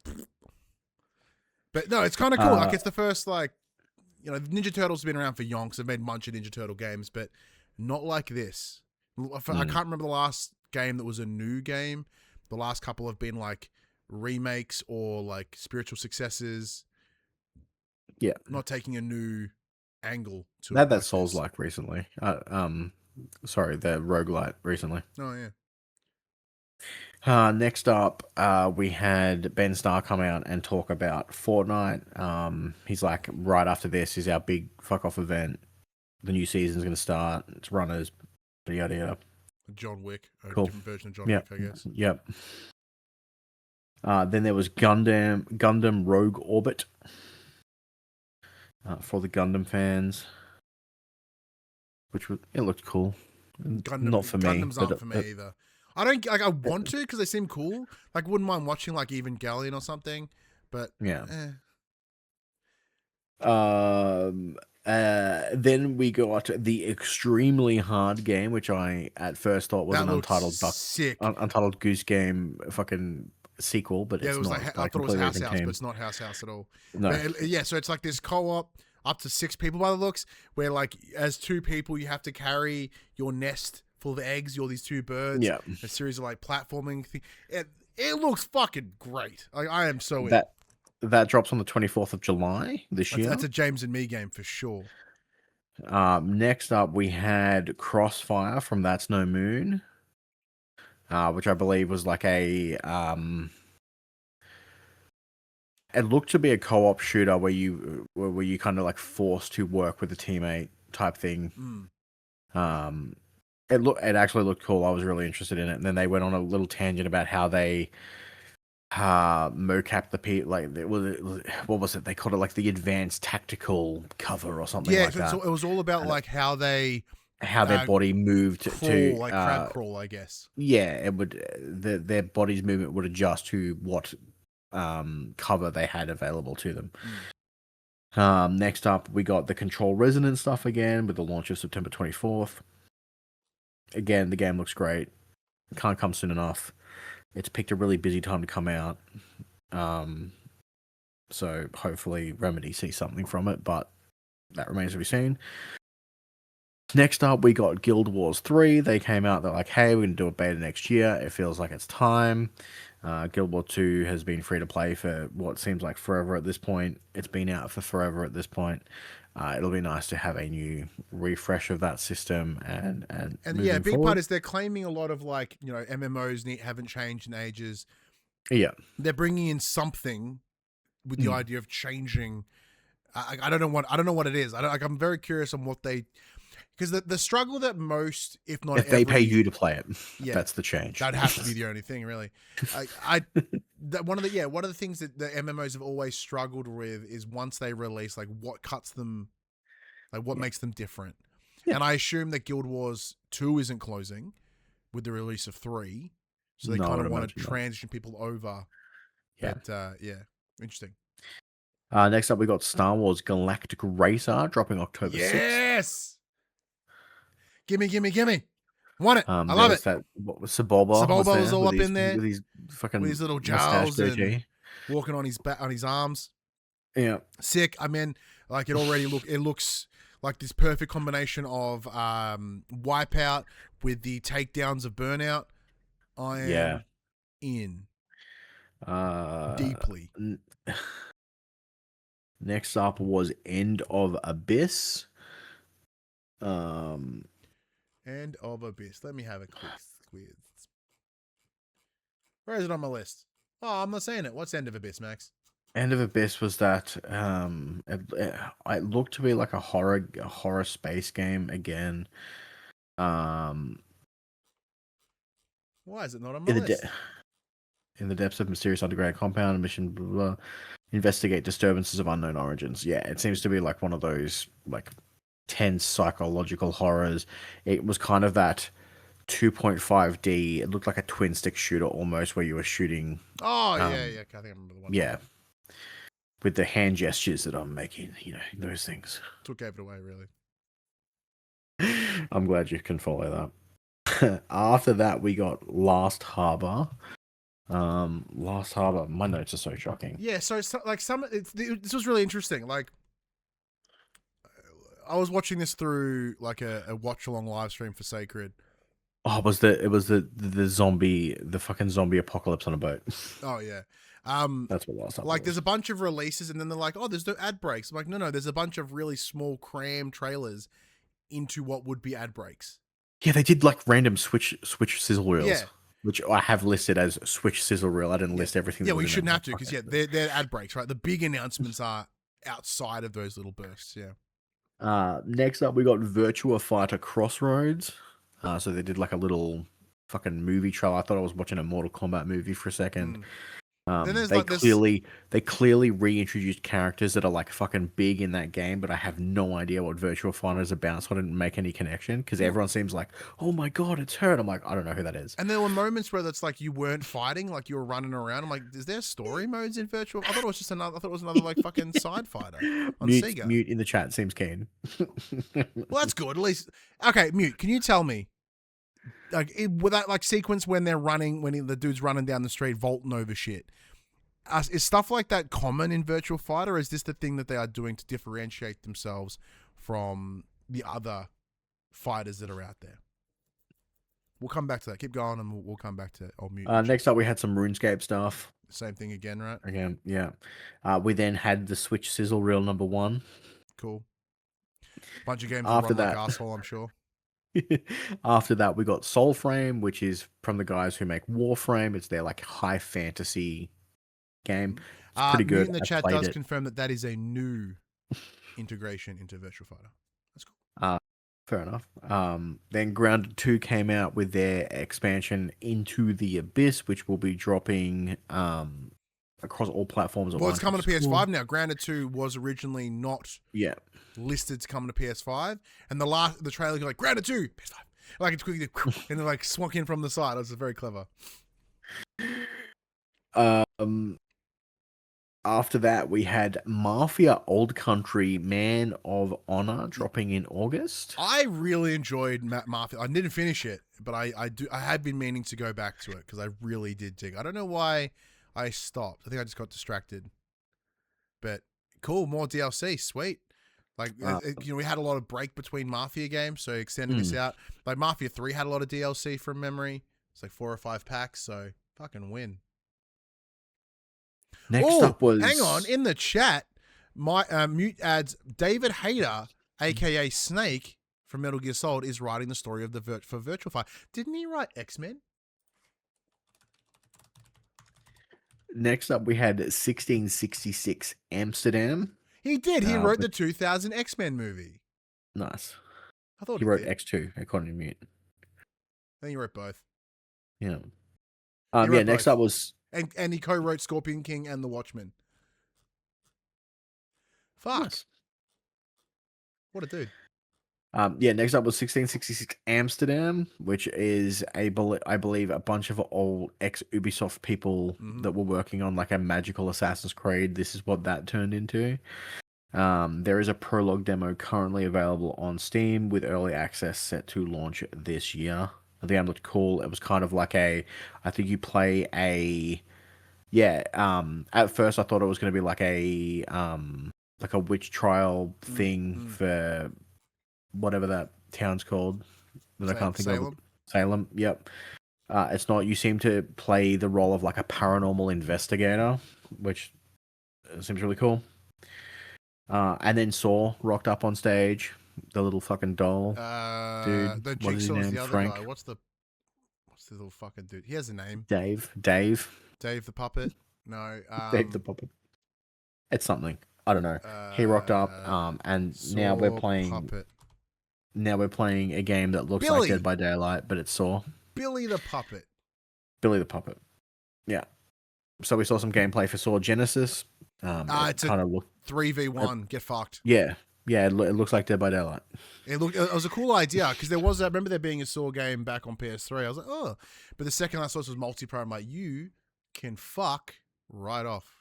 But no, it's kind of cool. Like it's the first Ninja Turtles have been around for yonks. They've made a bunch of Ninja Turtle games, but not like this. I can't remember the last game that was a new game. The last couple have been like remakes or like spiritual successors. Yeah, not taking a new angle to it. That Souls-like recently. Sorry, the roguelite recently. Oh yeah. Next up, we had Ben Starr come out and talk about Fortnite. He's like, right after this is our big fuck off event. The new season's going to start. It's runners, yada yada. John Wick, cool. Different version of John Wick, I guess. Yep. Then there was Gundam Rogue Orbit for the Gundam fans, it looked cool. Not for me, Gundams aren't for me either. I don't like. I want to because they seem cool. Like, wouldn't mind watching like Evangelion or something. But yeah. eh. Then we got the extremely hard game, which I at first thought was That an looks sick. Untitled Goose Game fucking sequel, but Yeah, it's it was not. like I thought it was House House, but it's not House House at all. No. Yeah, so it's like this co-op up to 6 people by the looks, where like as 2 people you have to carry your nest full of eggs. You're these 2 birds. Yeah. A series of like platforming things. It looks fucking great. Like, I am so in. That drops on the 24th of July this year. That's a James and Me game for sure. Next up, we had Crossfire from That's No Moon, which I believe was like a... it looked to be a co-op shooter where you kind of like forced to work with a teammate type thing. It actually looked cool. I was really interested in it. And then they went on a little tangent about how they mocap what was it? They called it like the advanced tactical cover or something like that. Yeah, it was all about like how their body moved to like crab crawl, I guess. Yeah, it would their body's movement would adjust to what cover they had available to them. Next up, we got the Control Resonance stuff again with the launch of September 24th. Again, the game looks great. Can't come soon enough. It's picked a really busy time to come out. So hopefully Remedy sees something from it, but that remains to be seen. Next up, we got Guild Wars 3. They came out, they're like, hey, we're going to do a beta next year. It feels like it's time. Guild Wars 2 has been free to play for what seems like forever at this point. It's been out for forever at this point. It'll be nice to have a new refresh of that system and yeah, big part is they're claiming a lot of like, you know, MMOs haven't changed in ages. Yeah, they're bringing in something with the idea of changing. I don't know what it is. I'm very curious on what they, because the struggle that most, if not, if they pay you to play it, that's the change. That'd have to be the only thing, really. One of the things that the MMOs have always struggled with is once they release, like, what cuts them, like what makes them different. And I assume that Guild Wars 2 isn't closing with the release of 3, so they kind of want to transition people over. Yeah, but interesting. Next up, we got Star Wars Galactic Racer dropping October 6th. Yes. Gimme. Want it. I love it. Sebulba was all up in there with his fucking with his little jowls and walking on his back, on his arms. Yeah, sick. I mean, like, it looks like this perfect combination of Wipeout with the takedowns of Burnout. I am in deeply. Next up was End of Abyss. End of Abyss. Let me have a quick squiz. Where is it on my list? Oh, I'm not saying it. What's End of Abyss, Max? End of Abyss was that it looked to be like a horror space game again. Why is it not on my list? In the depths of mysterious underground compound, mission blah, blah, blah, investigate disturbances of unknown origins. Yeah, it seems to be like one of those like tense psychological horrors. It was kind of that 2.5D. It looked like a twin stick shooter almost, where you were shooting. Oh yeah. I think I remember the one. Yeah, with the hand gestures that I'm making, those things. Took it away, really. I'm glad you can follow that. After that, we got Last Harbor. Last Harbor. My notes are so shocking. Yeah, so like this was really interesting. Like, I was watching this through like a watch along live stream for Sacred. Oh, it was the fucking zombie apocalypse on a boat. Oh yeah. That's what Last Harbor like was. There's a bunch of releases and then they're like, oh, there's no ad breaks. I'm like, no, there's a bunch of really small cram trailers into what would be ad breaks. Yeah, they did like random switch sizzle reels. Yeah. Which I have listed as switch sizzle reel. I didn't list everything. Yeah, we shouldn't have to because they're ad breaks, right? The big announcements are outside of those little bursts. Yeah. Next up, we got Virtua Fighter Crossroads. So they did like a little fucking movie trailer. I thought I was watching a Mortal Kombat movie for a second. Then there's They like this. clearly reintroduced characters that are like fucking big in that game, but I have no idea what Virtual Fighter is about, so I didn't make any connection because everyone seems like, oh my god, it's her. And I'm like, I don't know who that is. And there were moments where that's like you weren't fighting, like you were running around. I'm like, is there story modes in Virtual? I thought it was just another. I thought it was another like fucking side fighter on Sega. Mute in the chat seems keen. Well, that's good. At least, okay, Mute. Can you tell me, like, with that like sequence when they're running, when the dude's running down the street, vaulting over shit? Is stuff like that common in Virtual Fighter, or is this the thing that they are doing to differentiate themselves from the other fighters that are out there? We'll come back to that. Keep going, and we'll come back to old Mute. Next up, we had some RuneScape stuff. Same thing again, right? Again, yeah. We then had the Switch sizzle reel number 1. Cool. Bunch of games After run like that, asshole, I'm sure. After that, we got Soulframe, which is from the guys who make Warframe. It's their like high fantasy game. It's pretty good. Mute in the I chat played does it. confirm that is a new integration into Virtual Fighter. That's cool. Fair enough. Then Grounded 2 came out with their expansion Into the Abyss, which will be dropping across all platforms. Well, it's coming to PS5 now. Grounded 2 was originally not listed to come to PS5, and the trailer like Grounded 2 PS5, like it's quickly and they're like swunk in from the side. It was very clever. After that, we had Mafia Old Country Man of Honor dropping in August. I really enjoyed Mafia. I didn't finish it, but I had been meaning to go back to it because I really did dig. I don't know why I stopped. I think I just got distracted. But cool, more DLC, sweet. Like we had a lot of break between Mafia games, so extending this out. Like Mafia 3 had a lot of DLC from memory. It's like 4 or 5 packs, so fucking win. Next up was... Hang on, in the chat, my Mute adds David Hayter, aka Snake from Metal Gear Solid, is writing the story of for Virtual Fighter. Didn't he write X-Men? Next up, we had 1666 Amsterdam. He did. He wrote the 2000 X-Men movie. Nice. I thought he wrote did. X2, according to Mute. I think he wrote both. Yeah. Next up was... And he co-wrote Scorpion King and The Watchmen. Fuck. Nice. What a dude. Next up was 1666 Amsterdam, which is, I believe, a bunch of old ex-Ubisoft people that were working on like a magical Assassin's Creed. This is what that turned into. There is a prologue demo currently available on Steam with early access set to launch this year. The game looked cool. It was kind of like I think you play a... at first I thought it was going to be like a witch trial thing for whatever that town's called that I can't think of. Salem, yep. It's not. You seem to play the role of like a paranormal investigator, which seems really cool. And then Saw rocked up on stage, the little fucking doll dude. The Jigsaw's the other Frank. Guy. What's the little fucking dude? He has a name. Dave the puppet. No, Dave the puppet. It's something. I don't know. He rocked up, and now we're playing. Puppet. Now we're playing a game that looks like Dead by Daylight, but it's Saw. Billy the Puppet. Yeah. So we saw some gameplay for Saw Genesis. It's kind of 3v1. Get fucked. Yeah. It looks like Dead by Daylight. It was a cool idea because there was. I remember there being a Saw game back on PS3. I was like, oh, but the second I saw this was multiplayer, I'm like, you can fuck right off.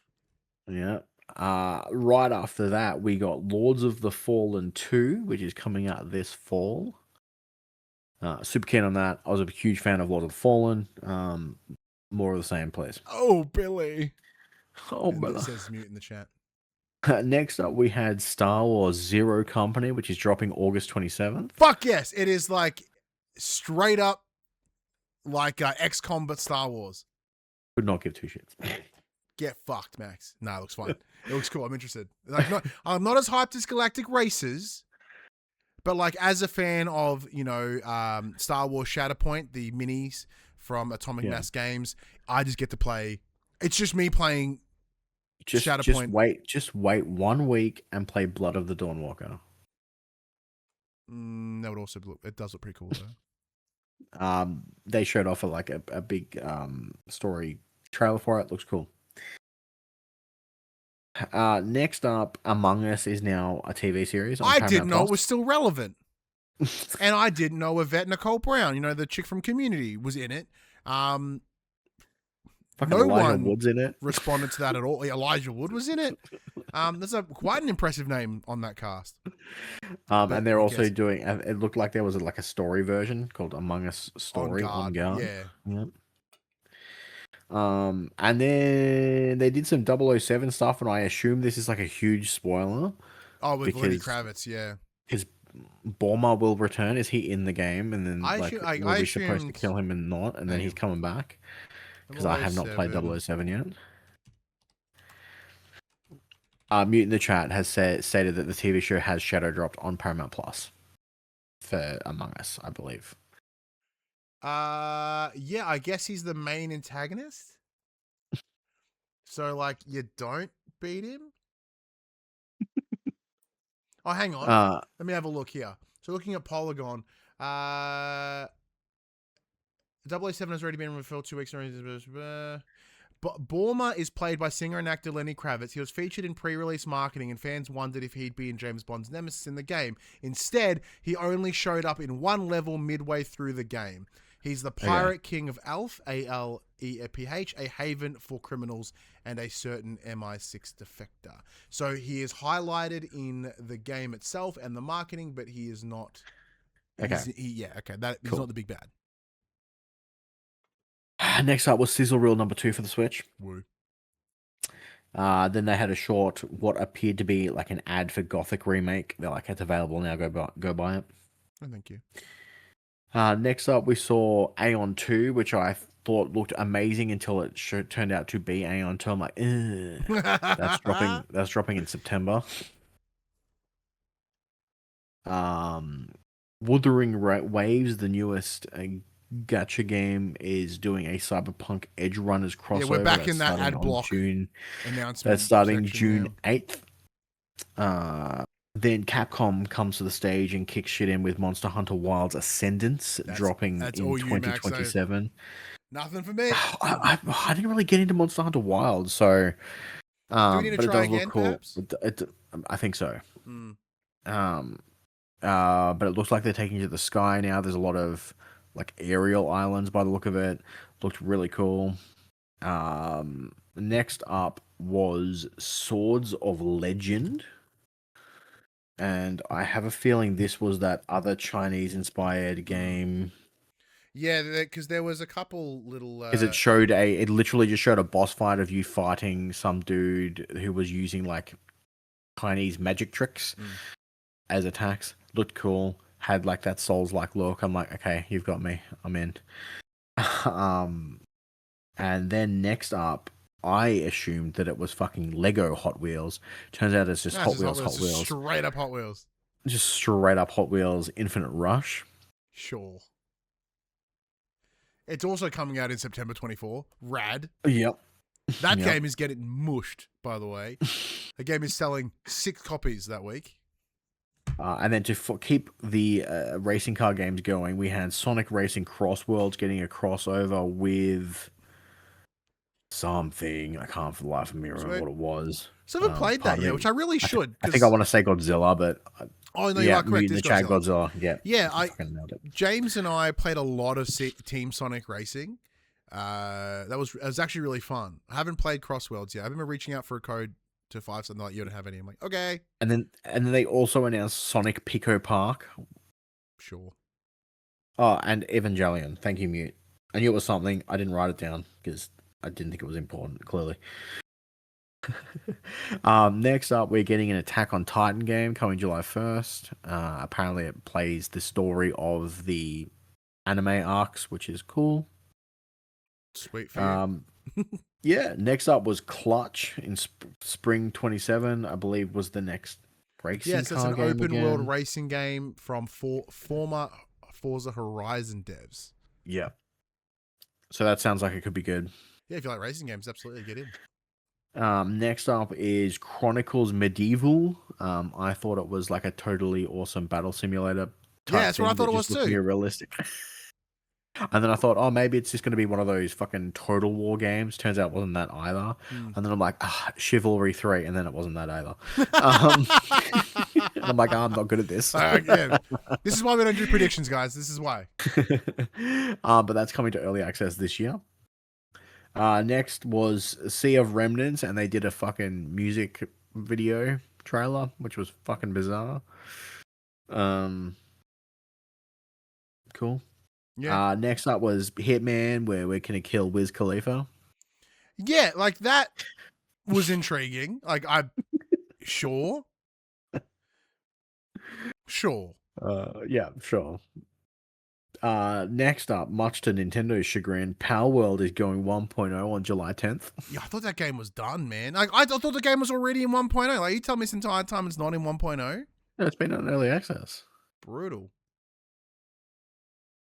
Yeah. Right after that, we got Lords of the Fallen 2, which is coming out this fall. Super keen on that. I was a huge fan of Lords of the Fallen. More of the same, please. Oh, Billy. Oh, brother. It says Mute in the chat. Next up, we had Star Wars Zero Company, which is dropping August 27th. Fuck yes. It is like straight up like XCOM but Star Wars. Could not give two shits. Get fucked, Max. Nah, it looks fun. It looks cool. I'm interested. Like, I'm not as hyped as Galactic Racers, but like as a fan of, Star Wars Shatterpoint, the minis from Atomic Mass Games, I just get to play. It's just me playing Shatterpoint. Just wait 1 week and play Blood of the Dawnwalker. That would also it does look pretty cool though. They showed off a big story trailer for it. Looks cool. Next up, Among Us is now a TV series on I Paramount didn't know it Plus. was still relevant. And I didn't know Yvette Nicole Brown, the chick from Community, was in it. Fucking No Elijah one Wood's in it. responded to that at all. Elijah Wood was in it. There's quite an impressive name on that cast. And they're also doing. It looked like there was like a story version called Among Us Story on Guard. Yeah. Yep. And then they did some 007 stuff, and I assume this is like a huge spoiler. Oh, with Lenny Kravitz, yeah. His Borma will return. Is he in the game? And then were we supposed to kill him and not? And then he's coming back because I have not played 007 yet. Mute in the chat has stated that the TV show has shadow dropped on Paramount Plus for Among Us, I believe. Yeah, I guess he's the main antagonist. So, you don't beat him? Oh, hang on. Let me have a look here. So, looking at Polygon, 007 has already been revealed 2 weeks. Borma is played by singer and actor Lenny Kravitz. He was featured in pre-release marketing, and fans wondered if he'd be in James Bond's nemesis in the game. Instead, he only showed up in one level midway through the game. He's the pirate king of Alf, ALEPH, a haven for criminals and a certain MI6 defector. So he is highlighted in the game itself and the marketing, but he is not. Okay. He's not the big bad. Next up was Sizzle Reel number 2 for the Switch. Woo. Then they had a short, what appeared to be like an ad for Gothic remake. They're like, it's available now. Go buy it. Oh, thank you. Next up, we saw Aeon 2, which I thought looked amazing until it turned out to be Aeon 2. I'm like, that's dropping in September. Wuthering Waves, the newest gacha game, is doing a Cyberpunk Edge Runners crossover. Yeah, we're back in that ad block announcement. That's starting June 8th. Then Capcom comes to the stage and kicks shit in with Monster Hunter Wilds Ascendance, dropping in 2027. Nothing for me. I didn't really get into Monster Hunter Wilds, so do we need to but try it does again, look cool. perhaps? I think so. But it looks like they're taking you to the sky now. There's a lot of like aerial islands by the look of it. Looked really cool. Next up was Swords of Legend. And I have a feeling this was that other Chinese-inspired game. Yeah, because there was a couple little. Because it literally just showed a boss fight of you fighting some dude who was using like Chinese magic tricks as attacks. Looked cool. Had like that Souls-like look. I'm like, okay, you've got me. I'm in. And then next up, I assumed that it was fucking Lego Hot Wheels. Turns out it's just Hot Wheels. Straight up Hot Wheels. Just straight up Hot Wheels Infinite Rush. Sure. It's also coming out in September 24. Rad. Yep. That game is getting mushed, by the way. The game is selling 6 copies that week. And then to keep the racing car games going, we had Sonic Racing Cross Worlds getting a crossover with something. I can't for the life of me remember what it was. So I haven't played that yet, which I really should. I think I want to say Godzilla, but oh no, you are correct. In the chat, Godzilla. Yeah. James and I played a lot of Team Sonic Racing. It was actually really fun. I haven't played Cross Worlds yet. I've been reaching out for a code to 5 something like you don't have any. I'm like, okay. And then they also announced Sonic Pico Park. Sure. Oh, and Evangelion. Thank you, Mute. I knew it was something. I didn't write it down because I didn't think it was important, clearly. Next up, we're getting an Attack on Titan game coming July 1st. Apparently, it plays the story of the anime arcs, which is cool. Sweet for you. Yeah, next up was Clutch in spring 27, I believe was the next racing car game. Yes, it's an open-world racing game from former Forza Horizon devs. Yeah. So that sounds like it could be good. Yeah, if you like racing games, absolutely get in. Next up is Chronicles Medieval. I thought it was like a totally awesome battle simulator. Yeah, that's what I thought it was too. Realistic. And then I thought, oh, maybe it's just going to be one of those fucking Total War games. Turns out it wasn't that either. And then I'm like, Chivalry 3. And then it wasn't that either. And I'm like, oh, I'm not good at this. Again, this is why we don't do predictions, guys. This is why. But that's coming to early access this year. Next was Sea of Remnants, and they did a fucking music video trailer, which was fucking bizarre. Cool. Yeah. Next up was Hitman, where we're gonna kill Wiz Khalifa. Yeah, like that was intriguing. Like sure. Yeah, sure. Next up, much to Nintendo's chagrin, Power World is going 1.0 on July 10th. Yeah, I thought that game was done, man. Like I thought the game was already in 1.0. Like you tell me this entire time it's not in 1.0. No, it's been on early access. Brutal.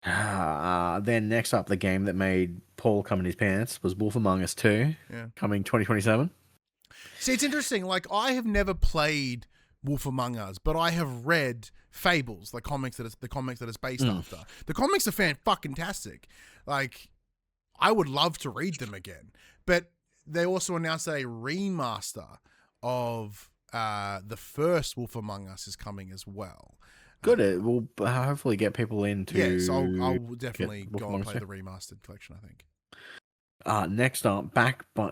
Then next up, the game that made Paul come in his pants was Wolf Among Us 2, coming 2027. See, it's interesting. Like, I have never played Wolf Among Us, but I have read Fables, the comics that it's based after. The comics are fan-fucking-tastic. Like, I would love to read them again. But they also announced that a remaster of the first Wolf Among Us is coming as well. Good. It will hopefully get people into. Yes, I'll definitely go and play the remastered collection, I think. Next up,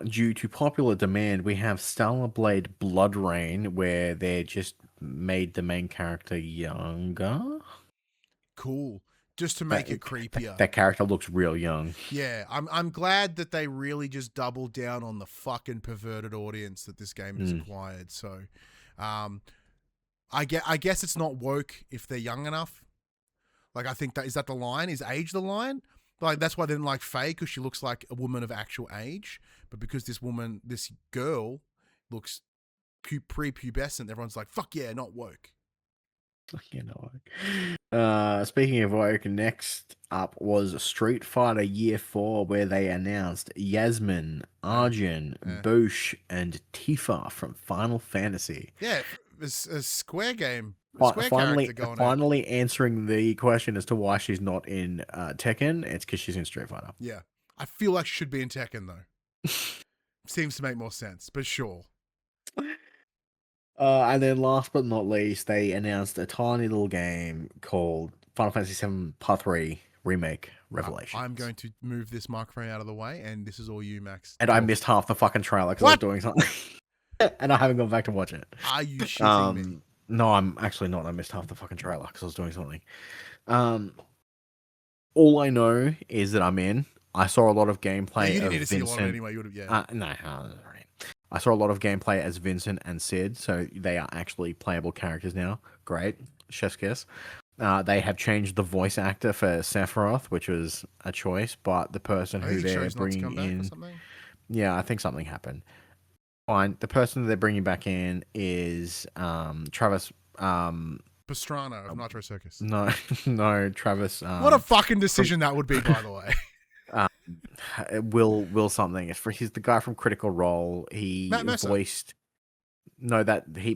due to popular demand, we have Stellar Blade Blood Rain, where they just made the main character younger. Cool. Just to make it creepier. That character looks real young. Yeah, I'm glad that they really just doubled down on the fucking perverted audience that this game has acquired. So, I guess it's not woke if they're young enough. Like, I think is that the line? Is age the line? Like, that's why they didn't like Faye, because she looks like a woman of actual age. But because this girl looks prepubescent, everyone's like, fuck yeah, not woke. You know, speaking of woke, next up was Street Fighter Year 4, where they announced Yasmin, Arjun, Boosh, and Tifa from Final Fantasy. Yeah, it's a Square game. Finally answering the question as to why she's not in Tekken. It's because she's in Street Fighter. Yeah, I feel like she should be in Tekken though. Seems to make more sense, but sure. And then last but not least, they announced a tiny little game called Final Fantasy VII Part 3 Remake Revelations. I'm going to move this microphone out of the way, and this is all you, Max. And I missed half the fucking trailer because I was doing something. And I haven't gone back to watch it. Are you shitting me? No, I'm actually not. I missed half the fucking trailer because I was doing something. All I know is that I'm in. I saw a lot of gameplay. You didn't need to Vincent. see a lot anyway. You would have, No, I saw a lot of gameplay as Vincent and Sid, so they are actually playable characters now. Great, chef's kiss. They have changed the voice actor for Sephiroth, which was a choice, but the person who they're bringing in, yeah, I think something happened. Fine. The person they're bringing back in is Travis Pastrana of Nitro Circus. No, Travis. What a fucking decision that would be, by the way. Will something. He's the guy from Critical Role. He voiced. No,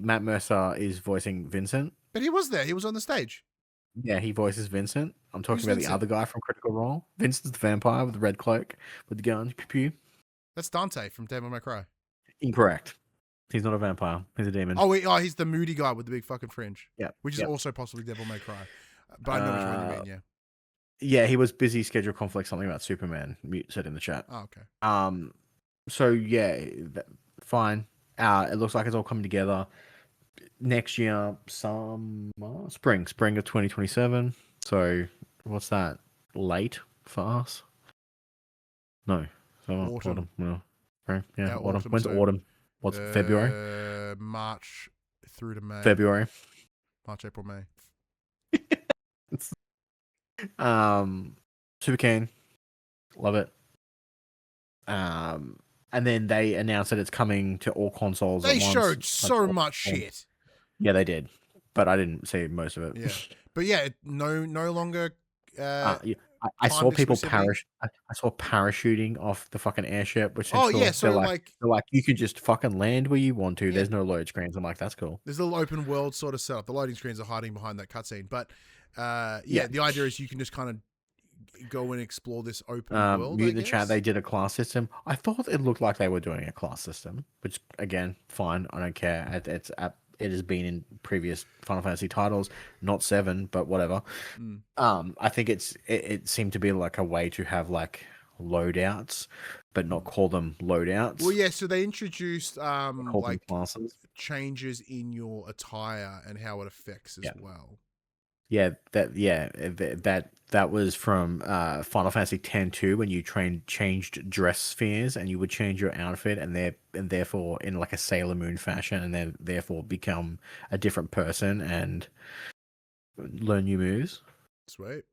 Matt Mercer is voicing Vincent. But he was there. He was on the stage. Yeah, he voices Vincent. I'm talking about the other guy from Critical Role. Vincent's the vampire with the red cloak with the gun. Pew pew. That's Dante from Devil May Cry. Incorrect. He's not a vampire. He's a demon. Oh, he's the moody guy with the big fucking fringe. Yeah. Which is also possibly Devil May Cry. But I know which one you mean, yeah. Yeah, he was busy schedule conflict, something about Superman, Mute said in the chat. Oh, okay. So yeah, fine. It looks like it's all coming together. Next year, spring of 2027. So what's that? Late for us? No. Autumn. No. Right. Yeah, autumn. When's autumn? What's February? March through to May. February. March, April, May. Super keen. Love it. And then they announced that it's coming to all consoles. They showed so much shit. Yeah, they did, but I didn't see most of it. Yeah, but yeah, no longer. I saw people I saw parachuting off the fucking airship, which so they're like you can just fucking land where you want to. Yeah. There's no load screens. I'm like, that's cool. There's a little open world sort of setup. The loading screens are hiding behind that cutscene, but the idea is you can just kind of go and explore this open world. Mute I in the chat. guess. They did a class system. I thought it looked like they were doing a class system, which again, fine. I don't care. It has been in previous Final Fantasy titles, not 7, but whatever. I think it seemed to be like a way to have like loadouts, but not call them loadouts. Well, yeah. So they introduced call them like classes. changes in your attire and how it affects as well. Yeah, that was from Final Fantasy X-2 when you changed dress spheres and you would change your outfit and therefore in like a Sailor Moon fashion and then therefore become a different person and learn new moves. Sweet.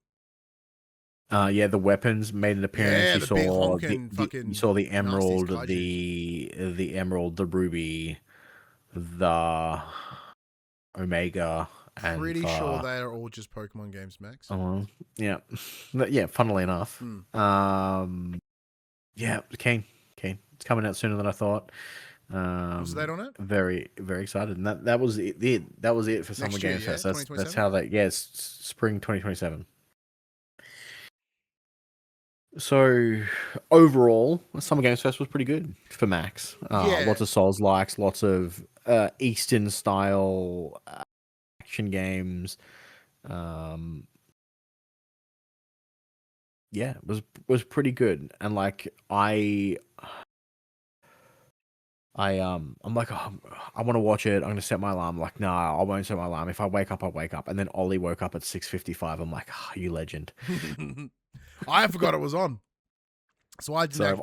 Yeah, the weapons made an appearance. Yeah, You the saw big honking fucking you saw the emerald, nasty the emerald, the ruby, the omega. Pretty sure they are all just Pokemon games, Max. Yeah, yeah. Funnily enough, yeah, Kane. It's coming out sooner than I thought. Was the date on it? Very, very excited, and that was it. That was it for Summer Games Fest. That's how they. Yeah, it's spring 2027. So overall, Summer Games Fest was pretty good for Max. Lots of Souls likes, lots of Eastern style action games. Yeah, it was pretty good. And like I'm like, oh, I want to watch it. I'm gonna set my alarm. Like, nah, I won't set my alarm. If I wake up, I wake up. And then Ollie woke up at 6:55. I'm like, oh, you legend. I forgot it was on. So I didn't.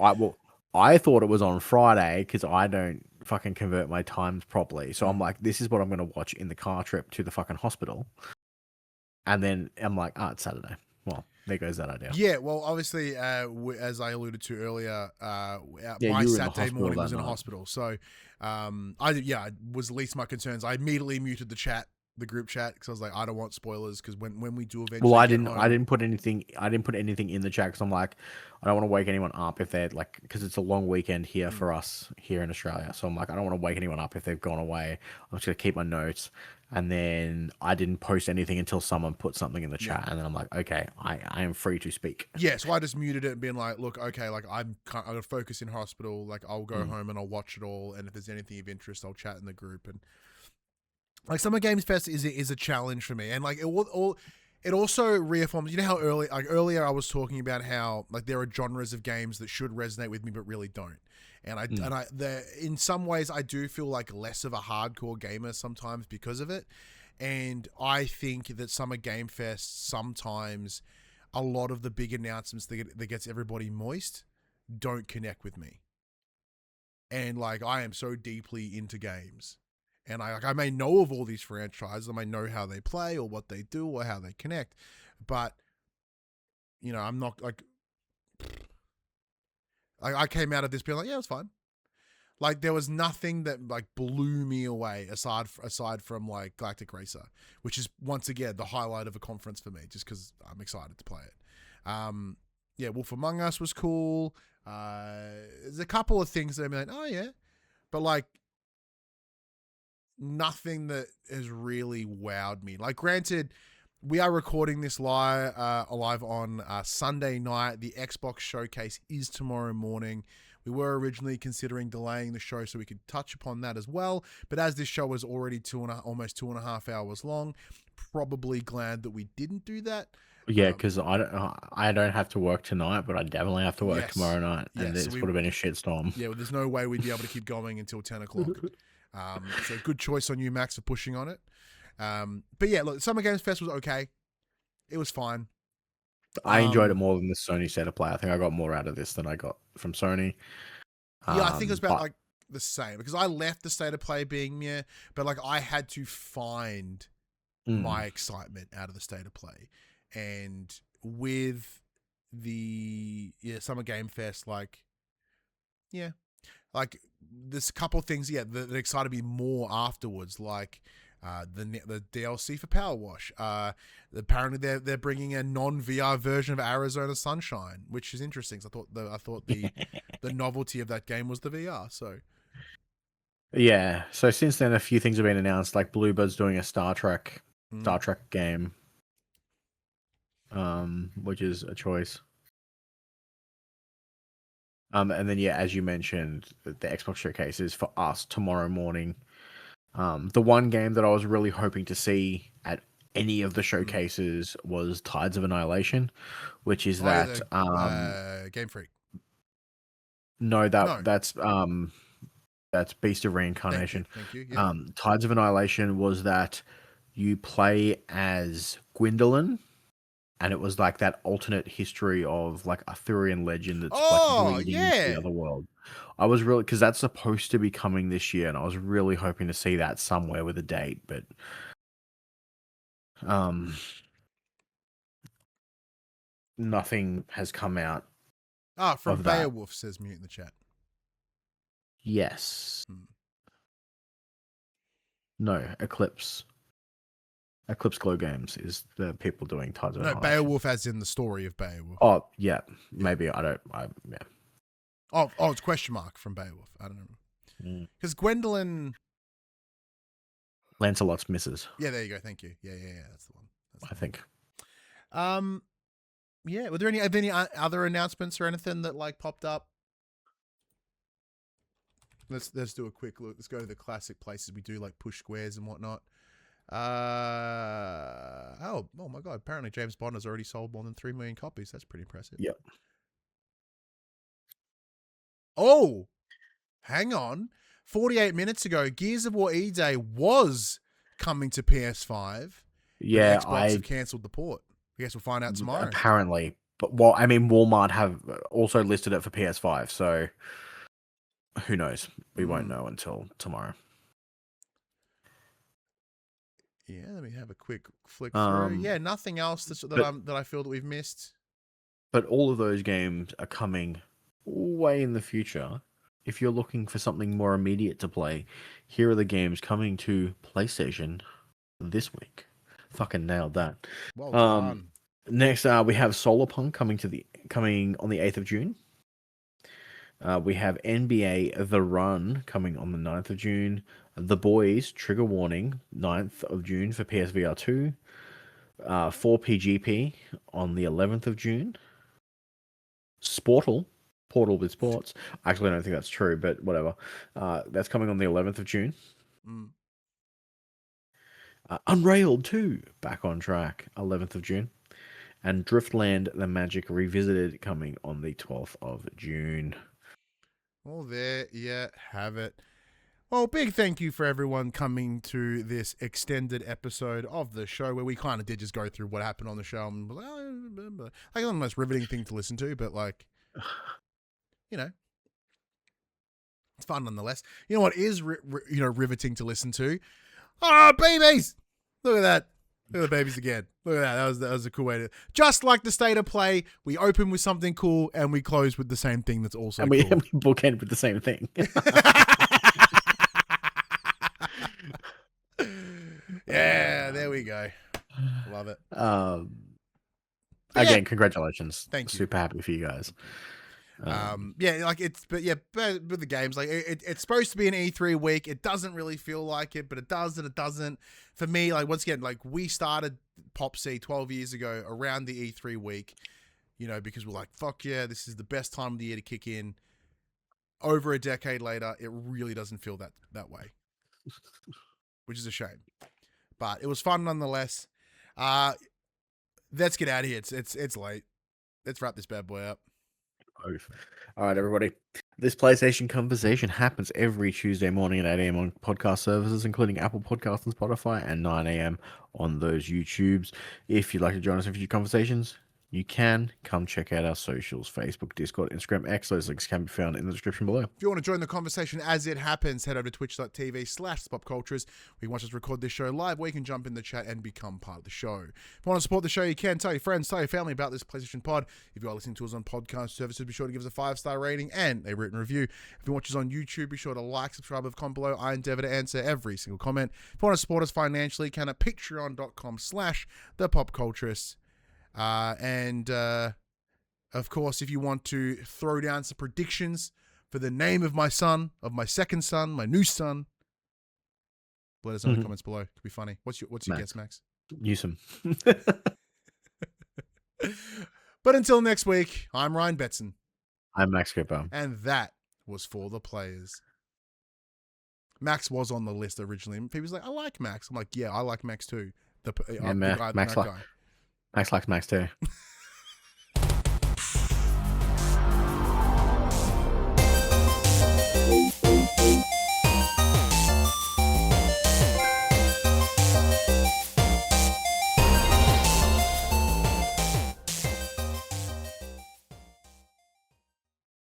I thought it was on Friday because I don't fucking convert my times properly. So I'm like, this is what I'm gonna watch in the car trip to the fucking hospital. And then I'm like, it's Saturday. Well, there goes that idea. Yeah, well, obviously, as I alluded to earlier, my Saturday morning was in a hospital. So, it was least my concerns. I immediately muted the group chat, because I was like, I don't want spoilers, because when we do eventually, well, I didn't put anything in the chat because I'm like, I don't want to wake anyone up if they're like, because it's a long weekend here for us here in Australia. So I'm like, I don't want to wake anyone up if they've gone away. I'm just gonna keep my notes. And then I didn't post anything until someone put something in the chat, and then I'm like, okay, I am free to speak. Yeah, so I just muted it and being like, look, okay, like I'm gonna focus in hospital. Like I'll go home and I'll watch it all, and if there's anything of interest, I'll chat in the group. And like Summer Games Fest is a challenge for me, and like it also reaffirms. You know how earlier I was talking about how like there are genres of games that should resonate with me but really don't. And in some ways I do feel like less of a hardcore gamer sometimes because of it. And I think that Summer Game Fest, sometimes a lot of the big announcements that gets everybody moist don't connect with me. And like I am so deeply into games, and I may know of all these franchises, I may know how they play or what they do or how they connect, but you know, I'm not like I came out of this being like, yeah, it's fine. Like there was nothing that like blew me away aside from like Galactic Racer, which is once again the highlight of a conference for me, just because I'm excited to play it. Wolf Among Us was cool. There's a couple of things that I'm like, oh yeah, but like nothing that has really wowed me. Like, granted, we are recording this live on Sunday night. The Xbox showcase is tomorrow morning. We were originally considering delaying the show so we could touch upon that as well. But as this show is already almost 2.5 hours long, probably glad that we didn't do that. Yeah, because I don't have to work tonight, but I definitely have to work tomorrow night, and this would have been a shitstorm. Yeah, well, there's no way we'd be able to keep going until 10 o'clock. So good choice on you, Max, for pushing on it. But yeah, look, Summer Games Fest was okay. It was fine. I enjoyed it more than the Sony State of Play. I think I got more out of this than I got from Sony. Yeah, I think it was about like the same, because I left the State of Play being meh, but like I had to find my excitement out of the State of Play. And with the Summer Game Fest, like, yeah, like there's a couple of things, that excited me more afterwards, like the DLC for Power Wash. Apparently they're bringing a non-VR version of Arizona Sunshine, which is interesting. So I thought the the novelty of that game was the VR. So yeah. So since then, a few things have been announced, like Bluebird's doing a Star Trek game. which is a choice. And then as you mentioned, the Xbox showcase is for us tomorrow morning. The one game that I was really hoping to see at any of the showcases was Tides of Annihilation, which is that Game Freak. No, No. that's Beast of Reincarnation. Thank you. Yeah. Tides of Annihilation was that you play as Gwendolyn, and it was like that alternate history of like Arthurian legend that's like bleeding into the other world. I was really, because that's supposed to be coming this year, and I was really hoping to see that somewhere with a date, but nothing has come out. From Beowulf, says Mute in the chat. Yes. No, Eclipse Glow Games is the people doing Tides of Annihilation. No, Beowulf as in the story of Beowulf. Oh, yeah. Maybe. Yeah. Oh, it's question mark from Beowulf. I don't know. Because Gwendolyn... Lancelot's missus. Yeah, there you go. Thank you. Yeah. That's the one. I think. Yeah. Were there any other announcements or anything that like popped up? Let's do a quick look. Let's go to the classic places we do like push squares and whatnot. Oh my god! Apparently James Bond has already sold more than 3 million copies. That's pretty impressive. Yep. Oh, hang on. 48 minutes ago, Gears of War E-Day was coming to PS5. Yeah, Xbox have cancelled the port. I guess we'll find out tomorrow. Apparently, but Walmart have also listed it for PS5, so who knows? We won't know until tomorrow. Yeah, let me have a quick flick through. Yeah, nothing else that I feel that we've missed. But all of those games are coming way in the future. If you're looking for something more immediate to play, here are the games coming to PlayStation this week. Fucking nailed that. Well done. Next, we have Solarpunk coming on the 8th of June. We have NBA The Run coming on the 9th of June. The Boys, Trigger Warning, 9th of June for PSVR 2. 4PGP on the 11th of June. Portal with Sports. Actually, I don't think that's true, but whatever. That's coming on the 11th of June. Unrailed 2, back on track, 11th of June. And Driftland The Magic Revisited coming on the 12th of June. Well, there you have it. Well, big thank you for everyone coming to this extended episode of the show where we kind of did just go through what happened on the show. And like, it's the most riveting thing to listen to, but like, you know, it's fun nonetheless. You know what is riveting to listen to? Oh, babies! Look at that. Look at the babies again. Look at that. That was a cool way to... Just like the state of play, we open with something cool and we close with the same thing that's also cool. And we bookend with the same thing. Yeah, there we go. Love it. Again, congratulations. Thank you. Super happy for you guys. But with the games, like it's supposed to be an E3 week. It doesn't really feel like it, but it does and it doesn't. For me, like once again, like we started PopC 12 years ago around the E3 week, because we're like, fuck yeah, this is the best time of the year to kick in. Over a decade later, it really doesn't feel that way, which is a shame. But it was fun nonetheless. Let's get out of here. It's late. Let's wrap this bad boy up. All right, everybody. This PlayStation conversation happens every Tuesday morning at 8 a.m. on podcast services, including Apple Podcasts and Spotify, and 9 a.m. on those YouTubes. If you'd like to join us in future conversations, you can come check out our socials: Facebook, Discord, Instagram, X. Those links can be found in the description below. If you want to join the conversation as it happens, head over to twitch.tv/PopCulturists. We watch us record this show live, where you can jump in the chat and become part of the show. If you want to support the show, you can tell your friends, tell your family about this PlayStation pod. If you are listening to us on podcast services, be sure to give us a 5-star rating and a written review. If you watch us on YouTube, be sure to like, subscribe, and comment below. I endeavor to answer every single comment. If you want to support us financially, you can at patreon.com/thepopculturists. Of course, if you want to throw down some predictions for the name of my son, of my second son, my new son, let us know in the comments below. It could be funny. What's your guess, Max? Newsom. But until next week, I'm Ryan Betson. I'm Max Cooper. And that was For the Players. Max was on the list originally. And people's like, I like Max. I'm like, yeah, I like Max too. Max likes Max too.